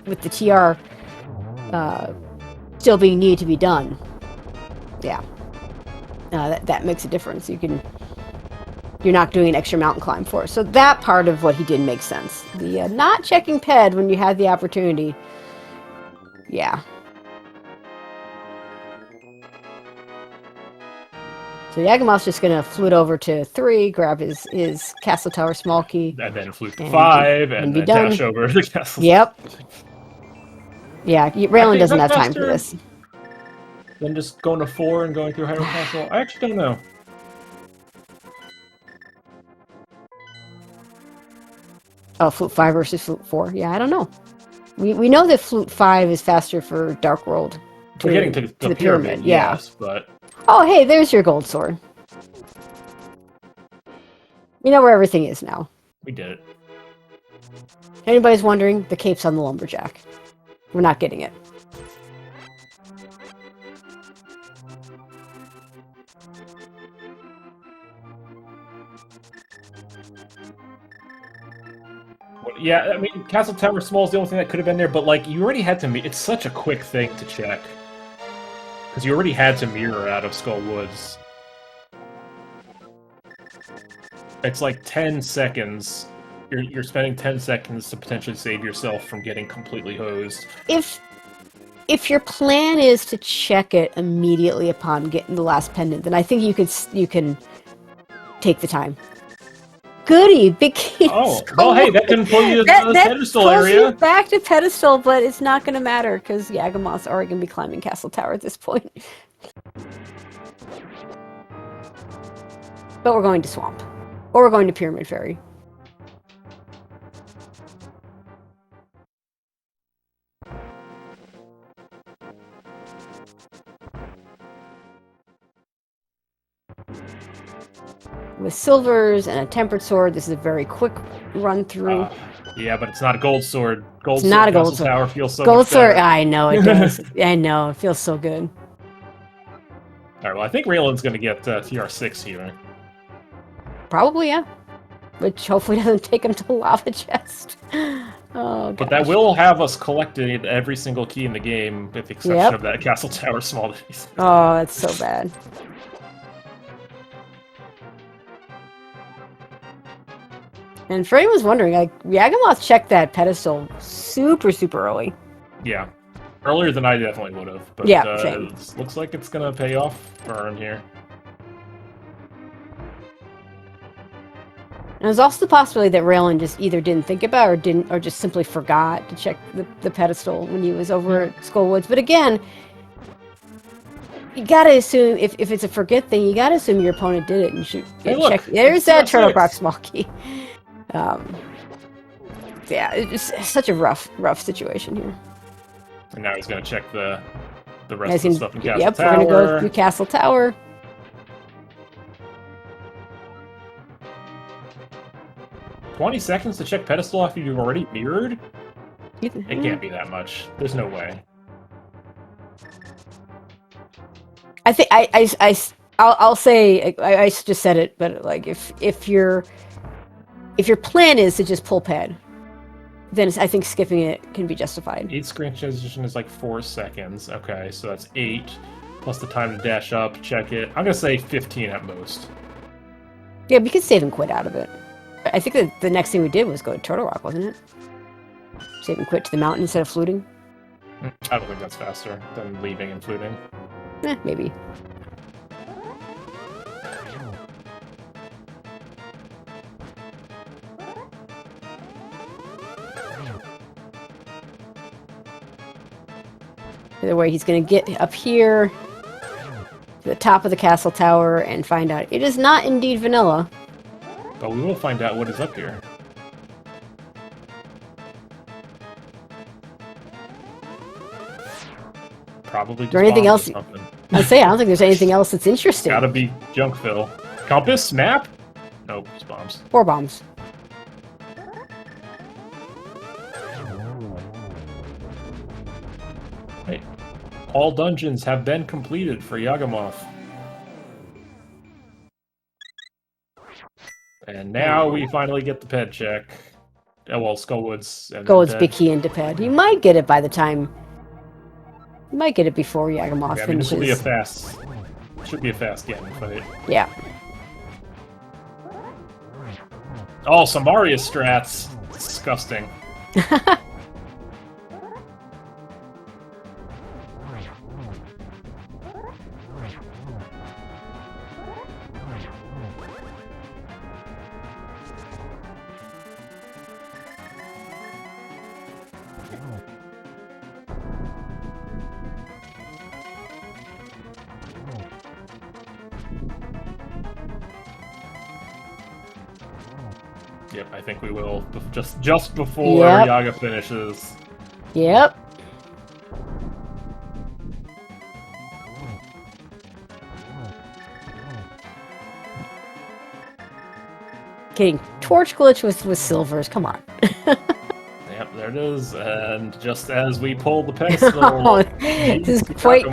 with the TR still being needed to be done, yeah, that makes a difference. You're not doing an extra mountain climb for it. So that part of what he did makes sense. The not checking ped when you had the opportunity, yeah. So Yagamoth's just going to flute over to 3, grab his Castle Tower small key. And then flute to 5, and then done. dash over the castle. Yep. Yeah, Raylan doesn't have time for this. Then just going to 4 and going through Hyrule Castle? I actually don't know. Oh, flute 5 versus flute 4? Yeah, I don't know. We know that flute 5 is faster for Dark World. We're getting to the pyramid, yeah. Yes, but... Oh, hey, there's your gold sword. We know where everything is now. We did it. If anybody's wondering, the cape's on the lumberjack. We're not getting it. Yeah, I mean, Castle Tower Small is the only thing that could have been there, but, like, you already had to... It's such a quick thing to check. Because you already had to mirror out of Skull Woods. It's like 10 seconds. You're spending 10 seconds to potentially save yourself from getting completely hosed. If your plan is to check it immediately upon getting the last pendant, then I think you can take the time. Goody, big key. Oh, well, hey, that can pull you to the pedestal area. You back to pedestal, but it's not going to matter because Yagamoth's already going to be climbing Castle Tower at this point. But we're going to Swamp. Or we're going to Pyramid Fairy. With silvers and a tempered sword, this is a very quick run through. Yeah, but it's not a gold sword. It's not a gold sword. Tower feels so gold much sword. better. I know it does. I know it feels so good. All right, well, I think Raylan's going to get TR6 here. Probably, yeah. Which hopefully doesn't take him to the lava chest. Oh, but that will have us collecting every single key in the game, with the exception of that Castle Tower small. Oh, that's so bad. And for anyone who's wondering, like, Yagamoth checked that pedestal super, super early. Yeah. Earlier than I definitely would have. But yeah, same. It looks like it's going to pay off for him here. And there's also the possibility that Raylan just either didn't think about or just simply forgot to check the pedestal when he was over at Skull Woods. But again, you gotta assume if it's a forget thing, you gotta assume your opponent did it and should check. There's that Turtle Rock small key. Yeah, it's such a rough situation here. And now he's gonna check the rest of the stuff in Castle Tower. Yep, we're gonna go through Castle Tower. "20 seconds to check pedestal after you've already mirrored? It can't be that much. There's no way." I think I'll say I just said it, but like if your plan is to just pull pad, then I think skipping it can be justified. 8 screen transition is like 4 seconds. Okay, so that's 8 plus the time to dash up, check it. I'm gonna say 15 at most. Yeah, we could save and quit out of it. I think that the next thing we did was go to Turtle Rock, wasn't it? Save and quit to the mountain instead of fluting. I don't think that's faster than leaving and fluting. Maybe. Either way, he's going to get up here to the top of the castle tower and find out it is not indeed vanilla. But we will find out what is up here. Probably just there anything bombs else? or something. I say I don't think there's anything else that's interesting. Gotta be junk fill. Compass? Map? Nope, it's bombs. 4 bombs. Hey, all dungeons have been completed for Yagamoth. And now we finally get the ped check. Oh, well, Skullwoods. And Gold's then big key into ped. You might get it by the time. You might get it before Yagamoth yeah, I mean, this finishes. will be a fast. Should be a fast Ganon fight. Yeah. Oh, some Mario strats. Disgusting. Yep, I think we will. Just before Yep. Yaga finishes. Yep. Getting torch glitch with silvers. Come on. Yep, there it is. And just as we pull the pedestal, Oh, this is quite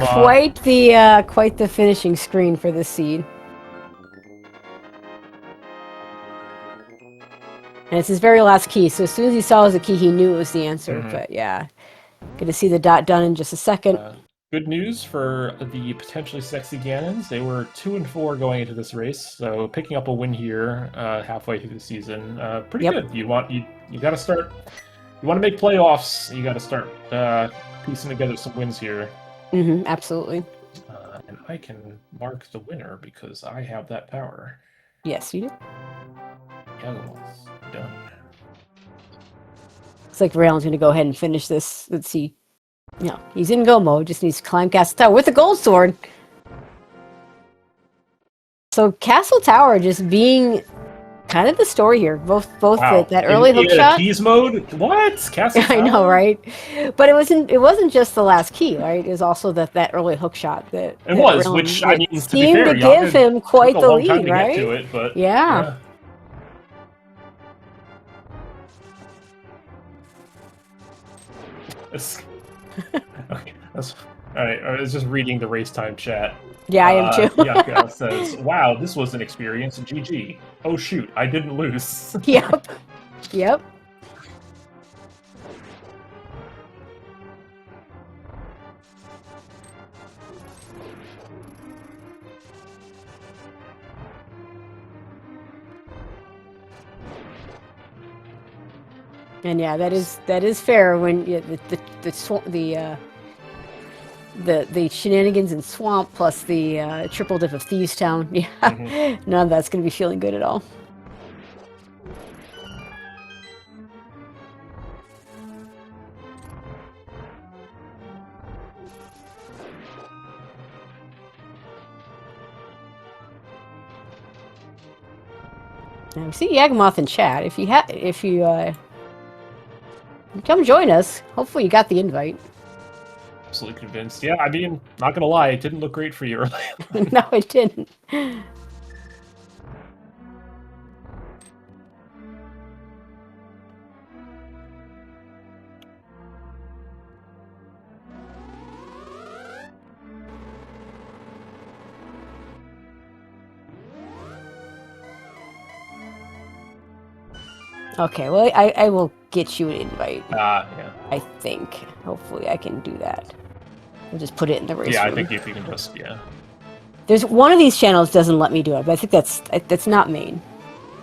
the finishing screen for this seed. And it's his very last key, so as soon as he saw it was a key, he knew it was the answer. But yeah, good to see the dot done in just a second. Good news for the potentially sexy Ganons. They were 2-4 going into this race, so picking up a win here halfway through the season, pretty good. You got to start. You want to make playoffs. You got to start piecing together some wins here. Absolutely. And I can mark the winner because I have that power. Yes, you do. Ganons, done. Looks like Rael's going to go ahead and finish this. Let's see. No, he's in go mode. Just needs to climb Castle Tower with the gold sword. So Castle Tower just being kind of the story here. Both Wow. that early hook shot. Keys mode? What? Castle Tower? I know, right? But it wasn't just the last key, right? It was also that early hook shot that It was, Rael which I mean, to be seemed fair, to give him quite took the a long time lead, to right? get to it, but Yeah. Okay, all right. I was just reading the race time chat. Yeah, I am too. Yucca says, "Wow, this was an experience. GG. Oh shoot, I didn't lose." Yep. Yep. And yeah, that is fair when the shenanigans in Swamp plus the triple dip of Thieves Town. Yeah, none of that's going to be feeling good at all. Now we see Yagamoth in chat. If you come join us, hopefully you got the invite. Absolutely convinced. Yeah, I mean, not gonna lie, it didn't look great for you early. No, it didn't. Okay, well, I will get you an invite. Yeah. I think. Hopefully I can do that. I'll just put it in the race Yeah, room. I think if you can just, There's one of these channels doesn't let me do it, but I think that's not main.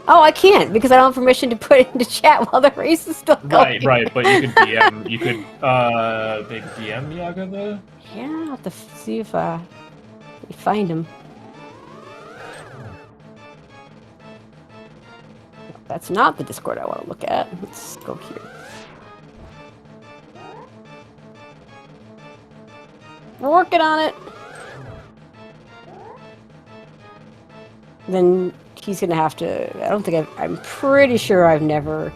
Oh, I can't because I don't have permission to put it into chat while the race is still going. Right, but you could DM, maybe DM Yaga though? Yeah, I'll have to see if we find him. That's not the Discord I want to look at. Let's go here. We're working on it. Then he's gonna have to. I don't think I'm pretty sure I've never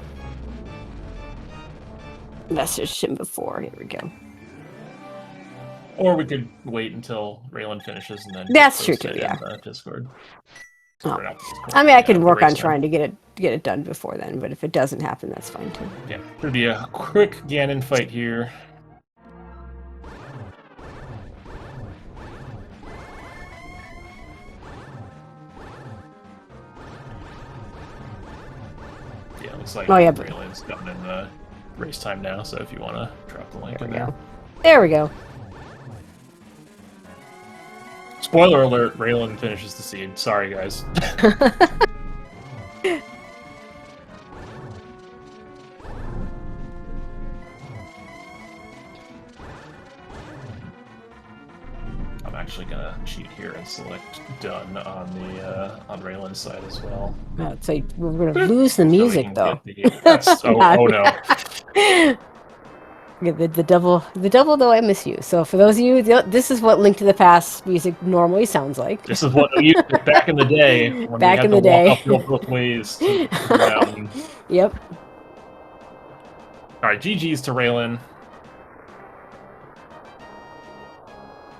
messaged him before. Here we go. Or we could wait until Raylan finishes and then That's true post too, it yeah. in Discord. Oh. Or not Discord, I mean, I can work on race time. trying to get it done before then, but if it doesn't happen, that's fine too. Yeah, it'll be a quick Ganon fight here. Yeah, looks like Raylan's gotten in the race time now, so if you want to drop the link in there. There we go. Spoiler alert, Raylan finishes the seed. Sorry, guys. I'm actually gonna cheat here and select done on the on Raylan's side as well. It's like we're gonna lose the music though. Oh no. The double though I miss you. So for those of you, this is what Link to the Past music normally sounds like. This is what we used to back in the day when back we had in to the day. walk uphill both ways to the mountain. Yep. All right, GG's to Raylan.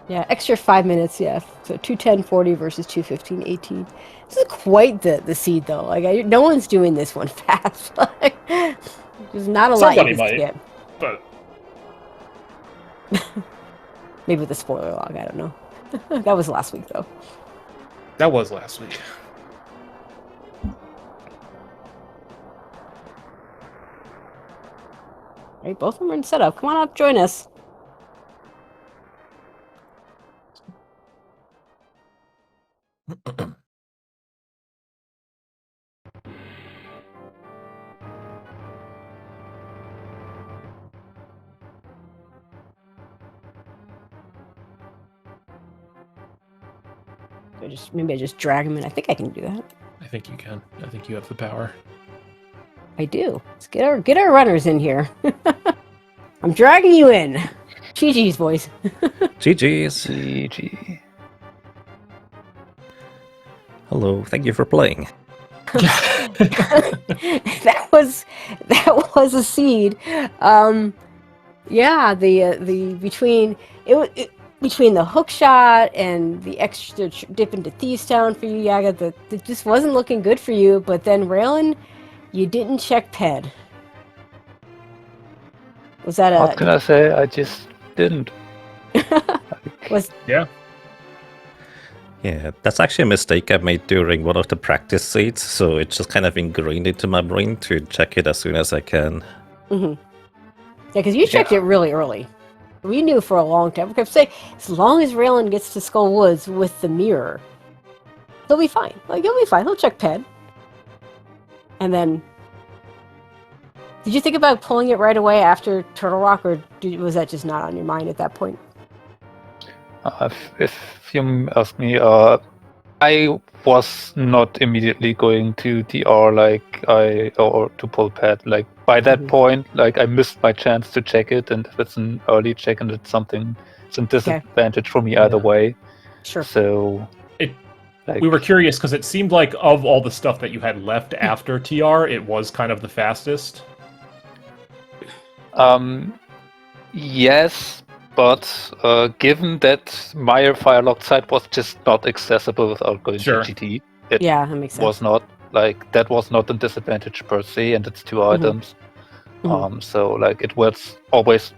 Yeah, extra 5 minutes. Yeah, so 2:10:40 versus 2:15:18. This is quite the seed though. Like no one's doing this one fast. There's not a lot you can skip. But maybe with the spoiler log, I don't know. That was last week though. That was last week. All right, both of them are in setup. Come on up, join us. Maybe I just drag him in. I think I can do that. I think you can. I think you have the power. I do. Let's get our runners in here. I'm dragging you in. GG's, boys. GG's. GG. Hello, thank you for playing. that was a seed. Yeah, between the hook shot and the extra dip into Thieves Town for you, Yaga, that just wasn't looking good for you. But then Raylan, you didn't check PED. Was that a? What can I say? I just didn't. Yeah. Yeah, that's actually a mistake I made during one of the practice seeds, so it's just kind of ingrained into my brain to check it as soon as I can. Mm-hmm. Yeah, because you checked it really early. We knew for a long time. I say, as long as Raylan gets to Skull Woods with the mirror, he'll be fine. Like, he'll be fine. He'll check PED. And then... Did you think about pulling it right away after Turtle Rock, or was that just not on your mind at that point? If you ask me, I was not immediately going to DR or to pull pad. Like by that point, like I missed my chance to check it, and if it's an early check and it's something, it's a disadvantage for me either way. Sure. So we were curious because it seemed like of all the stuff that you had left after TR, it was kind of the fastest. Yes. But given that my Firelocked site was just not accessible without going to GT, that makes sense. Was not that was not a disadvantage per se, and it's two items. So like it was always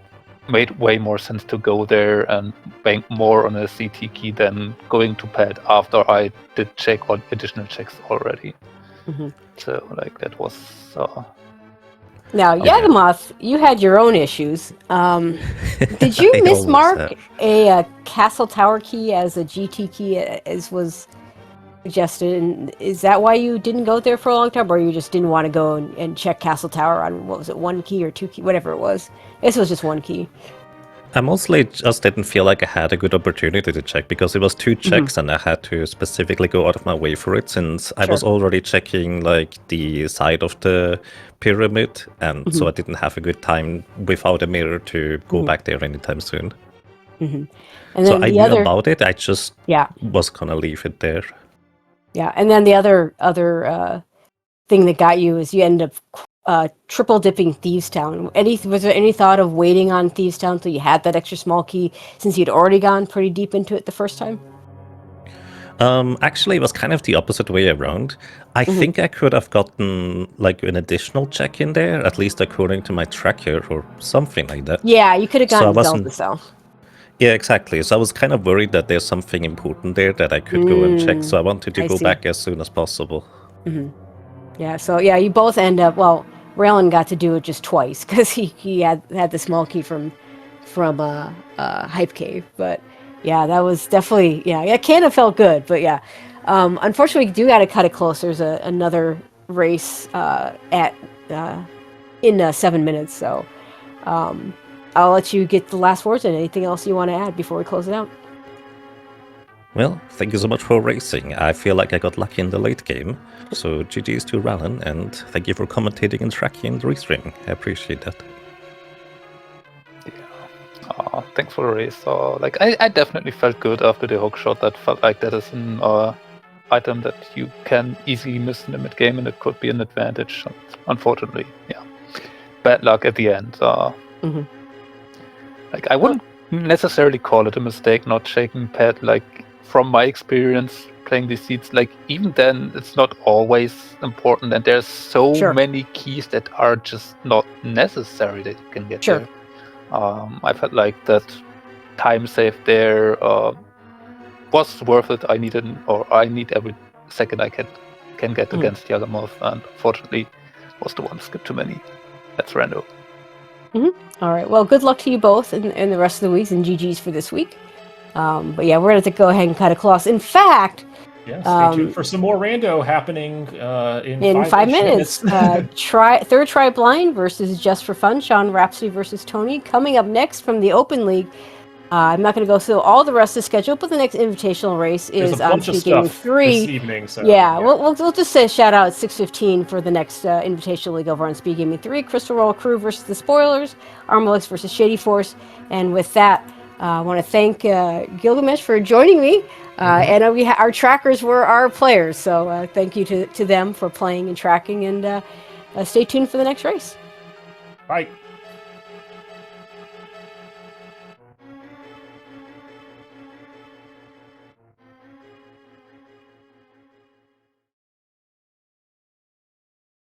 made way more sense to go there and bank more on a CT key than going to pad after I did check on additional checks already. So like that was. Now, Yagamoth, you had your own issues. Did you mismark a castle tower key as a GT key, as was suggested? And is that why you didn't go there for a long time, or you just didn't want to go and check castle tower on, what was it, 1 key or 2 key, whatever it was? This was just 1 key. I mostly just didn't feel like I had a good opportunity to check, because it was 2 checks and I had to specifically go out of my way for it, since I was already checking like the side of the pyramid, and so I didn't have a good time without a mirror to go back there anytime soon. And then so I knew about it, I just was gonna leave it there. Yeah, and then the other thing that got you is you end up triple dipping Thieves Town. Was there any thought of waiting on Thieves Town until you had that extra small key, since you'd already gone pretty deep into it the first time? Actually, it was kind of the opposite way around. I think I could have gotten like an additional check in there, at least according to my tracker or something like that. Yeah, you could have So I gotten wasn't- Zelda, so. Yeah, exactly. So I was kind of worried that there's something important there that I could go and check. So I wanted to I go see. back as soon as possible. Yeah, so yeah, you both end up. Well, Raylan got to do it just twice because he had the small key from Hype Cave. But yeah, that was definitely it kind of felt good. But yeah, unfortunately, we do got to cut it close. There's another race in 7 minutes, so I'll let you get the last words and anything else you want to add before we close it out. Well, thank you so much for racing. I feel like I got lucky in the late game. So GG's to Rallen, and thank you for commentating and tracking the restreaming. I appreciate that. Yeah. Thanks for the race. Like I definitely felt good after the hook shot. That felt like that is an item that you can easily miss in the mid game, and it could be an advantage. Unfortunately, yeah. Bad luck at the end. Like I wouldn't necessarily call it a mistake not checking pad. Like from my experience playing these seeds, like even then it's not always important, and there's so many keys that are just not necessary that you can get there. I felt like that time save there was worth it. I need every second I can get against Yagamoth, and unfortunately was the one skip too many. That's rando. All right. Well, good luck to you both in the rest of the weeks, and GG's for this week. But yeah, we're going to go ahead and cut it close. In fact, stay tuned for some more rando happening in 5 minutes. Third Try Blind versus Just for Fun. Sean Rhapsody versus Tony. Coming up next from the Open League. I'm not going to go through all the rest of the schedule, but the next invitational race is on SpeedGaming 3. This evening, so, we'll just say shout out at 6:15 for the next invitational league over on SpeedGaming 3. Crystal Roll Crew versus the Spoilers. Armalix versus Shady Force. And with that, I want to thank Gilgamesh for joining me. And our trackers were our players, so thank you to them for playing and tracking. And stay tuned for the next race. Bye.